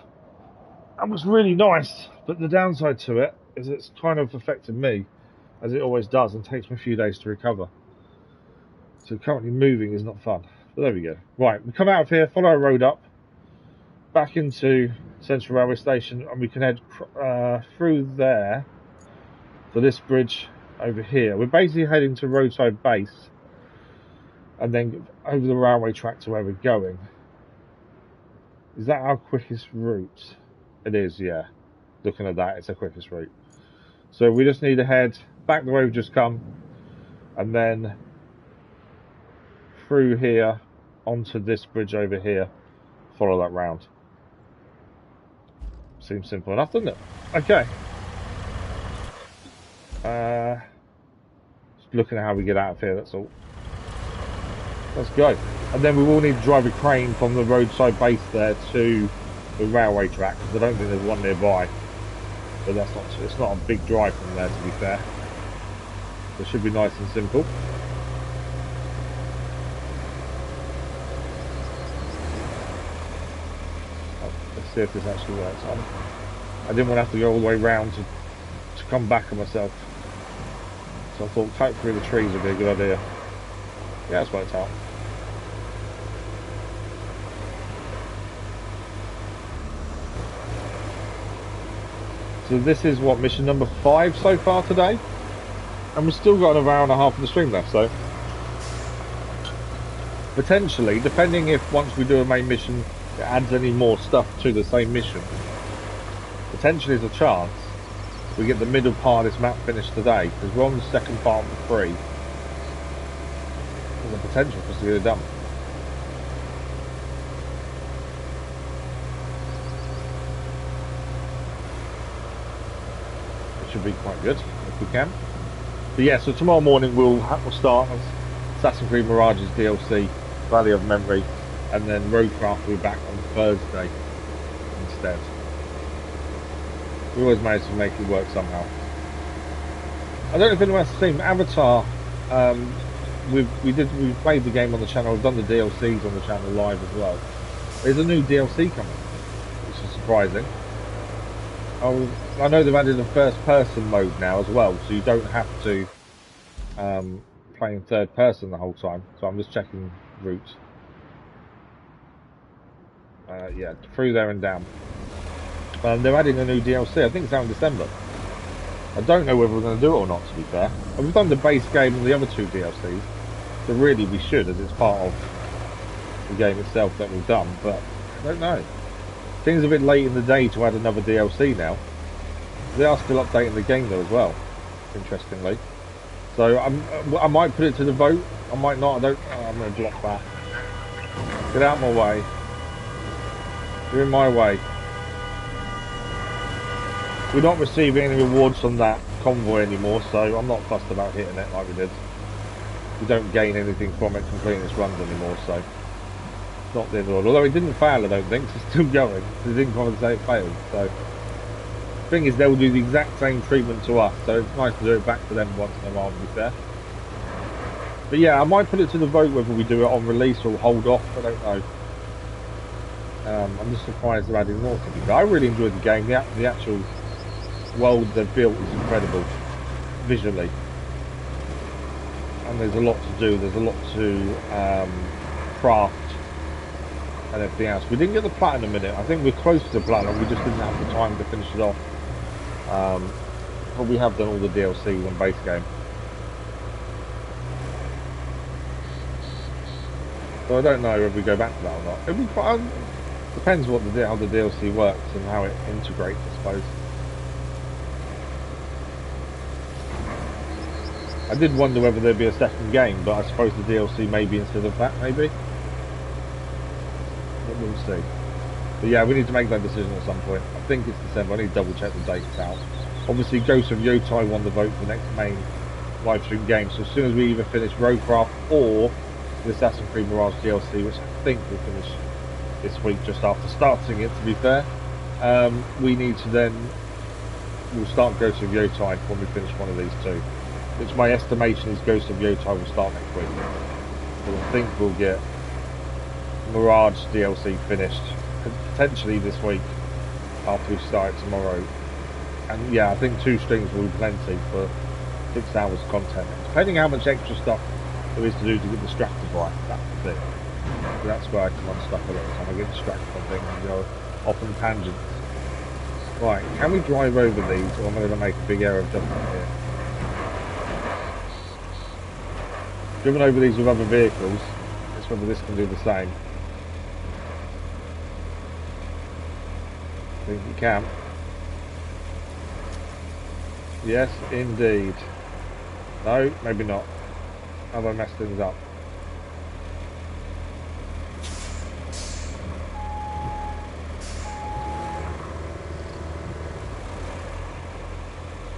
And it was really nice, but the downside to it is it's kind of affected me, as it always does, and takes me a few days to recover. So currently moving is not fun. But there we go. Right, we come out of here, follow our road up, back into Central Railway Station, and we can head through there to this bridge over here. We're basically heading to Roadside Base and then over the railway track to where we're going. Is that our quickest route? It is, yeah. Looking at that, it's the quickest route. So we just need to head back the way we've just come and then through here onto this bridge over here, follow that round. Seems simple enough, doesn't it? Okay. Just looking at how we get out of here, that's all. Let's go. And then we will need to drive a crane from the roadside base there to the railway track, because I don't think there's one nearby. But that's not, it's not a big drive from there, to be fair. So it should be nice and simple. see if this actually works. I didn't want to have to go all the way round to come back on myself. So I thought cut through the trees would be a good idea. Yeah, that's worked out. So this is what, mission number 5 so far today? And we've still got another hour and a half of the stream left, so potentially, depending if once we do a main mission it adds any more stuff to the same mission, potentially there's a chance we get the middle part of this map finished today, because we're on the second part of the 3. There's a potential for us to get it done. It should be quite good if we can. But yeah, so tomorrow morning we'll start Assassin's Creed Mirage's DLC, Valley of Memory, and then RoadCraft will be back on Thursday instead. We always manage to make it work somehow. I don't know if anyone has seen Avatar. We played the game on the channel. We've done the DLCs on the channel live as well. There's a new DLC coming, which is surprising. I know they've added a first-person mode now as well, so you don't have to play in third person the whole time. So I'm just checking routes. Yeah, through there and down. They're adding a new DLC. I think it's out in December. I don't know whether we're going to do it or not, to be fair. We've done the base game and the other 2 DLCs, so really we should, as it's part of the game itself that we've done, but I don't know. Seems a bit late in the day to add another DLC now. They are still updating the game though as well, interestingly. So I might put it to the vote, I might not, I'm going to block that. Get out of my way. You're in my way. We're not receiving any rewards from that convoy anymore, so I'm not fussed about hitting it like we did. We don't gain anything from it completing its runs anymore, so it's not the end of the world. Although it didn't fail, I don't think, it's still going. It didn't come and say it failed. So the thing is, they'll do the exact same treatment to us, so it's nice to do it back to them once in a while, to be fair. But yeah, I might put it to the vote whether we do it on release or hold off, I don't know. I'm just surprised they're adding more to it. I really enjoyed the game. The actual world they've built is incredible visually, and there's a lot to do. There's a lot to craft and everything else. We didn't get the platinum in it. I think we're close to the platinum. We just didn't have the time to finish it off. But we have done all the DLCs on base game. So I don't know if we go back to that or not. It'd be quite, depends how the DLC works and how it integrates, I suppose. I did wonder whether there'd be a second game, but I suppose the DLC may be instead of that, maybe. But we'll see. But yeah, we need to make that decision at some point. I think it's December. I need to double check the dates out. Obviously, Ghost of Yotai won the vote for the next main live stream game. So as soon as we either finish RoadCraft or the Assassin's Creed Mirage DLC, which I think we'll finish this week just after starting it, to be fair, we need to then, we'll start Ghost of Yotai when we finish one of these 2. Which my estimation is Ghost of Yotai will start next week. So I think we'll get Mirage DLC finished potentially this week after we start it tomorrow. And yeah, I think 2 streams will be plenty for 6 hours of content. Depending how much extra stuff there is to do to get distracted by, that's the thing. So that's where I come on stuff a lot of the time. I get distracted from things and go off on tangents. Right, can we drive over these, or am I going to make a big error of jumping here? Driven over these with other vehicles, it's whether this can do the same. I think you can. Yes, indeed. No, maybe not. Have I messed things up?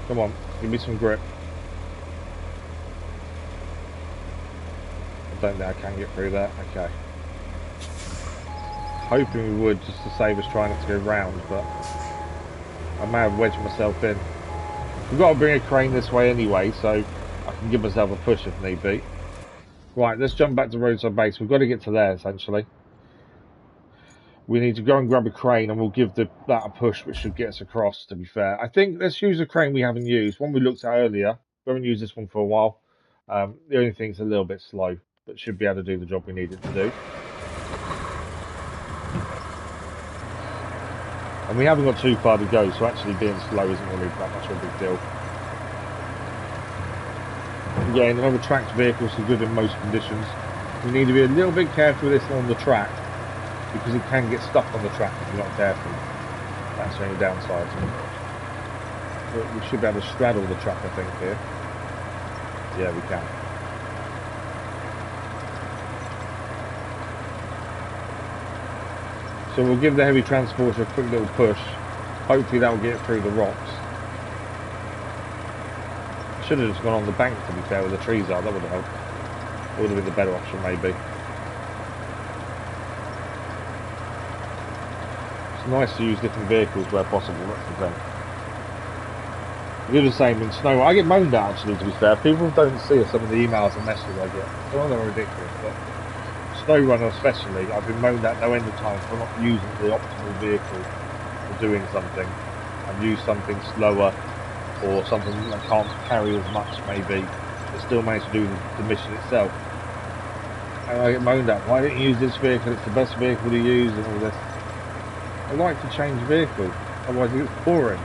Come on, give me some grip. I don't think I can get through that. Okay. Hoping we would, just to save us trying not to go round, but I may have wedged myself in. We've got to bring a crane this way anyway, so I can give myself a push if need be. Right, let's jump back to roadside base. We've got to get to there, essentially. We need to go and grab a crane, and we'll give that a push, which should get us across, to be fair. I think let's use a crane we haven't used. One we looked at earlier. We haven't used this one for a while. The only thing's a little bit slow, but should be able to do the job we need it to do. And we haven't got too far to go, so actually being slow isn't really that much of a big deal. Again, another tracked vehicle is good in most conditions. We need to be a little bit careful with this on the track, because it can get stuck on the track if you're not careful. That's the only downside. But we should be able to straddle the track, I think, here. Yeah, we can. So we'll give the heavy transporter a quick little push. Hopefully that will get it through the rocks. I should have just gone on the bank, to be fair, where the trees are. That would have helped. It would have been the better option, maybe. It's nice to use different vehicles where possible, that's the thing. You're the same in snow. I get moaned at, actually, to be fair. People don't see some of the emails and messages I get. Some of them are ridiculous, but snow runner especially, I've been moaned at no end of time for not using the optimal vehicle for doing something. I've used something slower or something that can't carry as much, maybe, but still manage to do the mission itself. And I get moaned at, why didn't you use this vehicle? It's the best vehicle to use and all this. I like to change vehicle, otherwise it gets boring.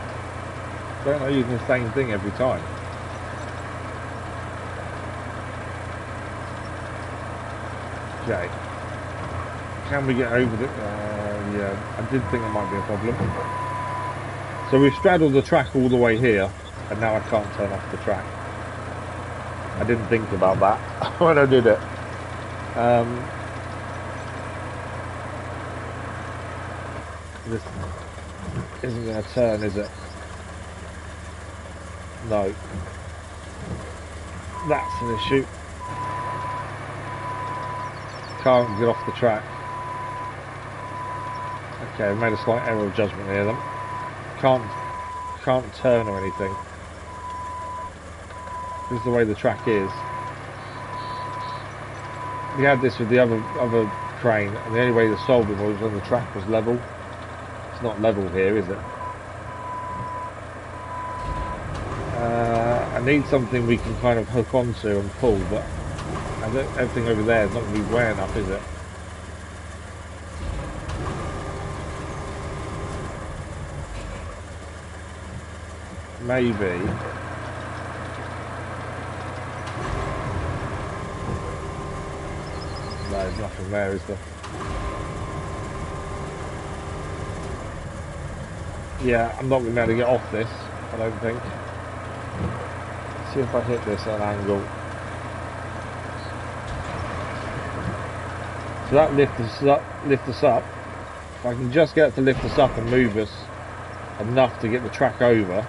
Don't like using the same thing every time. Okay. Can we get over the... yeah, I did think it might be a problem. So we've straddled the track all the way here, and now I can't turn off the track. I didn't think about that when I did it. This isn't going to turn, is it? No. That's an issue. Can't get off the track. Okay, I've made a slight error of judgment here then. Can't turn or anything. This is the way the track is. We had this with the other crane, and the only way to solve it was when the track was level. It's not level here, is it? I need something we can kind of hook onto and pull, but everything over there is not going to be way enough, is it? Maybe. No, there's nothing there, is there? Yeah, I'm not going to be able to get off this, I don't think. Let's see if I hit this at an angle. So that lift us up. If I can just get it to lift us up and move us enough to get the track over.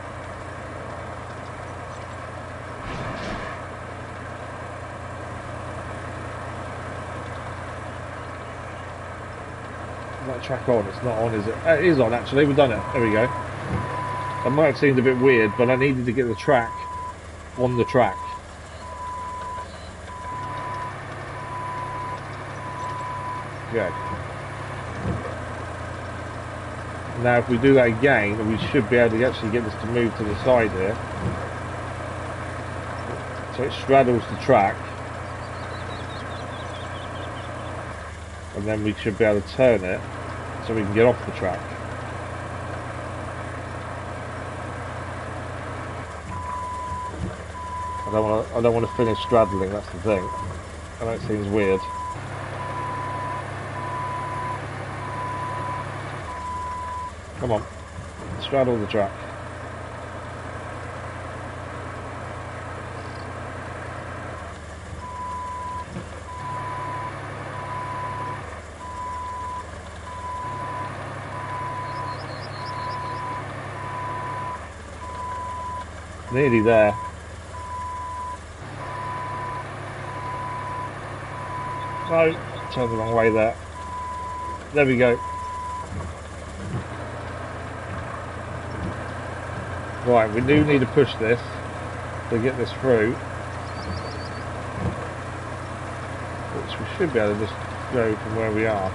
Is that track on? It's not on, is it? It is on, actually. We've done it. There we go. That might have seemed a bit weird, but I needed to get the track on the track. Okay. Now if we do that again, we should be able to actually get this to move to the side here. So it straddles the track. And then we should be able to turn it so we can get off the track. I don't want to finish straddling, that's the thing. I know it seems weird. Come on, straddle the track. Nearly there. No, turned the wrong way there. There we go. Right, we do need to push this to get this through. Which we should be able to just go from where we are.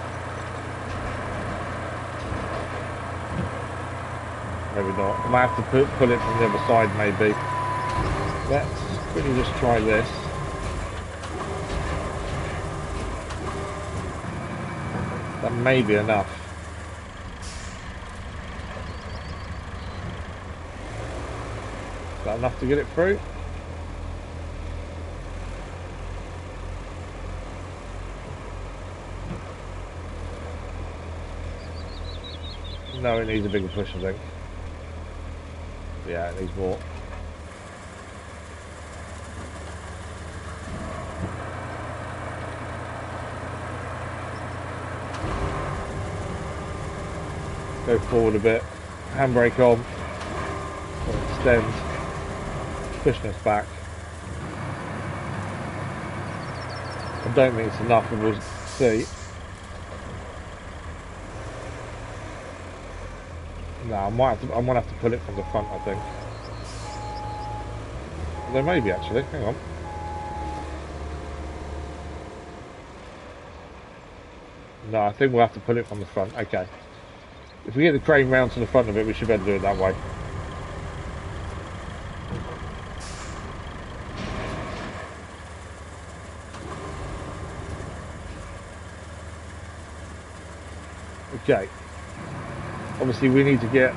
Maybe not. I might have to pull it from the other side, maybe. Let's quickly just try this. That may be enough. Is that enough to get it through? No, it needs a bigger push, I think. Yeah, it needs more. Go forward a bit. Handbrake on. Extend. Pushing us back. I don't think it's enough, but we'll see. No, I might have to pull it from the front, I think. There may be, actually. Hang on. No, I think we'll have to pull it from the front. Okay. If we get the crane round to the front of it, we should be able to do it that way. Okay. Obviously, we need to get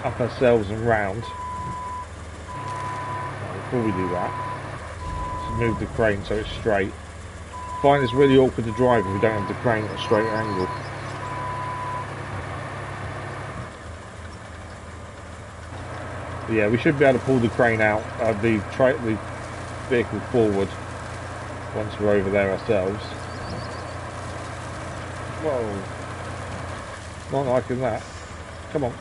up ourselves and round. Before we do that, let's move the crane so it's straight. I find it's really awkward to drive if we don't have the crane at a straight angle. But yeah, we should be able to pull the crane out, the vehicle forward once we're over there ourselves. Whoa. Not liking that. Come on.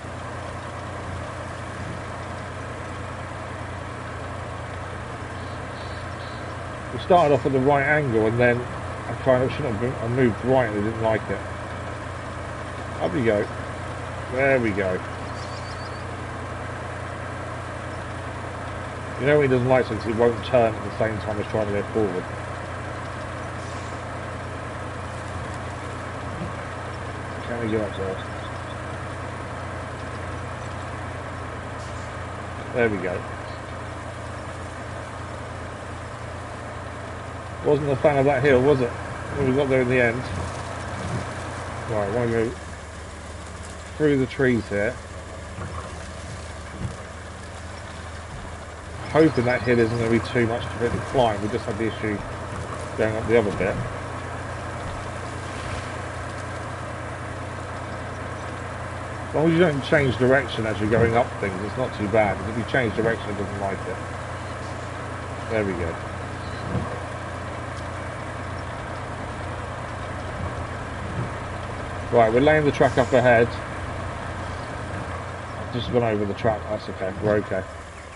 We started off at the right angle and then I kind of shouldn't have moved right and I didn't like it. Up we go. There we go. You know when he doesn't like something, it won't turn at the same time as trying to go forward. Can we get up there? There we go. Wasn't a fan of that hill, was it? When we got there in the end. Right, I want to go through the trees here. Hoping that hill isn't going to be too much for it to climb. We just had the issue going up the other bit. As long as you don't change direction as you're going up things, it's not too bad. Because if you change direction, it doesn't like it. There we go. Right, we're laying the track up ahead. I've just gone over the track. That's okay. We're okay.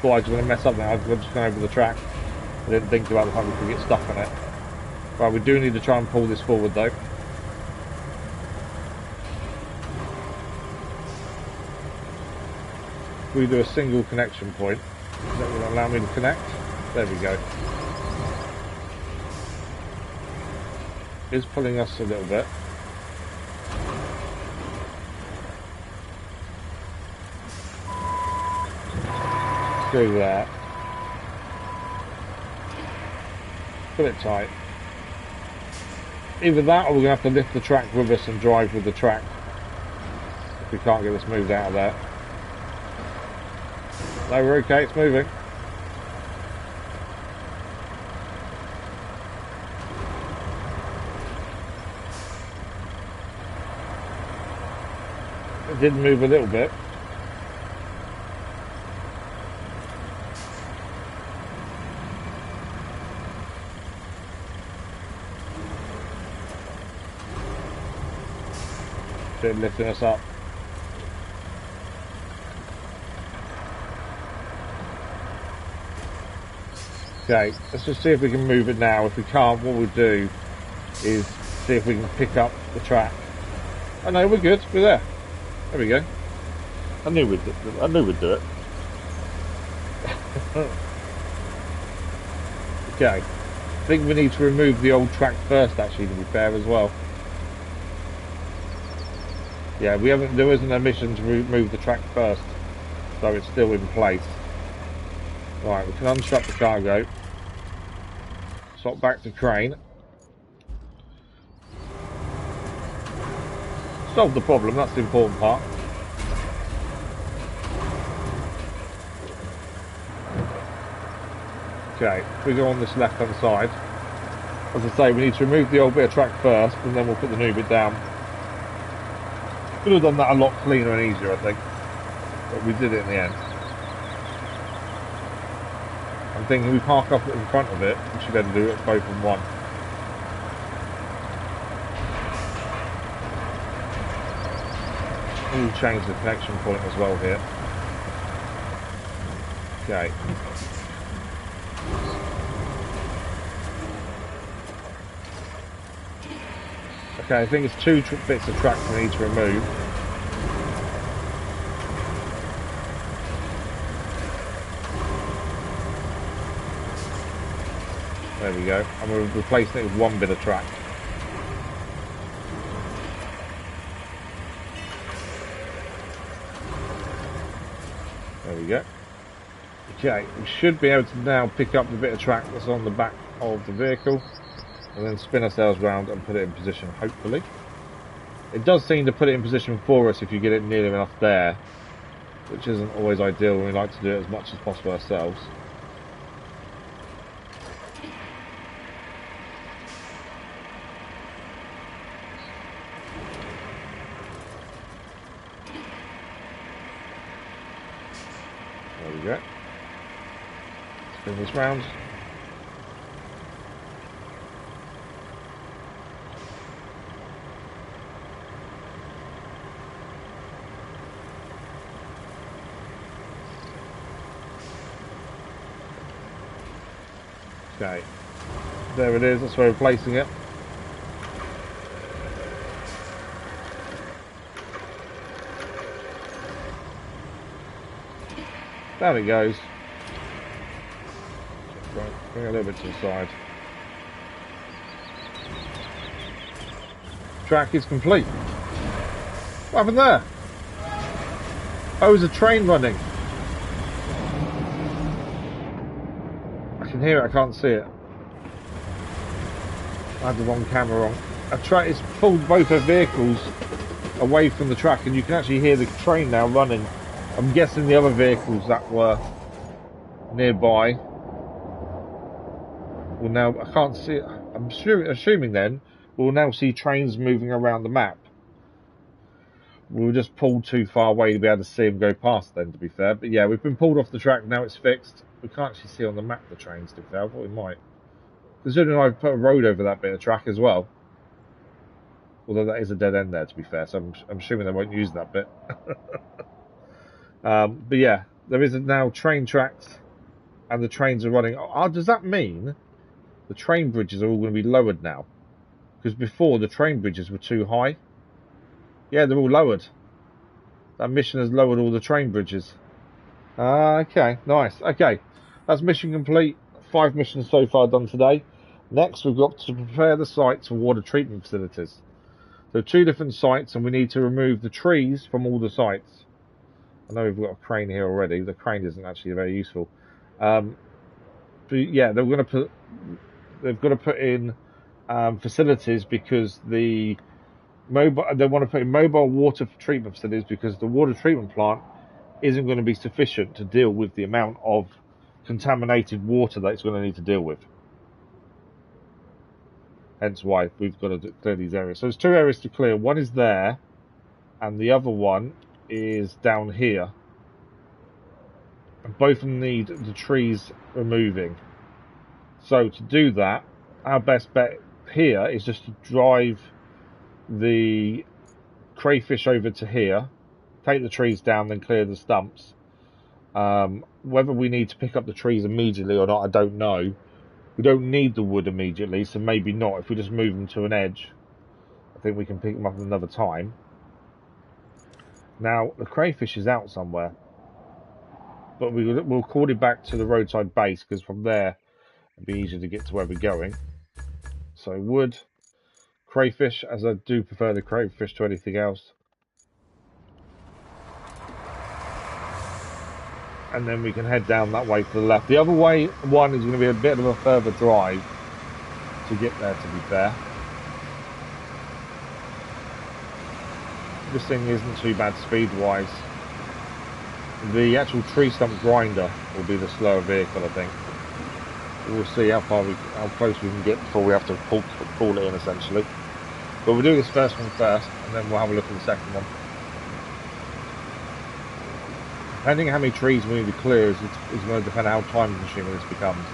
Thought I was going to mess up now. I've just gone over the track. I didn't think about the fact we could get stuck on it. Right, we do need to try and pull this forward though. We do a single connection point. Is that going to allow me to connect? There we go. It's pulling us a little bit. Do that. Put it tight. Either that or we're going to have to lift the track with us and drive with the track if we can't get this moved out of there. No, we're okay, it's moving. It did move a little bit. Lifting us up. Okay, let's just see if we can move it now. If we can't, what we'll do is see if we can pick up the track. Oh no, we're good. We're there. There we go. I knew we'd do it. Okay. I think we need to remove the old track first, actually, to be fair as well. Yeah, we haven't. There isn't a mission to remove the track first, so it's still in place. Right, we can unstrap the cargo. Swap back to crane. Solve the problem. That's the important part. Okay, if we go on this left-hand side, as I say, we need to remove the old bit of track first, and then we'll put the new bit down. Could have done that a lot cleaner and easier, I think, but we did it in the end. I'm thinking we park up in front of it, we should then do it both in one. We'll change the connection point as well here. Okay. Okay, I think it's two bits of track we need to remove. There we go. And we're replacing it with one bit of track. There we go. Okay, we should be able to now pick up the bit of track that's on the back of the vehicle and then spin ourselves round and put it in position, hopefully. It does seem to put it in position for us if you get it near enough there, which isn't always ideal, and we like to do it as much as possible ourselves. There we go. Spin this round. Okay, there it is, that's where we're placing it. Down it goes. Right, bring it a little bit to the side. Track is complete. What happened there? Oh, there's a train running. I can hear it, I can't see it. I had the wrong camera on. A track is pulled both our vehicles away from the track, and you can actually hear the train now running. I'm guessing the other vehicles that were nearby will now. I can't see it. I'm assuming then we'll now see trains moving around the map. We were just pulled too far away to be able to see them go past then, to be fair. But yeah, we've been pulled off the track, now it's fixed. We can't actually see on the map the trains, to be fair. I thought we might. Considering I've put a road over that bit of track as well. Although that is a dead end there, to be fair, so I'm assuming they won't use that bit. But yeah, there is now train tracks, and the trains are running. Oh, does that mean the train bridges are all going to be lowered now? Because before, the train bridges were too high. Yeah, they're all lowered. That mission has lowered all the train bridges. Okay, nice. Okay, that's mission complete. 5 missions so far done today. Next, we've got to prepare the sites for water treatment facilities. There are 2 different sites, and we need to remove the trees from all the sites. I know we've got a crane here already. The crane isn't actually very useful. But yeah, they've got to put in facilities because they want to put in mobile water treatment facilities because the water treatment plant isn't going to be sufficient to deal with the amount of contaminated water that it's going to need to deal with. Hence why we've got to clear these areas. So there's 2 areas to clear. One is there, and the other one is down here. And both of them need the trees removing. So to do that, our best bet here is just to drive the crayfish over to here, take the trees down, then clear the stumps. Whether we need to pick up the trees immediately or not, I don't know. We don't need the wood immediately, so maybe not. If we just move them to an edge, I think we can pick them up another time. Now, the crayfish is out somewhere, but we'll call it back to the roadside base, because from there, it'll be easier to get to where we're going. So wood, crayfish, as I do prefer the crayfish to anything else. and then we can head down that way to the left. The other way one is going to be a bit of a further drive to get there, to be fair. This thing isn't too bad speed wise. The actual tree stump grinder will be the slower vehicle, I think. We'll see how close we can get before we have to pull it in, essentially. But we'll do this first one first, and then we'll have a look at the second one. Depending on how many trees we need to clear is going to depend on how time consuming this becomes.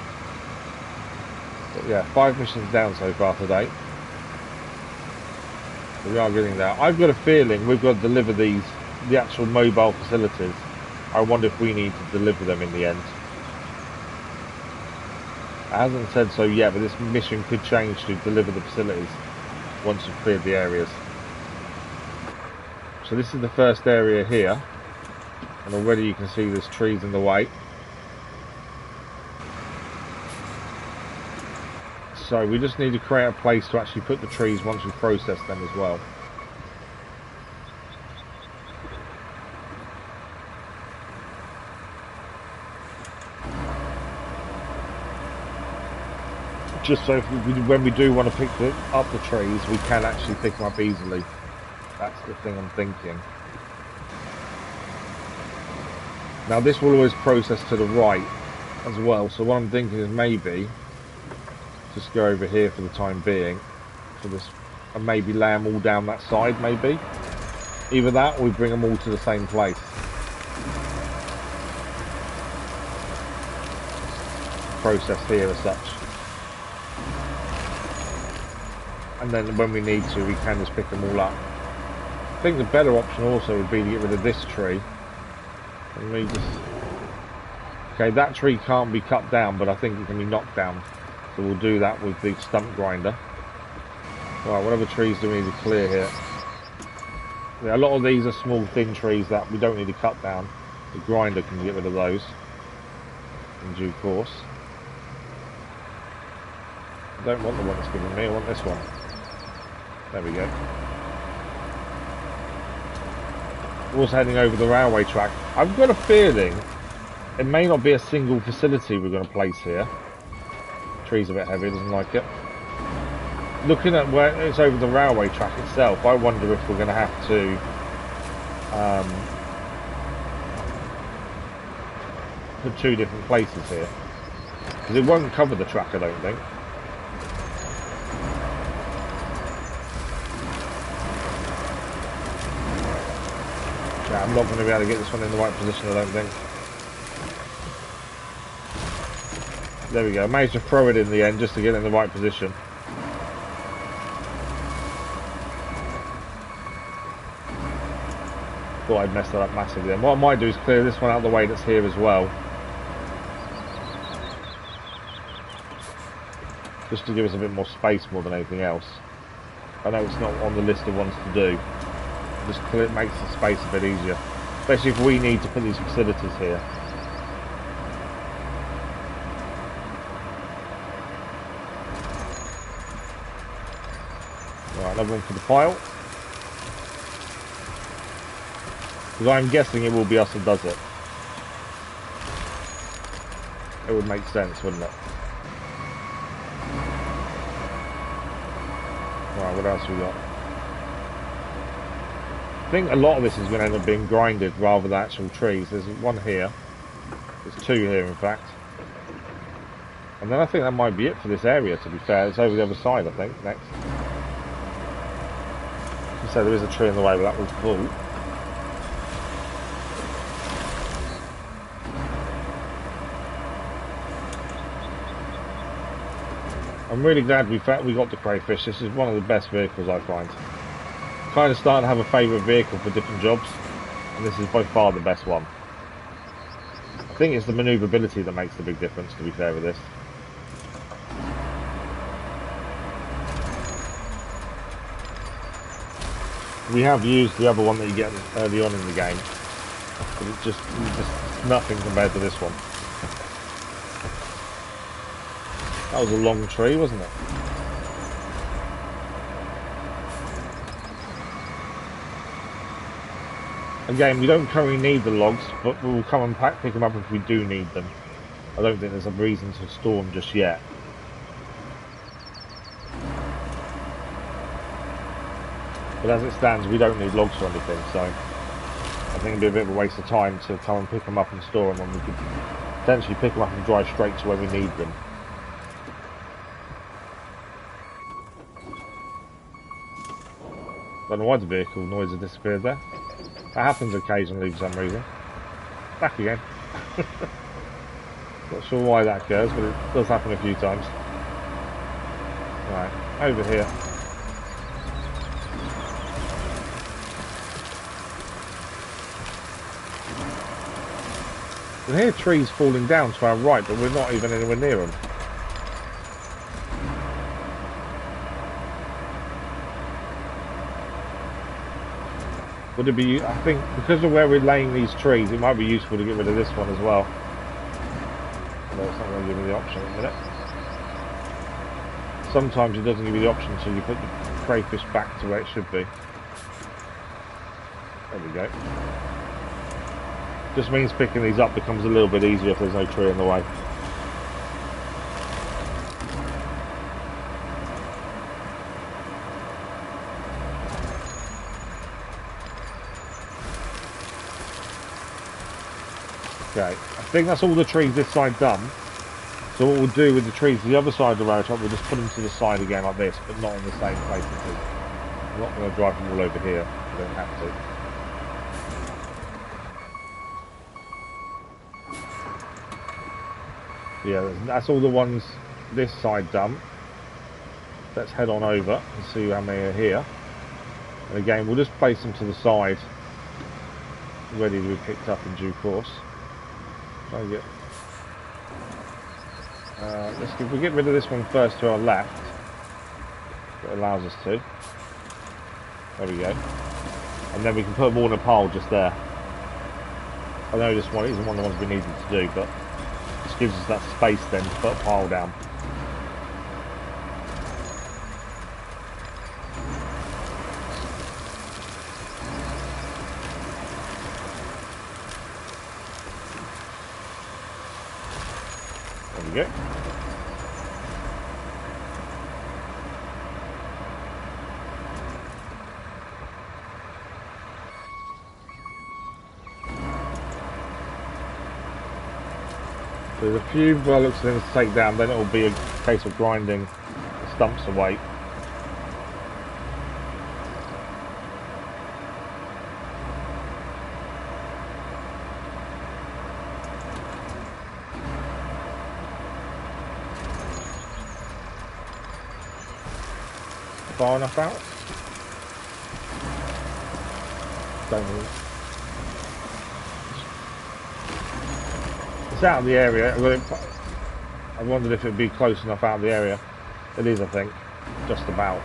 But yeah, 5 missions down so far today. We are getting there. I've got a feeling we've got to deliver the actual mobile facilities. I wonder if we need to deliver them in the end. It hasn't said so yet, but this mission could change to deliver the facilities once we've cleared the areas. So this is the first area here, and already you can see there's trees in the way. So we just need to create a place to actually put the trees once we process them as well. Just so when we do want to pick up the trees, we can actually pick them up easily. That's the thing I'm thinking. Now this will always process to the right as well, so what I'm thinking is maybe just go over here for the time being for this, and maybe lay them all down that side, maybe. Either that or we bring them all to the same place. Process here as such. And then when we need to, we can just pick them all up. I think the better option also would be to get rid of this tree. And we just... Okay, that tree can't be cut down, but I think it can be knocked down. So we'll do that with the stump grinder. Right, what other trees do we need to clear here? Yeah, a lot of these are small, thin trees that we don't need to cut down. The grinder can get rid of those in due course. I don't want the one that's giving me, I want this one. There we go. We're also heading over the railway track. I've got a feeling it may not be a single facility we're going to place here. Tree's a bit heavy, doesn't like it. Looking at where it's over the railway track itself, I wonder if we're going to have to put 2 different places here. Because it won't cover the track, I don't think. Yeah, I'm not going to be able to get this one in the right position, I don't think. There we go, I managed to throw it in the end just to get in the right position. Thought I'd messed that up massively then. What I might do is clear this one out of the way that's here as well. Just to give us a bit more space more than anything else. I know it's not on the list of ones to do. Just clear, it makes the space a bit easier. Especially if we need to put these facilities here. Right, another one for the pile. Because I'm guessing it will be us that does it. It would make sense, wouldn't it? Right, what else we got? I think a lot of this is going to end up being grinded rather than actual trees. There's one here. There's 2 here, in fact. And then I think that might be it for this area, to be fair. It's over the other side, I think, next. So there is a tree in the way, but that was full. I'm really glad we got the crayfish. This is one of the best vehicles I find. Kind of starting to have a favourite vehicle for different jobs, and this is by far the best one. I think it's the manoeuvrability that makes the big difference, to be fair with this. We have used the other one that you get early on in the game, but it's just nothing compared to this one. That was a long tree, wasn't it? Again, we don't currently need the logs, but we'll come and pick them up if we do need them. I don't think there's a reason to store them just yet. But as it stands, we don't need logs or anything, so I think it'd be a bit of a waste of time to come and pick them up and store them when we could potentially pick them up and drive straight to where we need them. Don't know why the vehicle noise has disappeared there. That happens occasionally for some reason. Back again. Not sure why that occurs, but it does happen a few times. Right, over here. I hear trees falling down to our right, but we're not even anywhere near them. Would it be, I think, because of where we're laying these trees, it might be useful to get rid of this one as well. Although it's not going to give me the option in a minute. Sometimes it doesn't give you the option until you put the crayfish back to where it should be. There we go. Just means picking these up becomes a little bit easier if there's no tree in the way. Okay, I think that's all the trees this side done. So what we'll do with the trees the other side of the road, we'll just put them to the side again like this, but not in the same place. I'm not going to drive them all over here. I don't have to. Yeah, that's all the ones this side done. Let's head on over and see how many are here. And again, we'll just place them to the side, ready to be picked up in due course. Try and get. If we get rid of this one first to our left, it allows us to. There we go. And then we can put them all in a pile just there. I know this one isn't one of the ones we needed to do, but this gives us that space then to put a pile down. There we go. There's a few bullocks things to take down, then it will be a case of grinding the stumps away. Far enough out? Don't know. It's out of the area. I wondered if it would be close enough out of the area. It is, I think. Just about.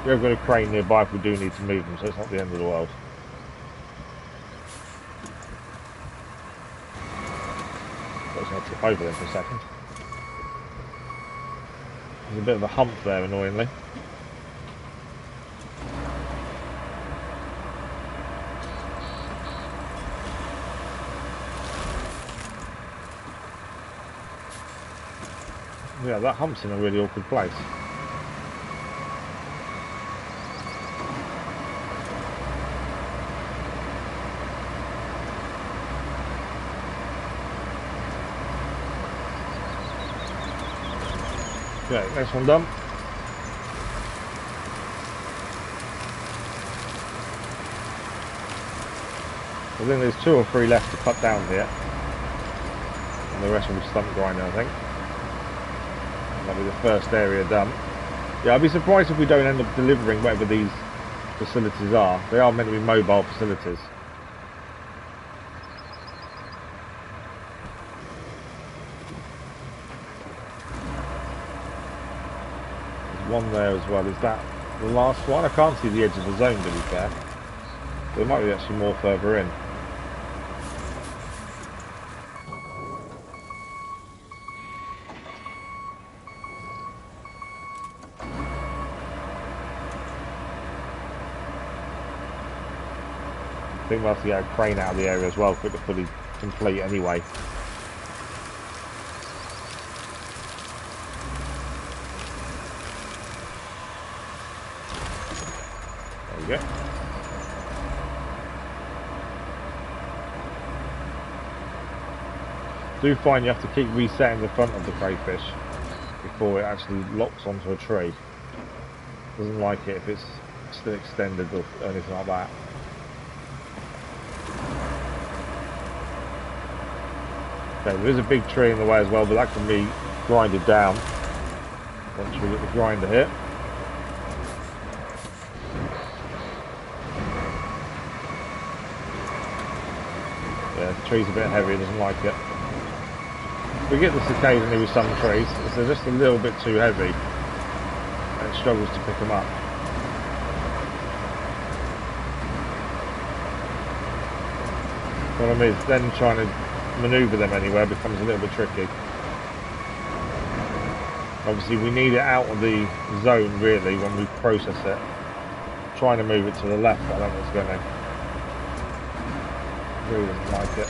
We have got a crane nearby if we do need to move them, so it's not the end of the world. So it's going to tip over them for a second. There's a bit of a hump there, annoyingly. Yeah, that hump's in a really awkward place. Okay, next one done. I think there's 2 or 3 left to cut down here. And the rest will be stump grinding, I think. That'll be the first area done. Yeah, I'd be surprised if we don't end up delivering whatever these facilities are. They are meant to be mobile facilities. There's one there as well. Is that the last one? I can't see the edge of the zone, to be fair. There might be actually more further in. think we'll have to get a crane out of the area as well for it to fully complete anyway. There we go. Do find you have to keep resetting the front of the crayfish before it actually locks onto a tree. Doesn't like it if it's still extended or anything like that. Okay, there is a big tree in the way as well, but that can be grinded down once we get the grinder here. Yeah, the tree's a bit heavy, it doesn't like it. We get this occasionally with some trees, if they're just a little bit too heavy, and it struggles to pick them up. The problem is, then trying to manoeuvre them anywhere becomes a little bit tricky. Obviously we need it out of the zone really when we process it. Trying to move it to the left, I don't think it's going to. Really doesn't like it.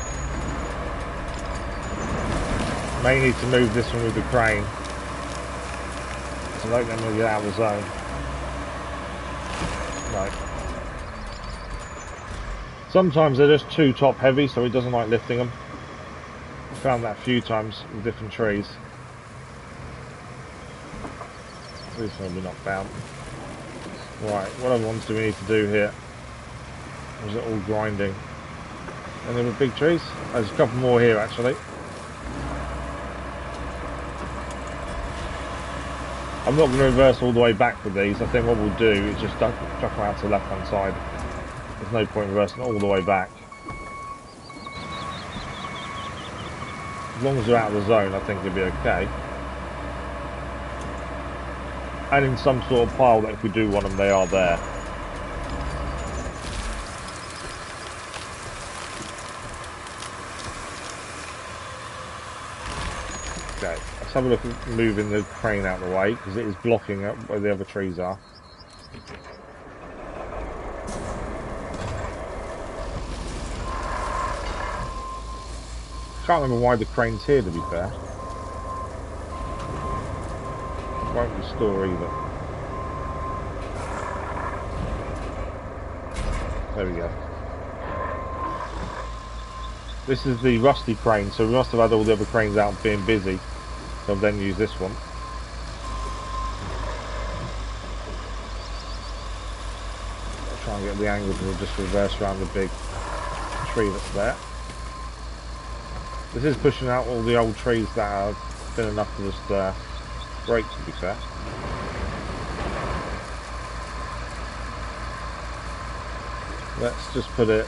May need to move this one with the crane so don't let them get out of the zone. Right. Sometimes they're just too top heavy, so it doesn't like lifting them. I found that a few times with different trees. This one will be knocked down. Right, what other ones do we need to do here? Or is it all grinding? Any other big trees? There's a couple more here actually. I'm not going to reverse all the way back with these. I think what we'll do is just chuck them out to the left hand side. There's no point reversing all the way back. As long as they're out of the zone, I think it'll be okay. And in some sort of pile that if we do want them, they are there. Okay, let's have a look at moving the crane out of the way, because it is blocking up where the other trees are. Can't remember why the crane's here, to be fair. Won't restore either. There we go. This is the rusty crane, so we must have had all the other cranes out being busy. So I'll then use this one. I'll try and get the angle to just reverse around the big tree that's there. This is pushing out all the old trees that are thin enough to just break, to be fair. Let's just put it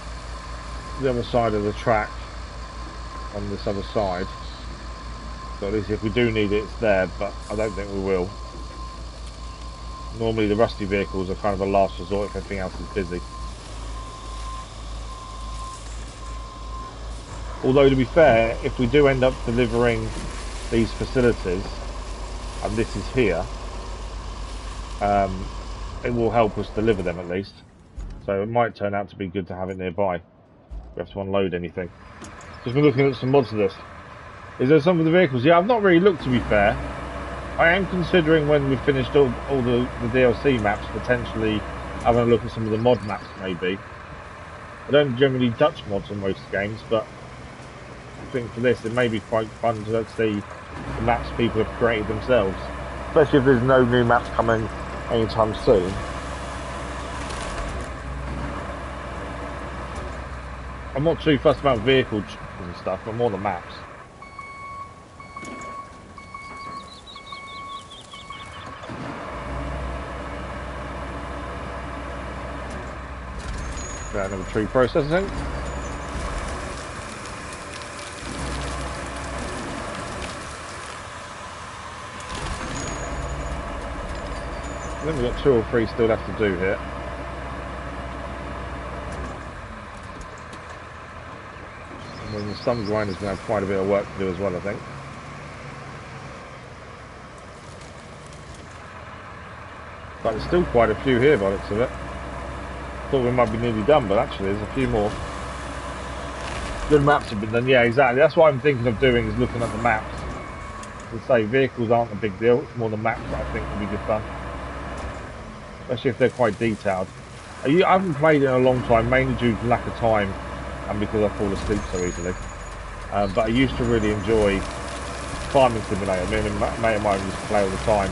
the other side of the track on this other side. So at least if we do need it, it's there, but I don't think we will. Normally the rusty vehicles are kind of a last resort if everything else is busy. Although to be fair, if we do end up delivering these facilities, and this is here, it will help us deliver them at least. So it might turn out to be good to have it nearby. We have to unload anything. Just been looking at some mods of this. Is there some of the vehicles? Yeah, I've not really looked, to be fair. I am considering when we've finished all the DLC maps, potentially having a look at some of the mod maps maybe. I don't generally touch mods on most games, but I think for this it may be quite fun to see the maps people have created themselves, especially if there's no new maps coming anytime soon. I'm not too fussed about vehicles and stuff, but more the maps. Got another tree processing. I think we've got 2 or 3 still left to do here. And then the stump grinder's going to have quite a bit of work to do as well, I think. But there's still quite a few here by the looks of it. Thought we might be nearly done, but actually there's a few more. Good maps have been done. Yeah, exactly. That's what I'm thinking of doing, is looking at the maps. As I say, vehicles aren't a big deal. It's more the maps that I think will be good fun. Especially if they're quite detailed. I haven't played in a long time, mainly due to lack of time and because I fall asleep so easily. But I used to really enjoy Farming Simulator. Me and a mate of mine used to play all the time.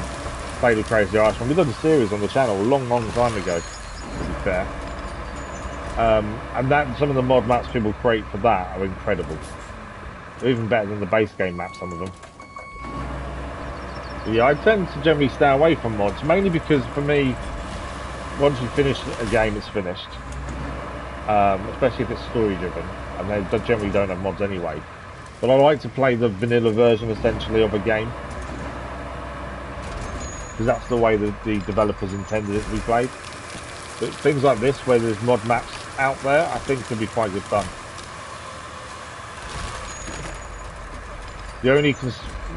Played with Crazy Irishman. We've done a series on the channel a long, long time ago, to be fair. And some of the mod maps people create for that are incredible. They're even better than the base game maps, some of them. But yeah, I tend to generally stay away from mods, mainly because for me, once you finish a game, it's finished. Especially if it's story driven, and they generally don't have mods anyway. But I like to play the vanilla version, essentially, of a game. Because that's the way that the developers intended it to be played. But things like this, where there's mod maps out there, I think can be quite good fun. The only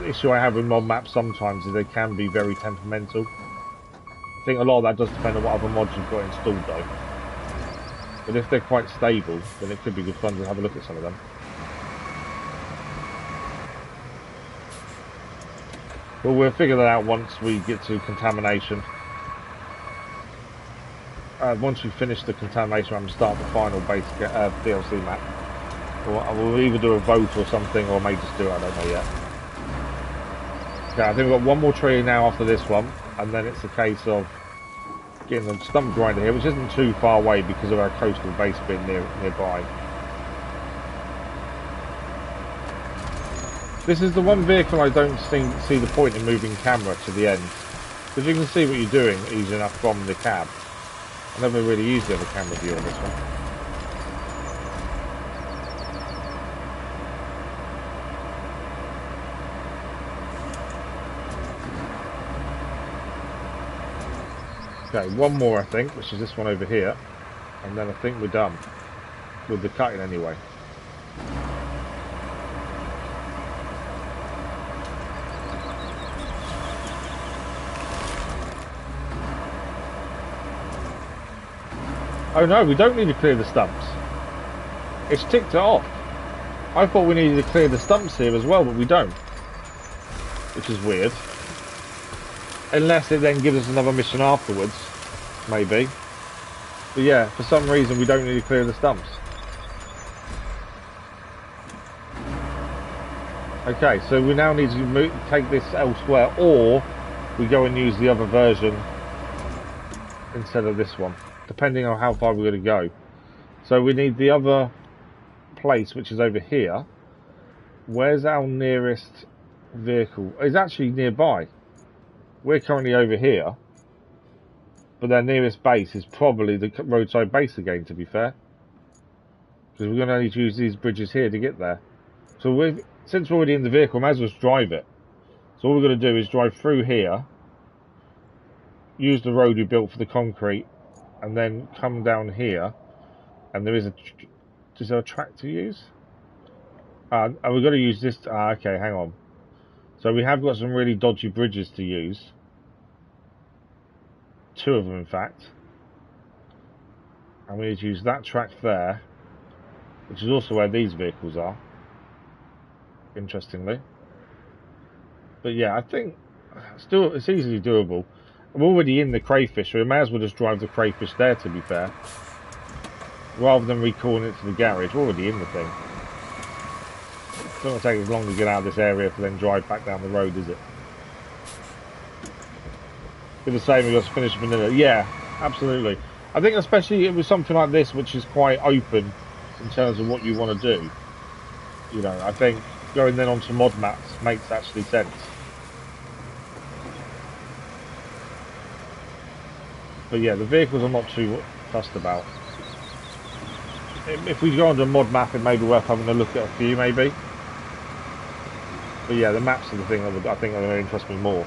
issue I have with mod maps sometimes is they can be very temperamental. I think a lot of that does depend on what other mods you've got installed though. But if they're quite stable, then it could be good fun to have a look at some of them. But we'll figure that out once we get to Contamination. Once we finish the Contamination and start the final base DLC map. We'll either do a vote or something, or may just do it, I don't know yet. Okay, I think we've got one more tree now after this one, and then it's a case of getting the stump grinder here, which isn't too far away because of our coastal base being nearby. This is the one vehicle I don't see the point in moving camera to the end, because you can see what you're doing easy enough from the cab. I never really used the other camera view on this one. Okay, one more I think, which is this one over here, and then I think we're done with the cutting anyway. Oh no, we don't need to clear the stumps. It's ticked it off. I thought we needed to clear the stumps here as well, but we don't. Which is weird. Unless it then gives us another mission afterwards. Maybe. But yeah, for some reason we don't need to clear the stumps. Okay, so we now need to take this elsewhere, or we go and use the other version instead of this one, depending on how far we're going to go. So we need the other place, which is over here. Where's our nearest vehicle? It's actually nearby. We're currently over here, but their nearest base is probably the roadside base again, to be fair, because we're going to need to use these bridges here to get there. So since we're already in the vehicle, we might as well drive it. So all we're going to do is drive through here, use the road we built for the concrete, and then come down here, and is there a track to use? And we're going to use this. Okay, hang on. So we have got some really dodgy bridges to use. 2 of them, in fact. And we need to use that track there, which is also where these vehicles are, interestingly. But yeah, I think it's easily doable. I'm already in the crayfish, so we may as well just drive the crayfish there, to be fair. Rather than recalling it to the garage, we're already in the thing. It's not going to take as long to get out of this area to then drive back down the road, is it? Be the same as us finish vanilla. Yeah, absolutely. I think especially it was something like this, which is quite open in terms of what you want to do. You know, I think going then onto mod maps makes actually sense. But yeah, the vehicles I'm not too fussed about. If we go onto a mod map, it may be worth having a look at a few, maybe. But yeah, the maps are the thing that I think are going to interest me more.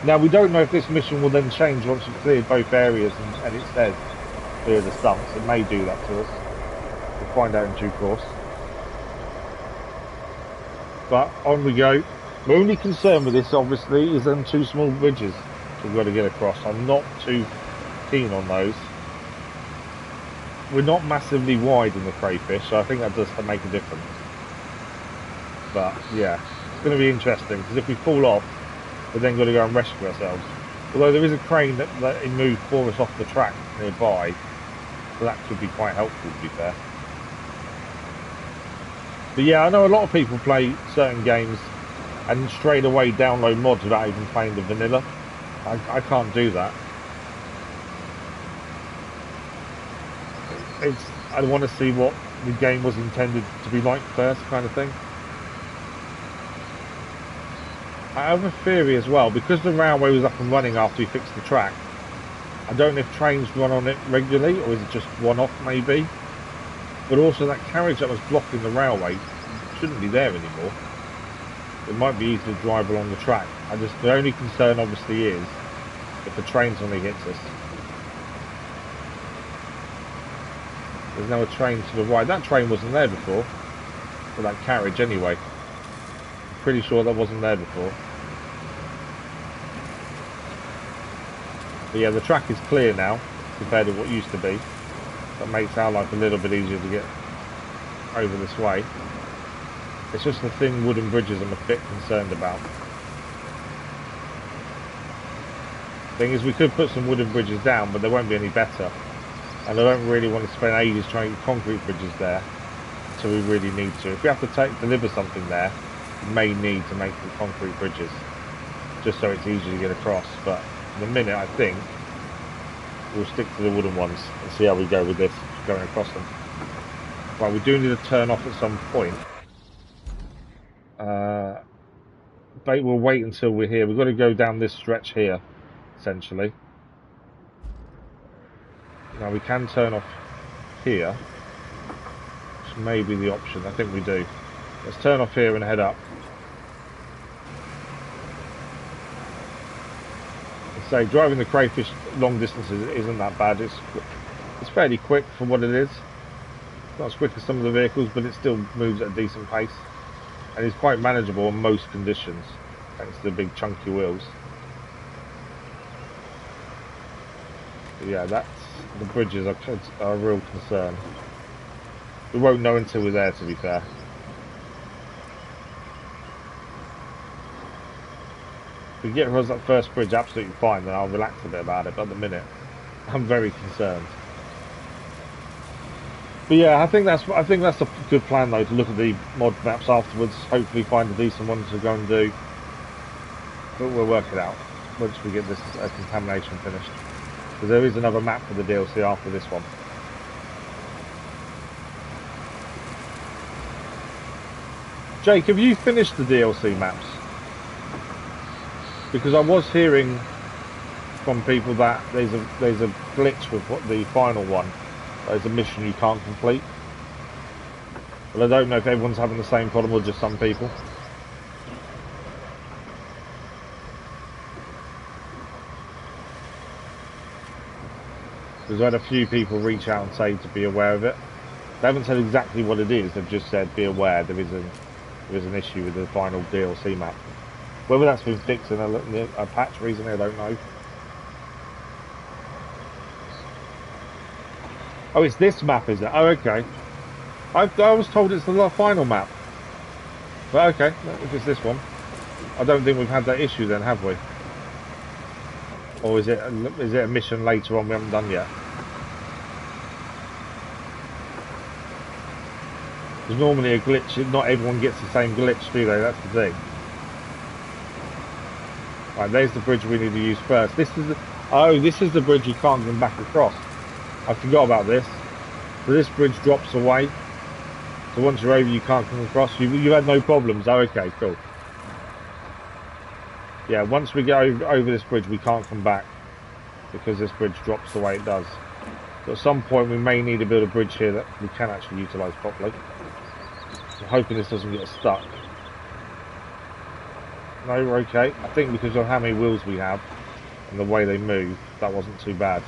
Now, we don't know if this mission will then change once you've cleared both areas and it says clear the stumps. It may do that to us. We'll find out in due course. But on we go. My only concern with this, obviously, is them 2 small bridges we've got to get across. I'm not too keen on those. we're not massively wide in the crayfish, so I think that does make a difference. But yeah, it's going to be interesting because if we fall off, we're then going to go and rescue ourselves. Although there is a crane that it moved for us off the track nearby, so that could be quite helpful, to be fair. But yeah, I know a lot of people play certain games and straight away download mods without even playing the vanilla. I can't do that. I want to see what the game was intended to be like first, kind of thing. I have a theory as well, because the railway was up and running after we fixed the track. I don't know if trains run on it regularly, or is it just one-off maybe. But also that carriage that was blocking the railway shouldn't be there anymore. It might be easy to drive along the track. The only concern obviously is if the train suddenly hits us. There's now a train to the right. That train wasn't there before, for that carriage anyway. Pretty sure that wasn't there before. But yeah, the track is clear now compared to what used to be. That makes our life a little bit easier to get over this way. It's just the thin wooden bridges I'm a bit concerned about. Thing is, we could put some wooden bridges down, but they won't be any better. And I don't really want to spend ages trying to get concrete bridges there until we really need to. If we have to deliver something there, may need to make the concrete bridges just so it's easy to get across, but for the minute I think we'll stick to the wooden ones and see how we go with this going across them. Right, we do need to turn off at some point, but we'll wait until we're here. We've got to go down this stretch here essentially. Now we can turn off here, which may be the option. I think we do. Let's turn off here and head up. So driving the crayfish long distances isn't that bad. It's fairly quick for what it is. Not as quick as some of the vehicles, but it still moves at a decent pace. And it's quite manageable in most conditions, thanks to the big chunky wheels. But yeah, the bridges are a real concern. We won't know until we're there, to be fair. If we get across that first bridge absolutely fine, then I'll relax a bit about it, but at the minute I'm very concerned. But yeah, I think that's a good plan though, to look at the mod maps afterwards, hopefully find a decent one to go and do. But we'll work it out once we get this Contamination finished. Because there is another map for the DLC after this one. Jake, have you finished the DLC maps? Because I was hearing from people that there's a glitch with the final one. There's a mission you can't complete. But I don't know if everyone's having the same problem or just some people. Because I had a few people reach out and say to be aware of it. They haven't said exactly what it is, they've just said be aware there is an issue with the final DLC map. Whether that's been fixed in a patch recently, I don't know. Oh, it's this map, is it? Oh, okay. I was told it's the final map. But okay, if it's this one. I don't think we've had that issue then, have we? Or is it a mission later on we haven't done yet? There's normally a glitch, not everyone gets the same glitch, do they? That's the thing. Right, there's the bridge we need to use first. This is the bridge you can't come back across. I forgot about this. So this bridge drops away. So once you're over, you can't come across. You had no problems. Oh, okay, cool. Yeah, once we get over this bridge, we can't come back because this bridge drops the way it does. So at some point, we may need to build a bridge here that we can actually utilise properly. I'm hoping this doesn't get stuck. No, we're okay. I think because of how many wheels we have and the way they move, that wasn't too bad.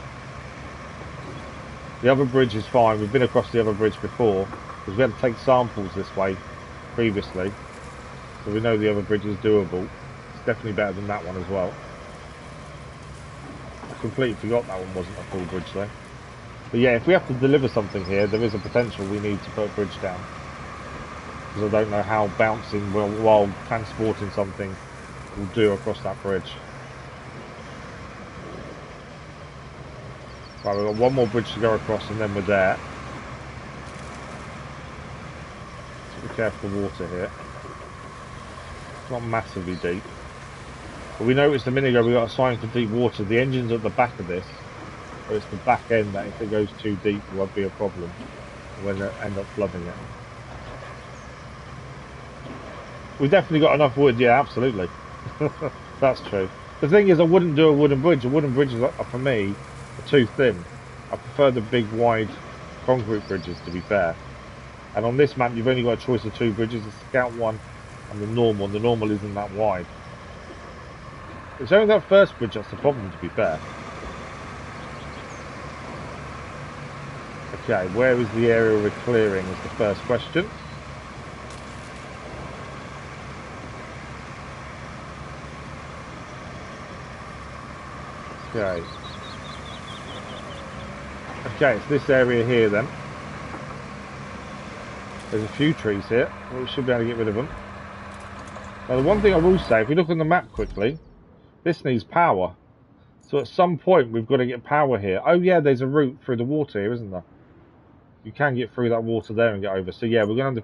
The other bridge is fine. We've been across the other bridge before because we had to take samples this way previously. So we know the other bridge is doable. It's definitely better than that one as well. I completely forgot that one wasn't a full bridge though. But yeah, if we have to deliver something here, there is a potential we need to put a bridge down. Because I don't know how bouncing while transporting something will do across that bridge. Right, we've got one more bridge to go across and then we're there. So be careful of the water here. It's not massively deep. But we noticed a minute ago we got a sign for deep water. The engine's at the back of this. So it's the back end that if it goes too deep it won't be a problem. We'll end up flooding it. We've definitely got enough wood, yeah, absolutely. That's true. The thing is, I wouldn't do a wooden bridge. A wooden bridge, for me, are too thin. I prefer the big, wide concrete bridges, to be fair. And on this map, you've only got a choice of two bridges, the Scout one and the normal. And the normal isn't that wide. It's only that first bridge that's the problem, to be fair. Okay, where is the area we're clearing is the first question. Okay. Okay, it's this area here then. There's a few trees here. We should be able to get rid of them. Now the one thing I will say, if you look on the map quickly, this needs power. So at some point we've got to get power here. Oh yeah, there's a route through the water here, isn't there? You can get through that water there and get over. So yeah, we're going to...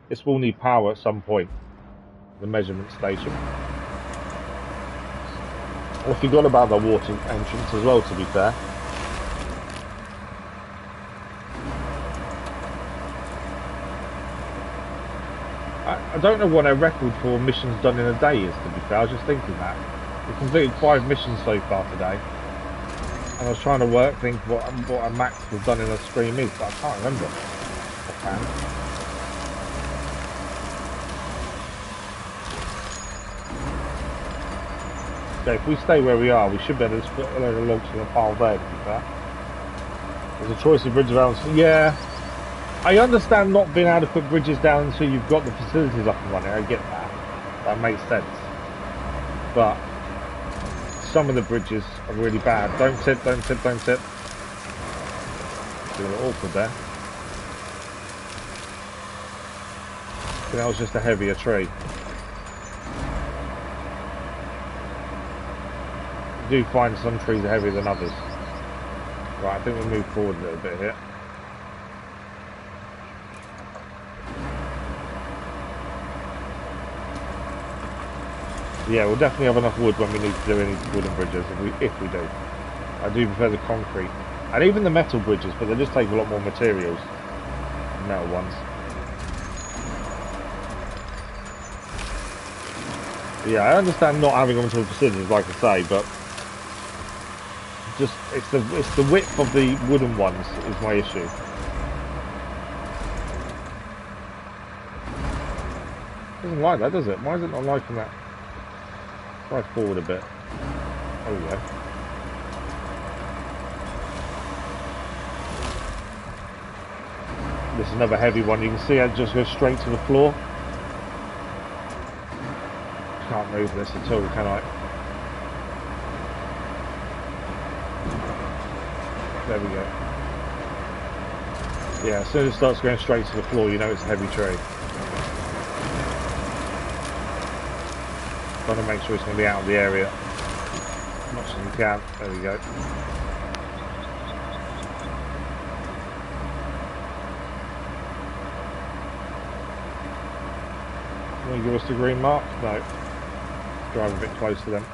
This will need power at some point. The measurement station. I forgot about the water entrance as well, to be fair. I don't know what our record for missions done in a day is, to be fair. I was just thinking that. We've completed 5 missions so far today. And I was trying to think what a max we've done in a stream is, but I can't remember. Offhand. Okay, if we stay where we are, we should be able to put a load of logs in a pile there, to be fair. There's a choice of bridge around. Yeah, I understand not being able to put bridges down until you've got the facilities up and running. I get that. That makes sense. But some of the bridges are really bad. Don't tip, don't tip, don't tip. It's a little awkward there. So that was just a heavier tree. You do find some trees are heavier than others. Right, I think we'll move forward a little bit here. Yeah, we'll definitely have enough wood when we need to do any wooden bridges, if we do. I do prefer the concrete. And even the metal bridges, but they just take a lot more materials. Metal ones. Yeah, I understand not having them until facilities, like I say, but just it's the width of the wooden ones is my issue. Doesn't like that, does it? Why is it not liking that? Try forward a bit. There we go. This is another heavy one. You can see it just goes straight to the floor. Can't move this at all, can I? There we go. Yeah, as soon as it starts going straight to the floor, you know it's a heavy tree. Trying to make sure it's going to be out of the area as much as you can. There we go. Want to give us the green mark? No. Drive a bit close to them.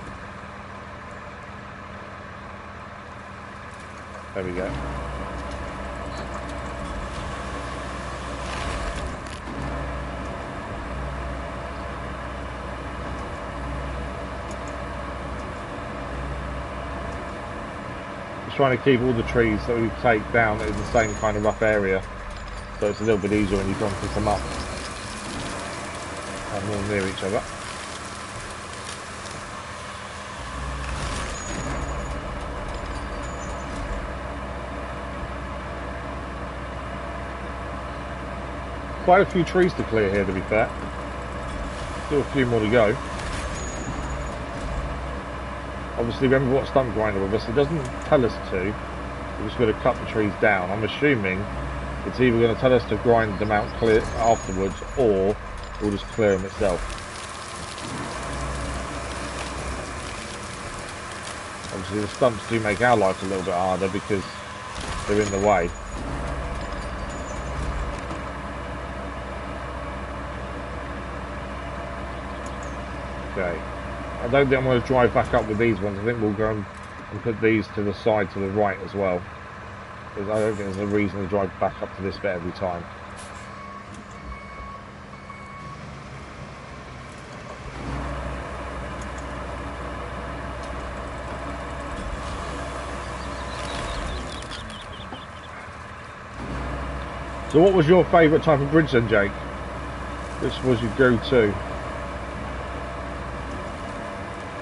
There we go. Just trying to keep all the trees that we take down in the same kind of rough area, so it's a little bit easier when you try and pick them up and more near each other. Quite a few trees to clear here, to be fair. Still a few more to go. Obviously, remember what stunt grinder with us. It doesn't tell us to, we're just going to cut the trees down. I'm assuming it's either going to tell us to grind them out clear afterwards, or we'll just clear them itself. Obviously the stumps do make our life a little bit harder because they're in the way. Okay, I don't think I'm going to drive back up with these ones. I think we'll go and put these to the side to the right as well, because I don't think there's a reason to drive back up to this bit every time. So what was your favourite type of bridge then, Jake? Which was your go-to?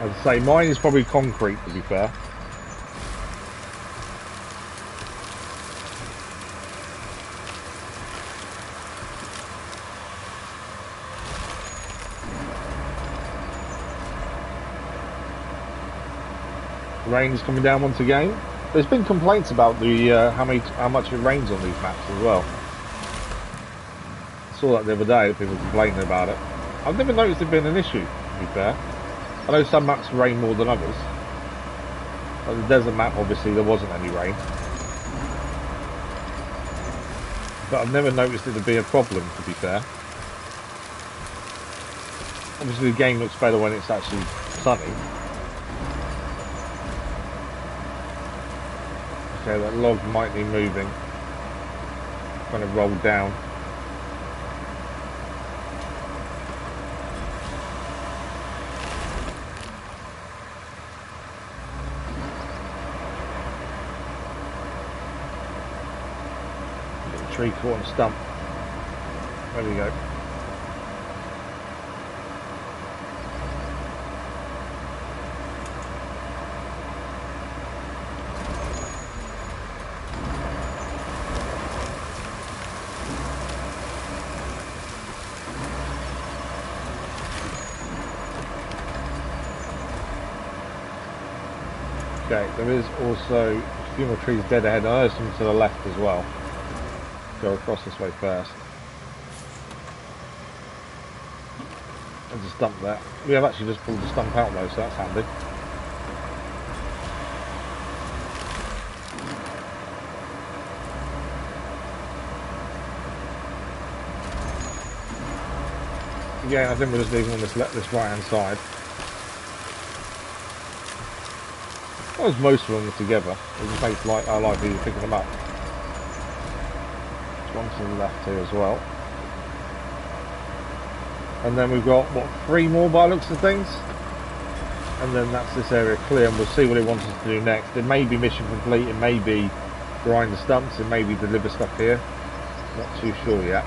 I'd say mine is probably concrete, to be fair. Rain is coming down once again. There's been complaints about the how much it rains on these maps as well. I saw that the other day, people complaining about it. I've never noticed it being an issue, to be fair. I know some maps rain more than others. Like the desert map, obviously, there wasn't any rain. But I've never noticed it to be a problem, to be fair. Obviously, the game looks better when it's actually sunny. Okay, that log might be moving. Kind of roll down. Tree caught on a stump. There we go. Okay, there is also a few more trees dead ahead. I know some to the left as well. Go across this way first. There's a stump there. We have actually just pulled the stump out though, so that's handy. Yeah, I think we're just leaving on this right hand side. Well, as most of them are together, it just makes our life easier picking them up. One to the left here as well, and then we've got what, 3 more by the looks of things, and then that's this area clear, and we'll see what it wants us to do next. It may be mission complete, it may be grind the stumps, it may be deliver stuff here, not too sure yet.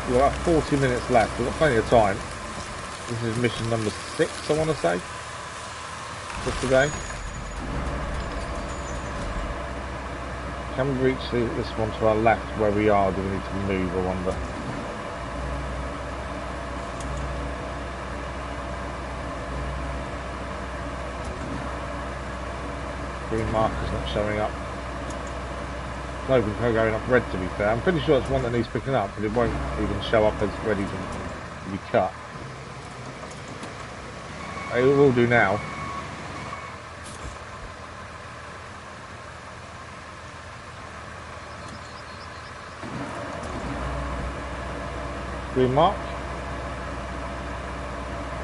We've got 40 minutes left, we've got plenty of time. This is mission number 6, I want to say, for today. Can we reach this one to our left where we are? Do we need to move, I wonder? Green marker's not showing up. No, we're going up red, to be fair. I'm pretty sure it's one that needs picking up, but it won't even show up as ready to be cut. It will do now. Green mark.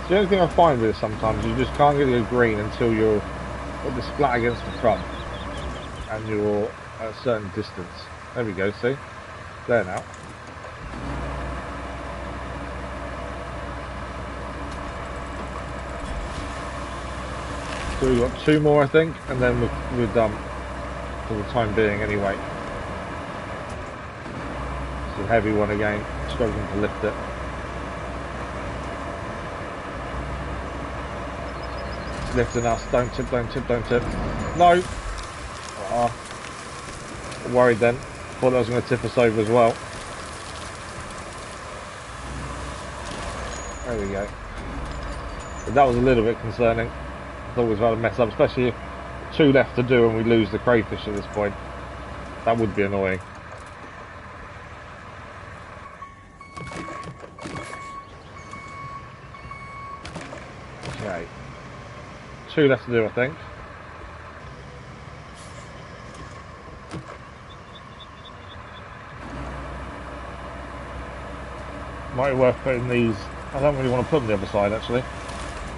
It's the only thing I find with it sometimes, you just can't get your green until you're got this flat against the front and you're at a certain distance. There we go, see? There now. So we've got 2 more, I think, and then we're done for the time being anyway. It's a heavy one again. Struggling to lift it. It's lifting us. Don't tip, don't tip, don't tip. No! Worried then. Thought that was going to tip us over as well. There we go. But that was a little bit concerning. I thought we was about to mess up, especially if 2 left to do and we lose the crayfish at this point. That would be annoying. Okay. 2 left to do, I think. Might be worth putting these. I don't really want to put them the other side actually,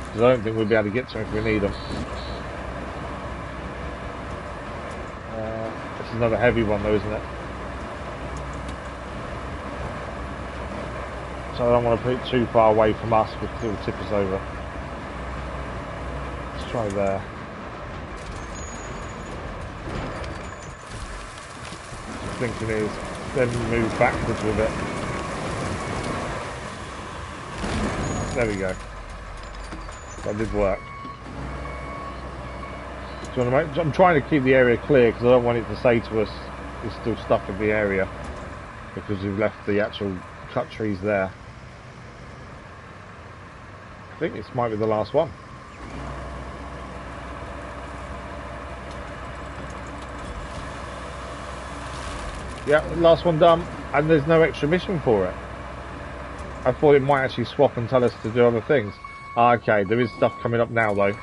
because I don't think we'll be able to get to them if we need them. This is another heavy one though, isn't it? So I don't want to put it too far away from us because it will tip us over. Let's try there. What I'm thinking is then move backwards with it. There we go. That did work. So I'm trying to keep the area clear because I don't want it to say to us it's still stuck in the area because we've left the actual cut trees there. I think this might be the last one. Yeah, last one done, and there's no extra mission for it. I thought it might actually swap and tell us to do other things. Okay, there is stuff coming up now though.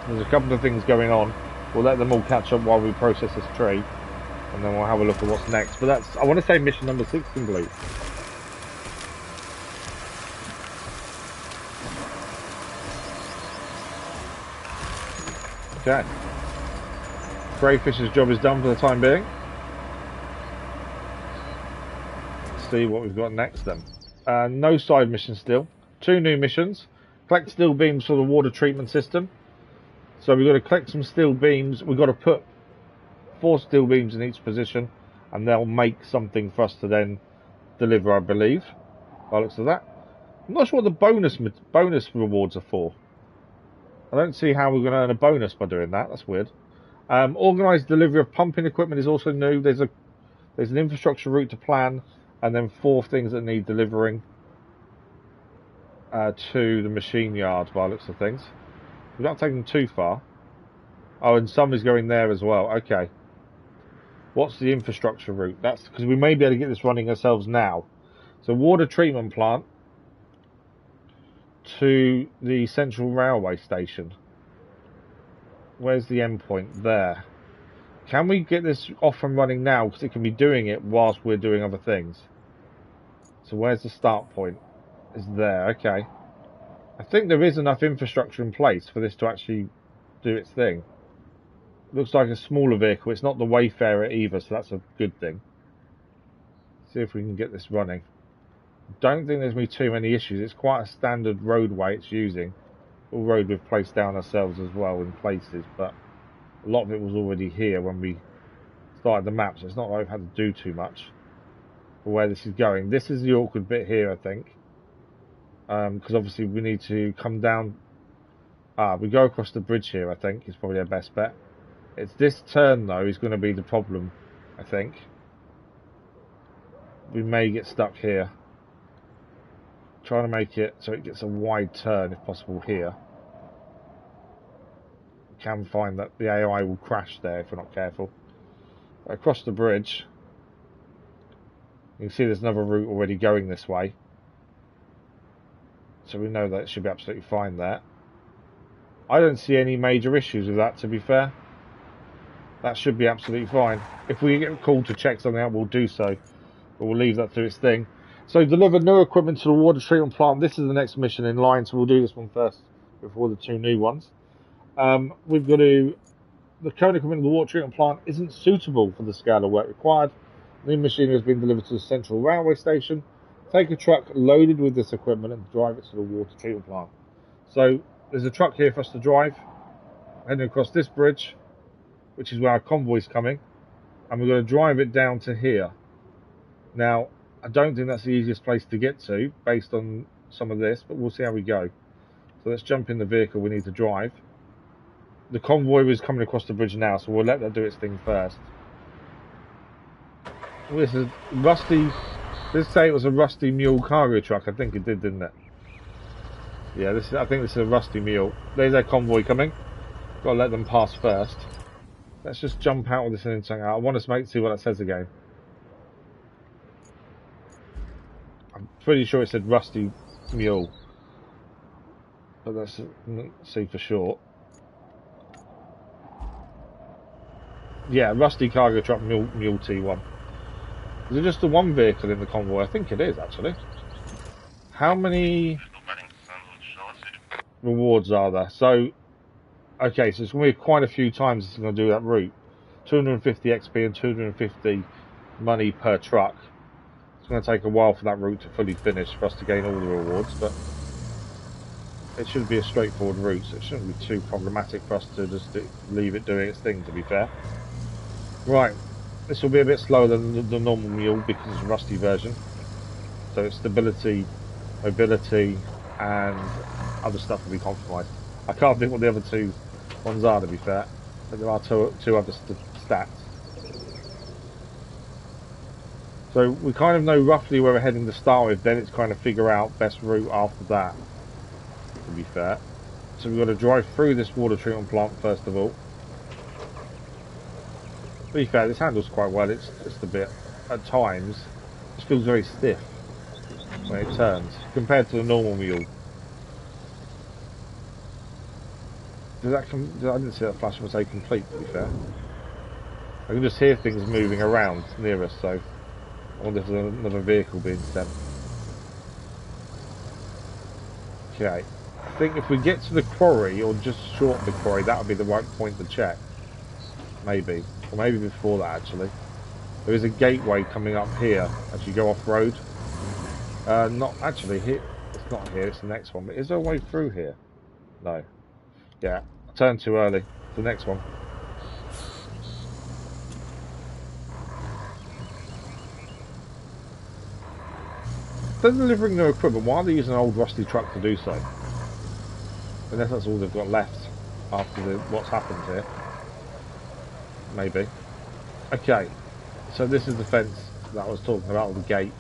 There's a couple of things going on. We'll let them all catch up while we process this tree, and then we'll have a look at what's next. But that's, I want to say, mission number 6 complete. Okay. Crayfish's job is done for the time being. Let's see what we've got next then. No side missions still. 2 new missions. Collect steel beams for the water treatment system. So we've got to collect some steel beams. We've got to put 4 steel beams in each position, and they'll make something for us to then deliver, I believe. By the looks of that. I'm not sure what the bonus rewards are for. I don't see how we're going to earn a bonus by doing that. That's weird. Organised delivery of pumping equipment is also new. There's an infrastructure route to plan, and then 4 things that need delivering to the machine yard by the looks of things. We're not taking too far. Oh, and some is going there as well. Okay. What's the infrastructure route? That's because we may be able to get this running ourselves now. So water treatment plant to the central railway station. Where's the end point? There. Can we get this off and running now? Because it can be doing it whilst we're doing other things. So where's the start point? Is there. Okay. I think there is enough infrastructure in place for this to actually do its thing. Looks like a smaller vehicle. It's not the Wayfarer either, so that's a good thing. See if we can get this running. Don't think there's going to be too many issues. It's quite a standard roadway it's using. All road we've placed down ourselves as well in places, but a lot of it was already here when we started the map, so it's not like we've had to do too much for where this is going. This is the awkward bit here, I think. Because obviously we need to come down. We go across the bridge here, I think, is probably our best bet. It's this turn, though, is going to be the problem, I think. We may get stuck here. Trying to make it so it gets a wide turn, if possible, here. We can find that the AI will crash there if we're not careful. Across the bridge, you can see there's another route already going this way. So we know that it should be absolutely fine there. I don't see any major issues with that, to be fair. That should be absolutely fine. If we get called to check something out, we'll do so. But we'll leave that to its thing. So deliver new equipment to the water treatment plant. This is the next mission in line, so we'll do this one first before the 2 new ones. We've got to... The current equipment in the water treatment plant isn't suitable for the scale of work required. The new machine has been delivered to the central railway station. Take a truck loaded with this equipment and drive it to the water treatment plant. So there's a truck here for us to drive, heading across this bridge, which is where our convoy's coming, and we're going to drive it down to here. Now, I don't think that's the easiest place to get to, based on some of this, but we'll see how we go. So let's jump in the vehicle we need to drive. The convoy was coming across the bridge now, so we'll let that do its thing first. This is rusty. Let's say it was a rusty mule cargo truck. I think it did, didn't it? Yeah, this is, I think this is a rusty mule. There's their convoy coming. Got to let them pass first. Let's just jump out of this and something out. I want to see what that says again. I'm pretty sure it said rusty mule, but let's see for sure. Yeah, rusty cargo truck mule T1. Is it just the one vehicle in the convoy? I think it is actually. How many rewards are there? So, okay, so it's going to be quite a few times it's going to do that route. 250 XP and 250 money per truck. It's going to take a while for that route to fully finish for us to gain all the rewards, but it should be a straightforward route, so it shouldn't be too problematic for us to just leave it doing its thing, to be fair. Right, this will be a bit slower than the normal mule because it's a rusty version. So its stability, mobility, and other stuff will be compromised. I can't think what the other two ones are, to be fair, but there are two other stats. So we kind of know roughly where we're heading to start with, then it's kind of figure out best route after that, to be fair. So we've got to drive through this water treatment plant first of all. To be fair, this handles quite well. It's just a bit, at times, it feels very stiff when it turns compared to the normal mule. Does that come? I didn't see that flash was say complete. To be fair, I can just hear things moving around near us. So I wonder if there's another vehicle being sent. Okay, I think if we get to the quarry or just short of the quarry, that would be the right point to check. Maybe. Or maybe before that, actually. There is a gateway coming up here as you go off-road. Not actually here. It's not here, it's the next one. But is there a way through here? No. Yeah, I turned too early. The next one. They're delivering their equipment. Why are they using an old rusty truck to do so? Unless that's all they've got left after what's happened here. Maybe. Okay, so this is the fence that I was talking about, the gate.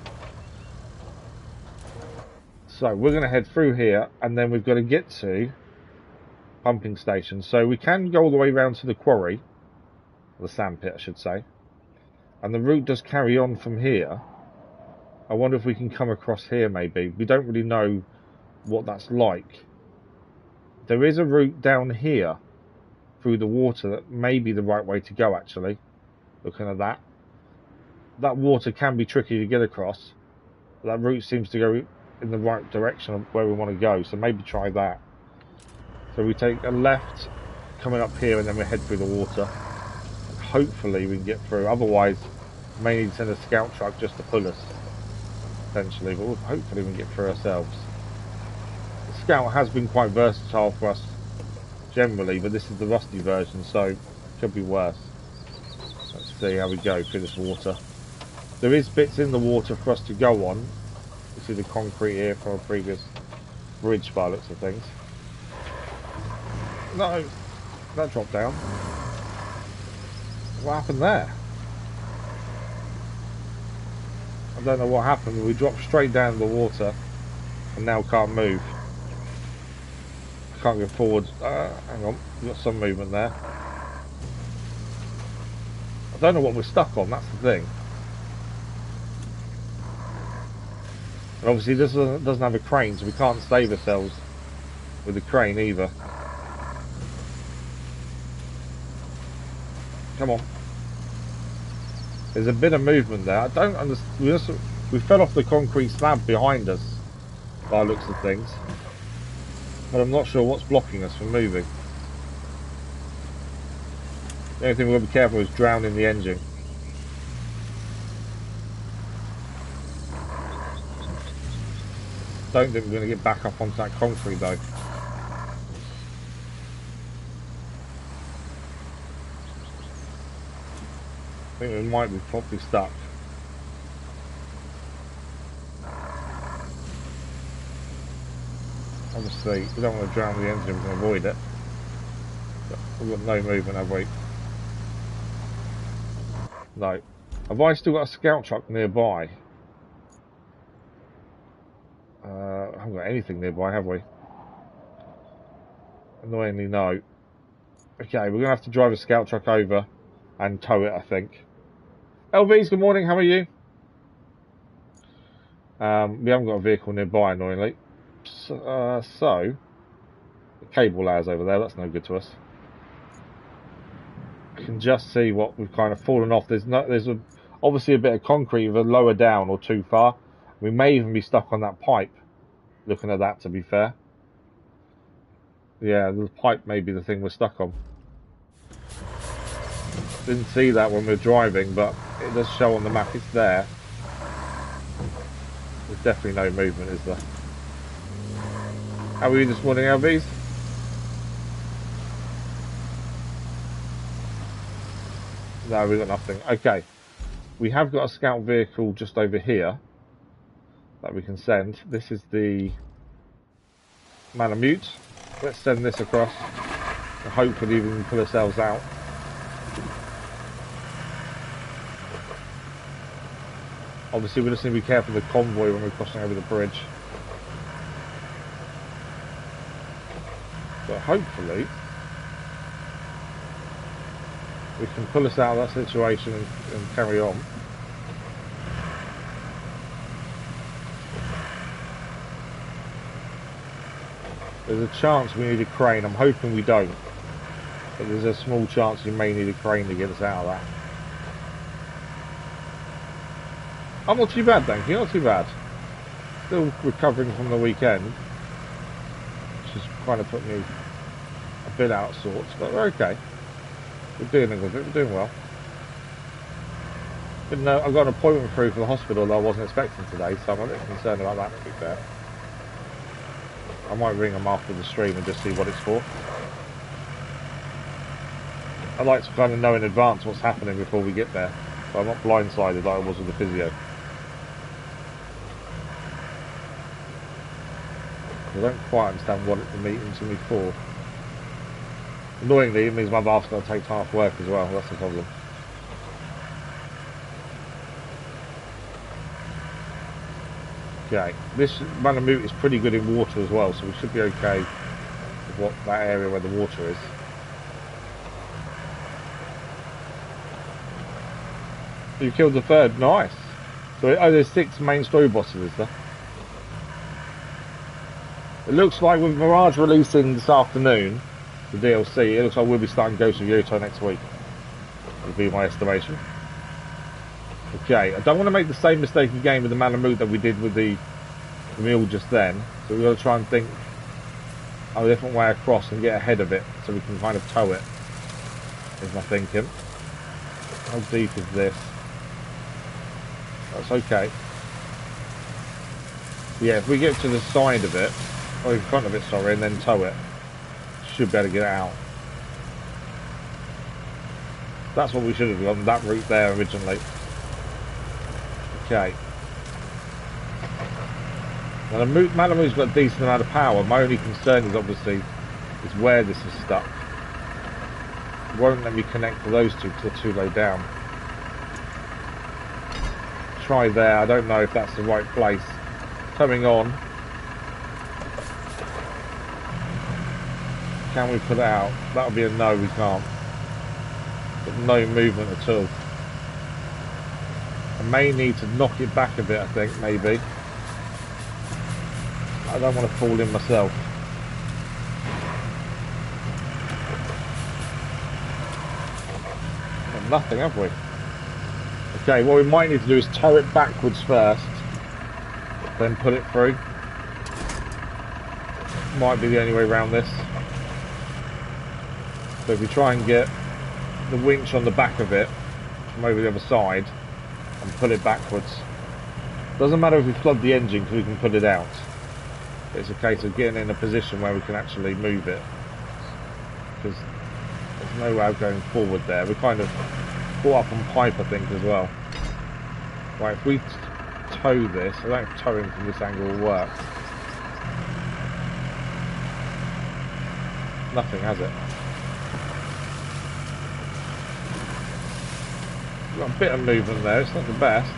So we're going to head through here, and then we've got to get to pumping station. So we can go all the way around to the quarry, the sand pit I should say, and the route does carry on from here. I wonder if we can come across here maybe. We don't really know what that's like. There is a route down here through the water that may be the right way to go actually. Looking at that. That water can be tricky to get across. But that route seems to go in the right direction of where we want to go, so maybe try that. So we take a left coming up here and then we head through the water. And hopefully we can get through. Otherwise, we may need to send a scout truck just to pull us. Potentially, but hopefully we can get through ourselves. The scout has been quite versatile for us generally, but this is the rusty version, so it could be worse. Let's see how we go through this water. There is bits in the water for us to go on. You see the concrete here from a previous bridge by looks of things. No, that dropped down. What happened there? I don't know what happened. We dropped straight down the water and now can't move. Can't go forward. Hang on, we've got some movement there. I don't know what we're stuck on, that's the thing. And obviously this doesn't have a crane, so we can't save ourselves with the crane either. Come on. There's a bit of movement there. I don't understand. We fell off the concrete slab behind us by the looks of things. But I'm not sure what's blocking us from moving. The only thing we've got to be careful is drowning the engine. Don't think we're going to get back up onto that concrete though. I think we might be properly stuck. Obviously, we don't want to drown the engine, we can avoid it. But we've got no movement, have we? No. Have I still got a scout truck nearby? I haven't got anything nearby, have we? Annoyingly, no. Okay, we're going to have to drive a scout truck over and tow it, I think. LVs, good morning, how are you? We haven't got a vehicle nearby, annoyingly. So the cable layer's over there, that's no good to us. You can just see what we've kind of fallen off. There's obviously a bit of concrete either lower down or too far. We may even be stuck on that pipe, looking at that, to be fair. Yeah, the pipe may be the thing we're stuck on. Didn't see that when we were driving, but it does show on the map it's there. There's definitely no movement, is there? How are you this morning, LVs? No, we've got nothing. Okay. We have got a scout vehicle just over here that we can send. This is the Malamute. Let's send this across. And hopefully we can pull ourselves out. Obviously we just need to be careful of the convoy when we're crossing over the bridge. But hopefully we can pull us out of that situation and carry on. There's a chance we need a crane. I'm hoping we don't. But there's a small chance you may need a crane to get us out of that. I'm not too bad, thank you. Not too bad. Still recovering from the weekend, which has kind of put me a bit out of sorts, but we're okay. We're doing with it. We're doing well. But no, I got an appointment through for the hospital that I wasn't expecting today, so I'm a bit concerned about that, to be fair. I might ring them after the stream and just see what it's for. I like to kind of know in advance what's happening before we get there, so I'm not blindsided like I was with the physio. I don't quite understand what the meeting's going to be for. Annoyingly, it means my wife's got to take time off work as well. That's the problem. Okay, this Malamute is pretty good in water as well, so we should be okay with that area where the water is. You killed the third, nice. So there's 6 main story bosses, is there? It looks like with Mirage releasing this afternoon, the DLC, it looks like we'll be starting Ghost of Yoto next week. Would be my estimation. Okay, I don't want to make the same mistake again with the Malamute that we did with the mule just then. So we've got to try and think a different way across and get ahead of it so we can kind of tow it, is my thinking. How deep is this? That's okay. Yeah, if we get to the side of it, or in front of it, sorry, and then tow it, should be able to get it out. That's what we should have done, that route there originally. Okay. Now the Malamute's got a decent amount of power. My only concern is obviously is where this is stuck. It won't let me connect to those two because they're too low down. Try there, I don't know if that's the right place. Coming on. Can we put it out? That'll be a no, we can't. But no movement at all. I may need to knock it back a bit, I think, maybe. I don't want to fall in myself. Got nothing, have we? Okay, what we might need to do is tow it backwards first, then put it through. Might be the only way around this. So if we try and get the winch on the back of it from over the other side and pull it backwards. Doesn't matter if we flood the engine because we can put it out. It's a case of getting in a position where we can actually move it. Because there's no way of going forward there. We're kind of caught up on pipe, I think, as well. Right, if we tow this, I don't know if towing from this angle will work. Nothing, has it? Got a bit of movement there, it's not the best.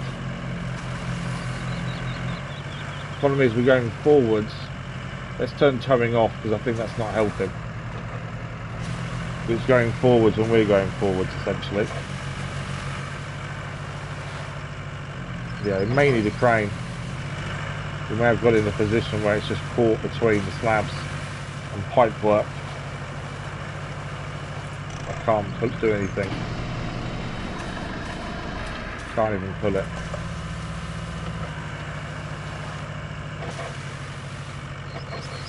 Problem is we're going forwards. Let's turn towing off because I think that's not helping. It's going forwards when we're going forwards, essentially. Yeah, it may need a crane. We may have got in a position where it's just caught between the slabs and pipe work. I can't do anything. Can't even pull it.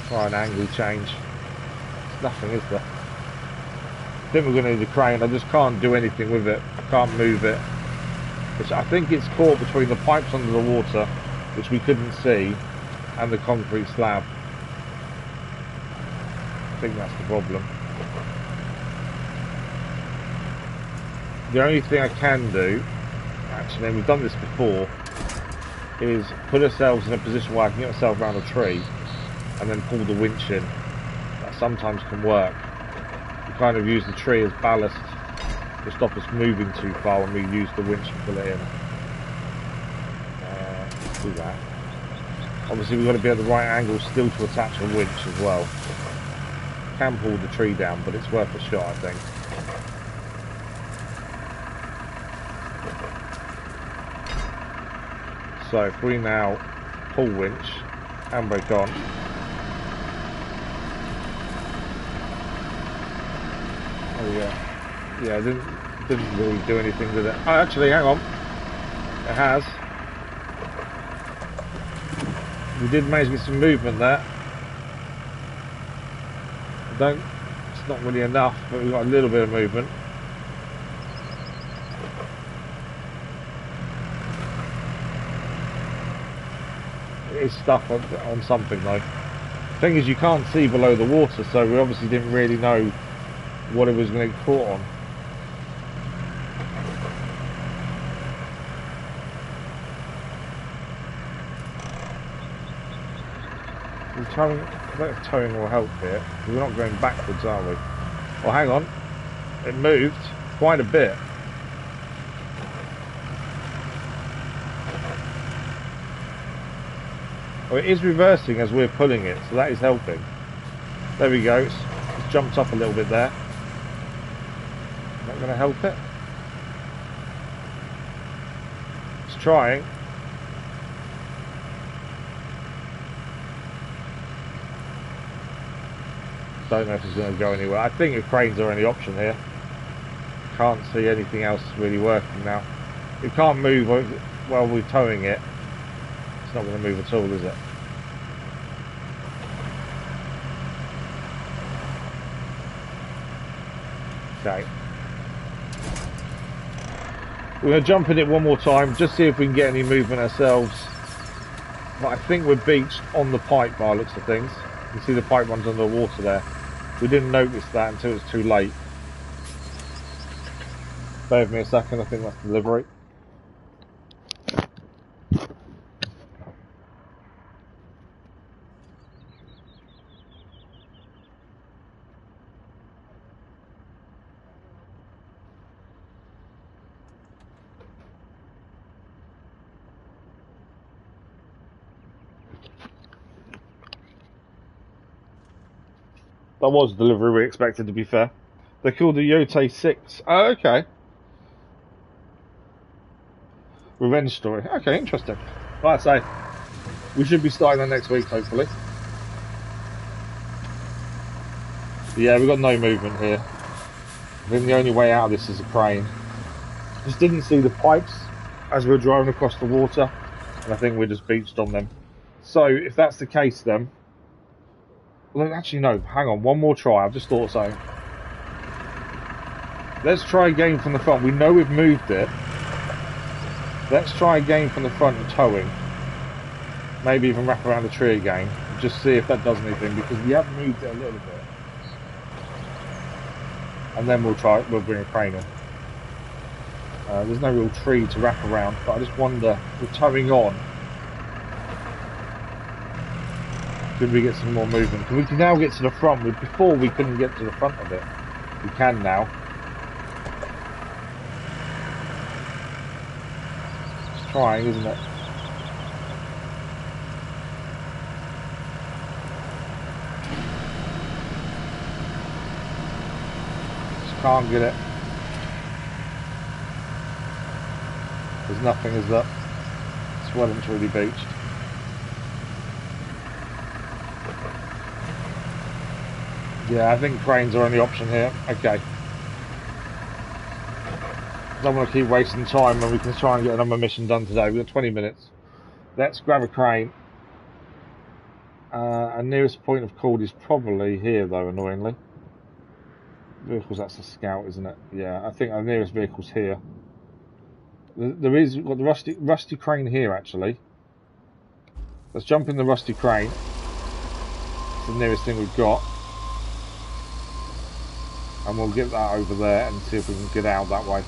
Try an angle change. There's nothing, is there? I think we're going to need a crane. I just can't do anything with it. I can't move it. I think it's caught between the pipes under the water, which we couldn't see, and the concrete slab. I think that's the problem. The only thing I can do, actually, and we've done this before, is put ourselves in a position where I can get myself around a tree and then pull the winch in. That sometimes can work. We kind of use the tree as ballast to stop us moving too far when we use the winch to pull it in. Do that. Obviously we've got to be at the right angle still to attach a winch as well. Can pull the tree down, but it's worth a shot, I think. So if we now pull winch, handbrake on. Oh yeah. Yeah, it didn't really do anything with it. Oh, actually, hang on. It has. We did manage to get some movement there. It's not really enough, but we've got a little bit of movement. It is stuck on something though. The thing is, you can't see below the water, so we obviously didn't really know what it was going to get caught on. Towing, I don't know if towing will help here. We're not going backwards, are we? Well, hang on. It moved quite a bit. Oh, it is reversing as we're pulling it, so that is helping. There we go. It's jumped up a little bit there. Is that going to help it? It's trying. Don't know if it's going to go anywhere. I think a crane's our only option here. Can't see anything else really working now. It can't move while we're towing it. It's not going to move at all, is it? Okay. We're going to jump in it one more time, just see if we can get any movement ourselves. But I think we're beached on the pipe by the looks of things. You can see the pipe runs under the water there. We didn't notice that until it's too late. Bear with me a second, I think that's delivery. That was the delivery we expected, to be fair. They're called the Yote 6. Oh, okay. Revenge story. Okay, interesting. Like I say, we should be starting that next week, hopefully. Yeah, we've got no movement here. I think the only way out of this is a crane. Just didn't see the pipes as we were driving across the water, and I think we're just beached on them. So, if that's the case then... Well, actually no, hang on, one more try, I've just thought so. Let's try again from the front. We know we've moved it. Let's try again from the front and towing. Maybe even wrap around the tree again. Just see if that does anything, because we have moved it a little bit. And then we'll bring a crane in. There's no real tree to wrap around, but I just wonder, with towing on, could we get some more movement? Because we can now get to the front. Before we couldn't get to the front of it. We can now. It's trying, isn't it? Can't get it. There's nothing, is there? It's well and truly beached. Yeah, I think cranes are only option here. Okay. Don't want to keep wasting time when we can try and get another mission done today. We've got 20 minutes. Let's grab a crane. Our nearest point of call is probably here, though, annoyingly. Vehicles, that's the scout, isn't it? Yeah, I think our nearest vehicle's here. We've got the rusty crane here, actually. Let's jump in the rusty crane. It's the nearest thing we've got. And we'll get that over there and see if we can get out that way.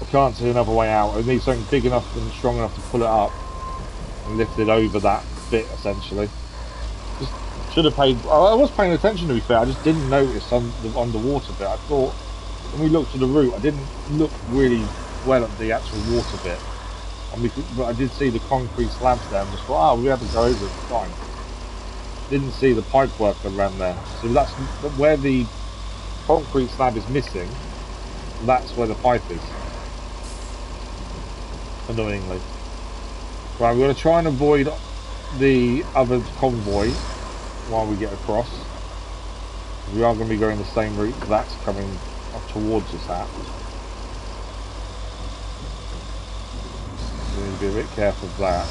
I can't see another way out. I need something big enough and strong enough to pull it up and lift it over that bit, essentially. Just should have paid. I was paying attention, to be fair. I just didn't notice on the underwater bit. I thought when we looked at the route, I didn't look really well at the actual water bit. And but I did see the concrete slabs there and just thought, oh, we had to go over it, it's fine. Didn't see the pipe work around there. So that's where the concrete slab is missing. That's where the pipe is. Annoyingly. Right, we're going to try and avoid the other convoy while we get across. We are going to be going the same route that's coming up towards us at. So we need to be a bit careful of that.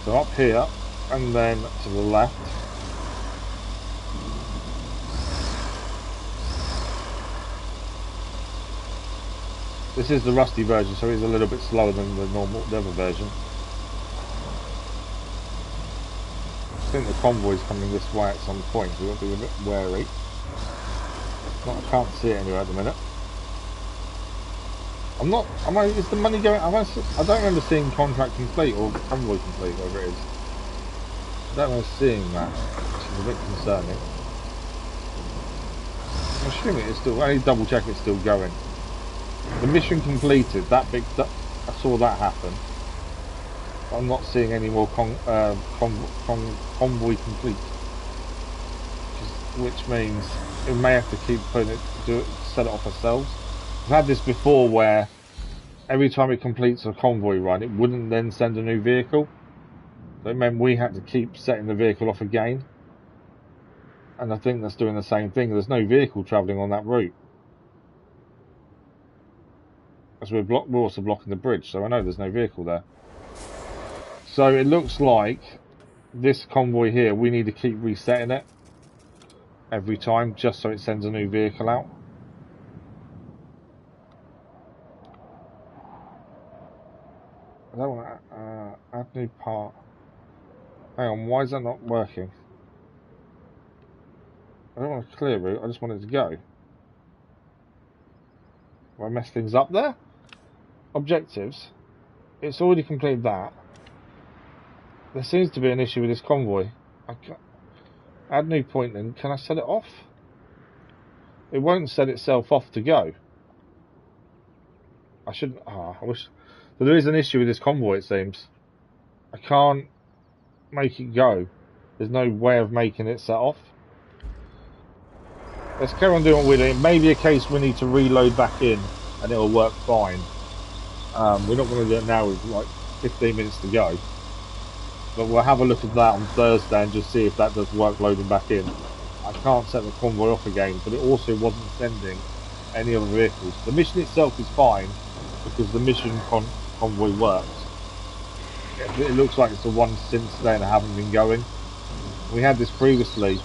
So up here and then to the left. This is the rusty version, so it's a little bit slower than the other version. I think the convoy's coming this way at some point, so we'll be a bit wary. I can't see it anywhere at the minute. Is the money going? I don't remember seeing contract complete or convoy complete, whatever it is. I don't remember seeing that, which is a bit concerning. I'm assuming it's still, I need to double check it's still going. The mission completed, that big, I saw that happen. I'm not seeing any more convoy complete. Which means we may have to keep putting it, set it off ourselves. We've had this before where every time it completes a convoy run, it wouldn't then send a new vehicle. So it meant we had to keep setting the vehicle off again. And I think that's doing the same thing. There's no vehicle travelling on that route. As we're also blocking the bridge, so I know there's no vehicle there. So it looks like this convoy here, we need to keep resetting it every time, just so it sends a new vehicle out. I don't want to add new part. Hang on, why is that not working? I don't want to clear route, I just want it to go. Will I mess things up there? Objectives. It's already completed that. There seems to be an issue with this convoy. Add new point then. Can I set it off? It won't set itself off to go. I shouldn't. I wish. So there is an issue with this convoy, it seems. I can't make it go. There's no way of making it set off. Let's carry on doing what we're doing. It may be a case we need to reload back in and it'll work fine. We're not going to do it now with like 15 minutes to go. But we'll have a look at that on Thursday and just see if that does work loading back in. I can't set the convoy off again, but it also wasn't sending any other vehicles. The mission itself is fine because the mission convoy works. It looks like it's the one since then that haven't been going. We had this previously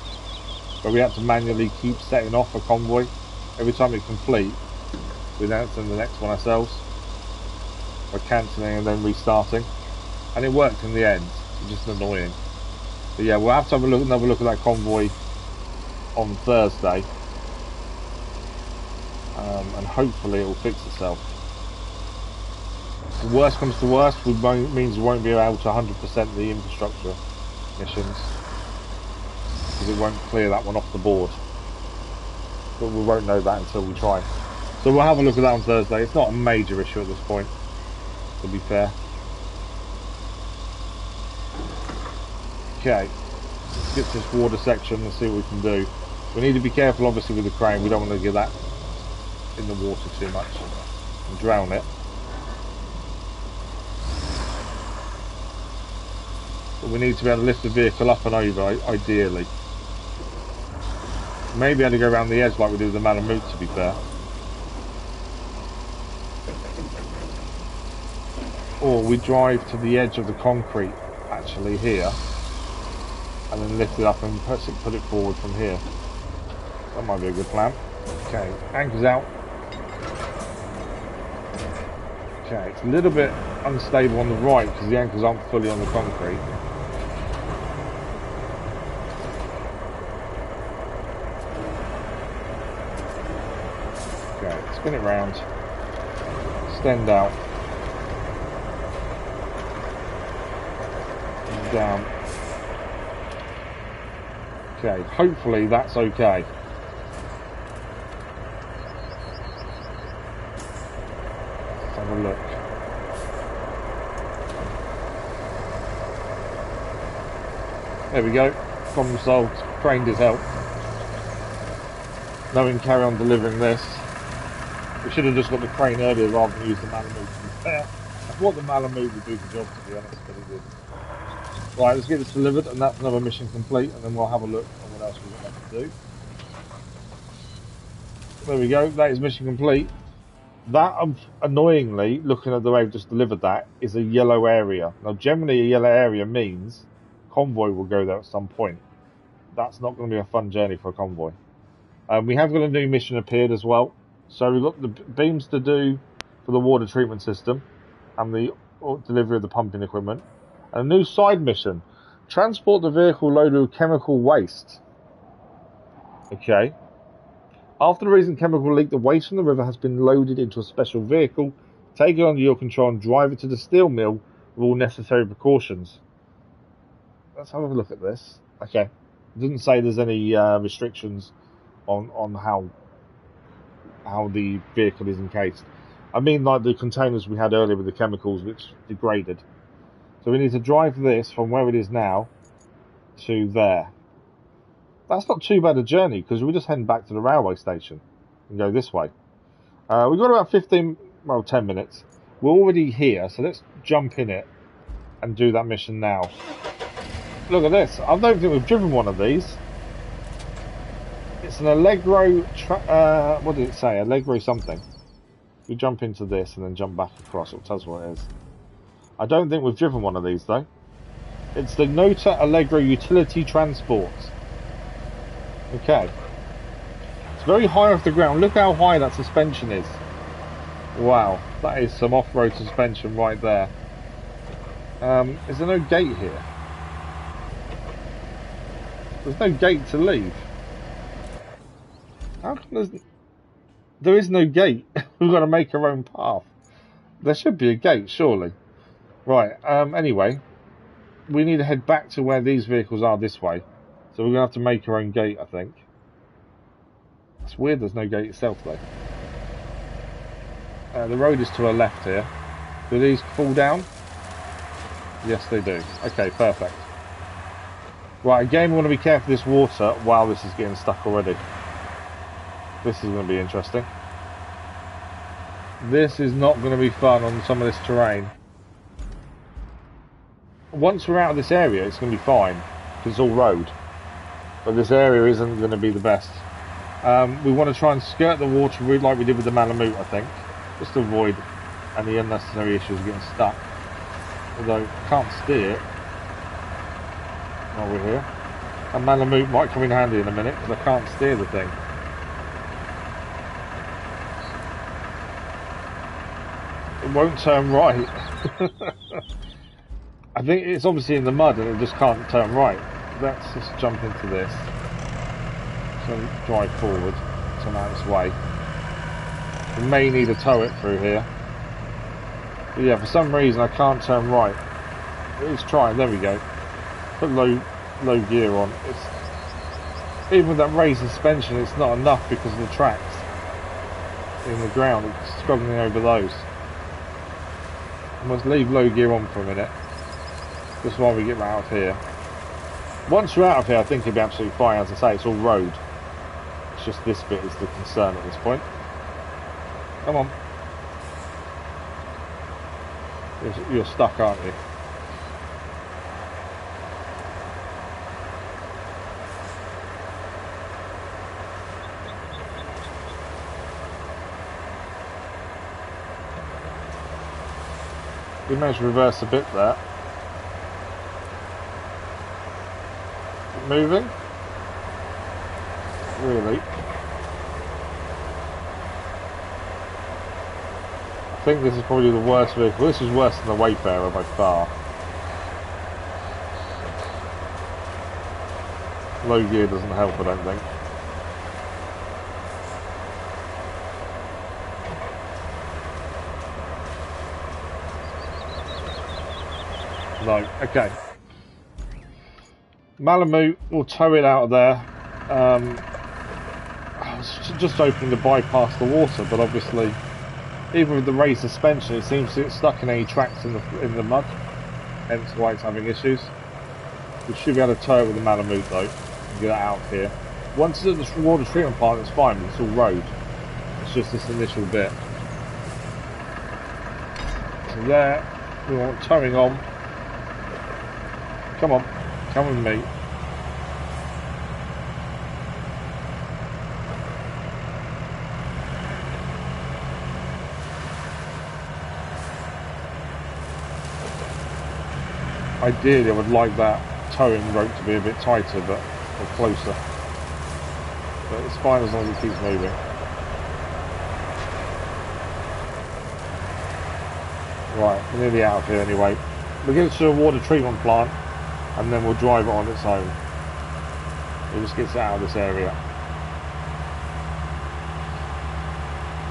where we had to manually keep setting off a convoy. Every time it complete, we then send the next one ourselves. By cancelling and then restarting. And it worked in the end. It's just annoying. But yeah, we'll have to have another look at that convoy on Thursday. And hopefully it will fix itself. If the worst comes to worst, it means we won't be able to 100% the infrastructure missions. Because it won't clear that one off the board. But we won't know that until we try. So we'll have a look at that on Thursday. It's not a major issue at this point, to be fair. Okay, let's get to this water section and see what we can do. We need to be careful, obviously, with the crane. We don't want to get that in the water too much and drown it. But we need to be able to lift the vehicle up and over, ideally. Maybe I had to go around the edge like we did with the Malamute, to be fair. Or we drive to the edge of the concrete, actually, here. And then lift it up and put it forward from here. That might be a good plan. Okay, anchor's out. Okay, it's a little bit unstable on the right because the anchors aren't fully on the concrete. Okay, spin it round. Extend out. And down. Okay, hopefully that's okay. Let's have a look. There we go. Problem solved. Crane did help. Now we can carry on delivering this. We should have just got the crane earlier rather than use the Malamute, to be fair. I thought the Malamute would do the job, to be honest, but it didn't. Right, let's get this delivered, and that's another mission complete, and then we'll have a look at what else we've got left to do. There we go, that is mission complete. That, annoyingly, looking at the way we've just delivered that, is a yellow area. Now, generally a yellow area means convoy will go there at some point. That's not going to be a fun journey for a convoy. We have got a new mission appeared as well. So we've got the beams to do for the water treatment system and the delivery of the pumping equipment. And a new side mission. Transport the vehicle loaded with chemical waste. Okay. After the recent chemical leak, the waste from the river has been loaded into a special vehicle. Take it under your control and drive it to the steel mill with all necessary precautions. Let's have a look at this. Okay. It doesn't say there's any restrictions on how the vehicle is encased. I mean, like the containers we had earlier with the chemicals which degraded. So we need to drive this from where it is now to there. That's not too bad a journey because we're just heading back to the railway station and go this way. We've got about 10 minutes. We're already here, so let's jump in it and do that mission now. Look at this. I don't think we've driven one of these. It's an Allegro, what did it say? Allegro something. We jump into this and then jump back across. It'll tell us what it is. I don't think we've driven one of these though. It's the Nota Allegro Utility Transport. Okay. It's very high off the ground. Look how high that suspension is. Wow, that is some off-road suspension right there. Is there no gate here? There's no gate to leave. How come there is no gate? We've got to make our own path. There should be a gate, surely. Right, anyway, we need to head back to where these vehicles are this way. So we're going to have to make our own gate, I think. It's weird there's no gate itself, though. The road is to our left here. Do these fall down? Yes, they do. Okay, perfect. Right, again, we want to be careful of this water while this is getting stuck already. This is going to be interesting. This is not going to be fun on some of this terrain. Once we're out of this area, it's going to be fine, because it's all road. But this area isn't going to be the best. We want to try and skirt the water route like we did with the Malamute, I think. Just to avoid any unnecessary issues of getting stuck. Although, can't steer it while we're here. And Malamute might come in handy in a minute, because I can't steer the thing. It won't turn right. I think it's obviously in the mud and it just can't turn right. Let's just jump into this. So drive forward, turn out this way. We may need to tow it through here. But yeah, for some reason I can't turn right. Let's try, there we go. Put low gear on. Even with that raised suspension, it's not enough because of the tracks in the ground. It's struggling over those. I must leave low gear on for a minute, just while we get out of here. Once you're out of here, I think you'll be absolutely fine. As I say, it's all road. It's just this bit is the concern at this point. Come on. You're stuck, aren't you? We managed to reverse a bit there. Moving? Really? I think this is probably the worst vehicle. This is worse than the Wayfarer by far. Low gear doesn't help, I don't think. No, okay. Malamute, we'll tow it out of there. I was just hoping to bypass the water, but obviously, even with the raised suspension, it seems to get stuck in any tracks in the mud. Hence why it's having issues. We should be able to tow it with the Malamute though, and get it out of here. Once it's at the water treatment plant, it's fine, but it's all road. It's just this initial bit. So there, we want towing on. Come on, come with me. Ideally, I would like that towing rope to be a bit tighter, or closer. But it's fine as long as it keeps moving. Right, we're nearly out of here anyway. We'll get it to a water treatment plant, and then we'll drive it on its own. It just gets it out of this area.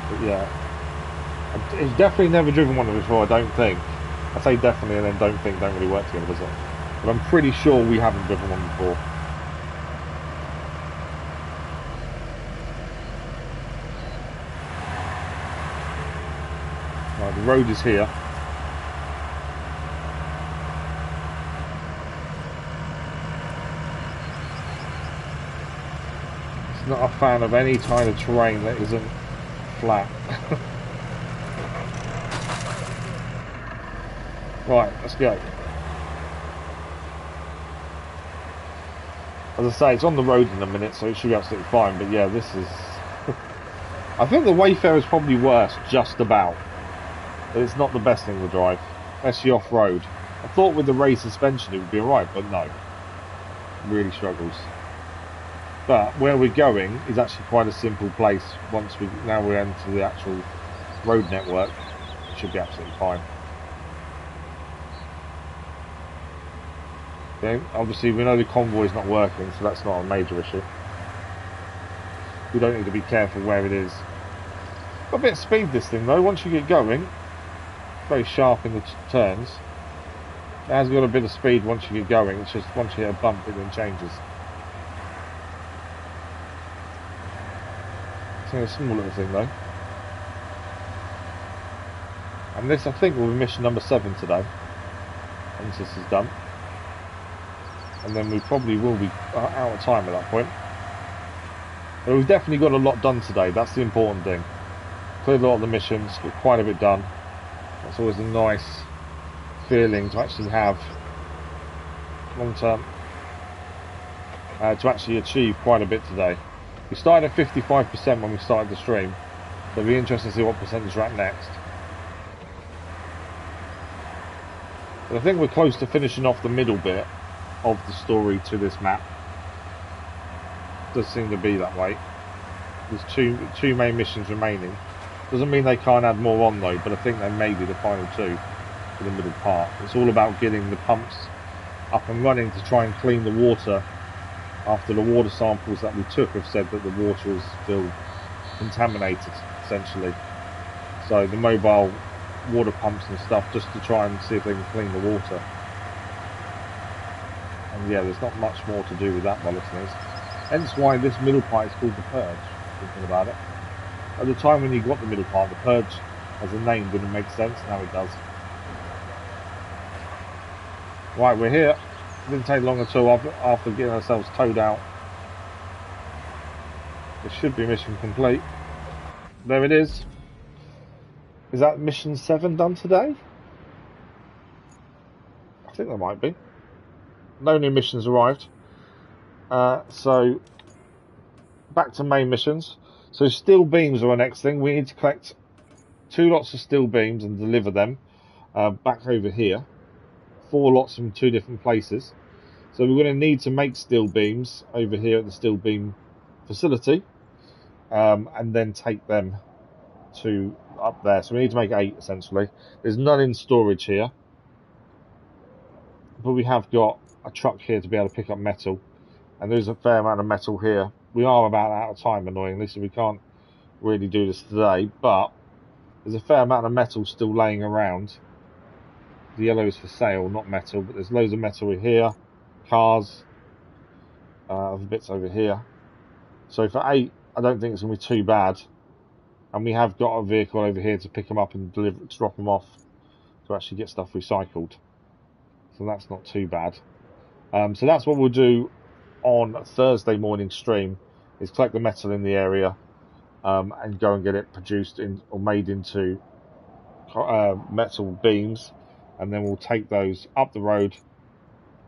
But yeah, it's definitely never driven one of them before, I don't think. I say definitely and then don't think don't really work together, does it? But I'm pretty sure we haven't driven one before. Right, the road is here. It's not a fan of any kind of terrain that isn't flat. Right, let's go. As I say, it's on the road in a minute, so it should be absolutely fine. But yeah, this is... I think the Wayfarer is probably worse, just about. But it's not the best thing to drive, especially off-road. I thought with the raised suspension it would be alright, but no. It really struggles. But where we're going is actually quite a simple place. Now we're into the actual road network, it should be absolutely fine. Okay, obviously we know the convoy is not working, so that's not a major issue. We don't need to be careful where it is. Got a bit of speed this thing though, once you get going. Very sharp in the turns. It has got a bit of speed once you get going, it's just once you hit a bump it then changes. It's a small little thing though. And this I think will be mission number 7 today, once this is done. And then we probably will be out of time at that point. But we've definitely got a lot done today, that's the important thing. Cleared a lot of the missions, got quite a bit done. That's always a nice feeling to actually have long term. To actually achieve quite a bit today. We started at 55% when we started the stream. So it'll be interesting to see what percentage we're at next. But I think we're close to finishing off the middle bit of the story to this map. Does seem to be that way. There's two main missions remaining. Doesn't mean they can't add more on though, but I think they may be the final 2 for the middle part. It's all about getting the pumps up and running to try and clean the water after the water samples that we took have said that the water is still contaminated essentially. So the mobile water pumps and stuff just to try and see if they can clean the water. And yeah, there's not much more to do with that, my listeners. Hence why this middle part is called the Purge, thinking about it. At the time when you got the middle part, the Purge as a name didn't make sense, now it does. Right, we're here. Didn't take long at all after getting ourselves towed out. It should be mission complete. There it is. Is that mission 7 done today? I think there might be. No new missions arrived. So back to main missions. So steel beams are our next thing. We need to collect 2 lots of steel beams and deliver them back over here. 4 lots from 2 different places. So we're going to need to make steel beams over here at the steel beam facility, and then take them to up there. So we need to make 8 essentially. There's none in storage here, but we have got a truck here to be able to pick up metal, and there's a fair amount of metal here. We are about out of time, annoyingly, so we can't really do this today, but there's a fair amount of metal still laying around. The yellow is for sale, not metal, but there's loads of metal here, cars, other bits over here. So for 8, I don't think it's going to be too bad. And we have got a vehicle over here to pick them up and deliver, to drop them off, to actually get stuff recycled. So that's not too bad. So that's what we'll do on Thursday morning stream, is collect the metal in the area, and go and get it produced or made into metal beams, and then we'll take those up the road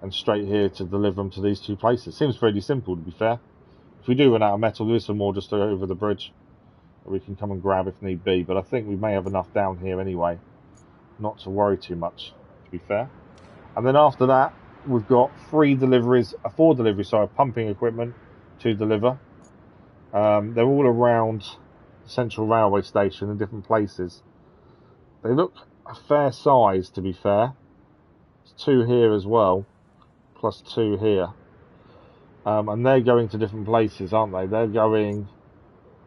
and straight here to deliver them to these 2 places. Seems pretty simple, to be fair. If we do run out of metal, there is some more just over the bridge that we can come and grab if need be, but I think we may have enough down here anyway, not to worry too much, to be fair. And then after that, we've got 4 deliveries, of pumping equipment to deliver. They're all around the Central Railway Station in different places. They look a fair size, to be fair. There's 2 here as well, plus 2 here. And they're going to different places, aren't they? They're going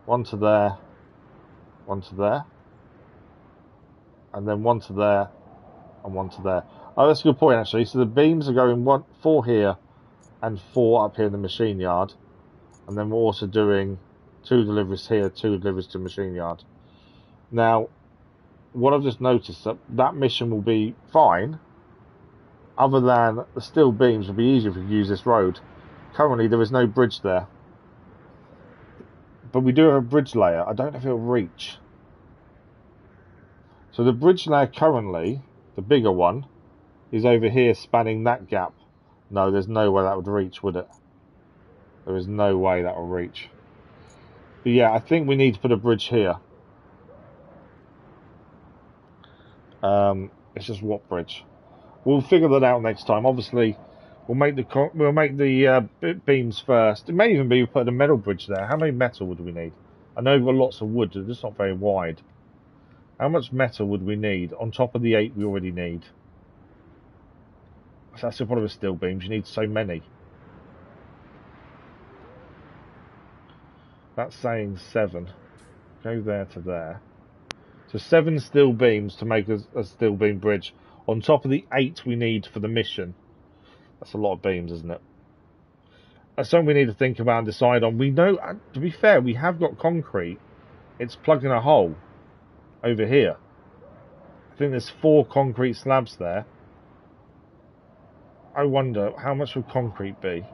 1 to there, 1 to there, and then 1 to there, and 1 to there. Oh, that's a good point, actually. So the beams are going 4 here and 4 up here in the machine yard. And then we're also doing 2 deliveries here, 2 deliveries to the machine yard. Now, what I've just noticed, that mission will be fine, other than the steel beams will be easier if we use this road. Currently, there is no bridge there. But we do have a bridge layer. I don't know if it'll reach. So the bridge layer currently, the bigger one, is over here spanning that gap. No, there's no way that would reach, would it? There is no way that will reach. But yeah, I think we need to put a bridge here. It's just what bridge? We'll figure that out next time. Obviously, we'll make the beams first. It may even be we put a metal bridge there. How many metal would we need? I know we've got lots of wood. It's just not very wide. How much metal would we need on top of the 8 we already need? That's the problem with steel beams. You need so many. That's saying 7. Go there to there. So 7 steel beams to make a steel beam bridge on top of the 8 we need for the mission. That's a lot of beams, isn't it? That's something we need to think about and decide on. We know, to be fair, we have got concrete. It's plugging a hole over here. I think there's 4 concrete slabs there. I wonder, how much would concrete be?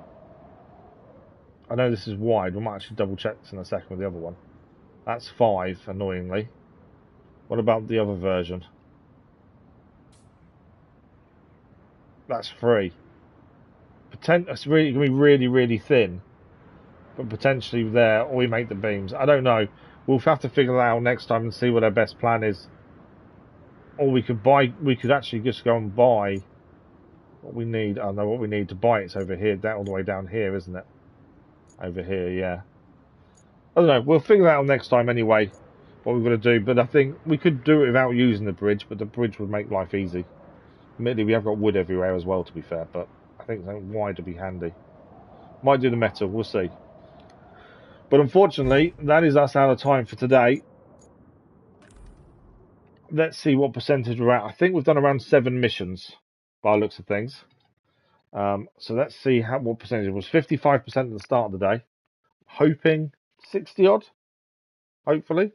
I know this is wide. We might actually double check this in a second with the other one. That's 5, annoyingly. What about the other version? That's 3. It's really going to be really, really thin. But potentially there, or we make the beams. I don't know. We'll have to figure that out next time and see what our best plan is. Or we could actually just go and buy what we need. I know what we need to buy. It's over here, all the way down here, isn't it? Over here, yeah. I don't know. We'll figure that out next time anyway, what we're going to do. But I think we could do it without using the bridge, but the bridge would make life easy. Admittedly, we have got wood everywhere as well, to be fair, but I think something wide would be handy. Might do the metal, we'll see. But unfortunately, that is us out of time for today. Let's see what percentage we're at. I think we've done around 7 missions, by the looks of things. So let's see what percentage it was. 55% at the start of the day. Hoping 60 odd, hopefully.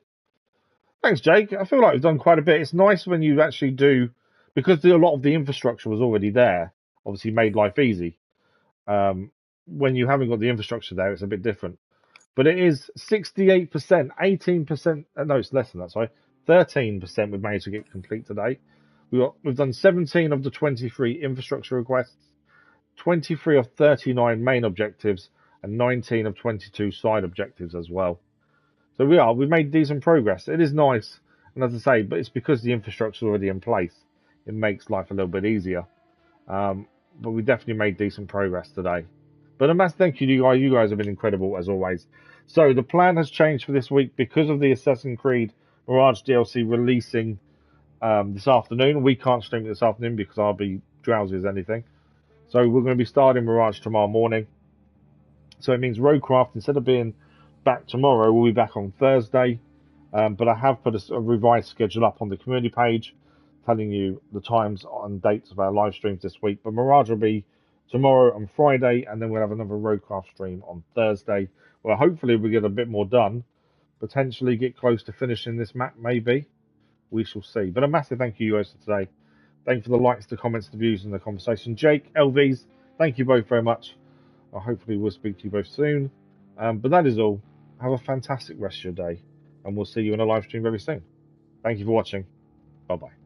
Thanks, Jake. I feel like we've done quite a bit. It's nice when you actually do, because a lot of the infrastructure was already there obviously made life easy. When you haven't got the infrastructure there, it's a bit different. But it is 68%, 18%. No, it's less than that. Sorry, 13% we've managed to get complete today. We've done 17 of the 23 infrastructure requests, 23 of 39 main objectives, and 19 of 22 side objectives as well. So we've made decent progress. It is nice, and as I say, but it's because the infrastructure is already in place. It makes life a little bit easier. But we definitely made decent progress today. But a massive thank you to you guys. You guys have been incredible as always. So the plan has changed for this week because of the Assassin's Creed Mirage DLC releasing this afternoon. We can't stream it this afternoon because I'll be drowsy as anything. So we're going to be starting Mirage tomorrow morning. So it means RoadCraft, instead of being back tomorrow, we'll be back on Thursday. But I have put a revised schedule up on the community page, telling you the times and dates of our live streams this week. But Mirage will be tomorrow and Friday, and then we'll have another RoadCraft stream on Thursday, where hopefully we get a bit more done. Potentially get close to finishing this map, maybe. We shall see. But a massive thank you guys for today. Thank you for the likes, the comments, the views, and the conversation. Jake, LVs, thank you both very much. Hopefully we'll speak to you both soon. But that is all. Have a fantastic rest of your day, and we'll see you in a live stream very soon. Thank you for watching. Bye-bye.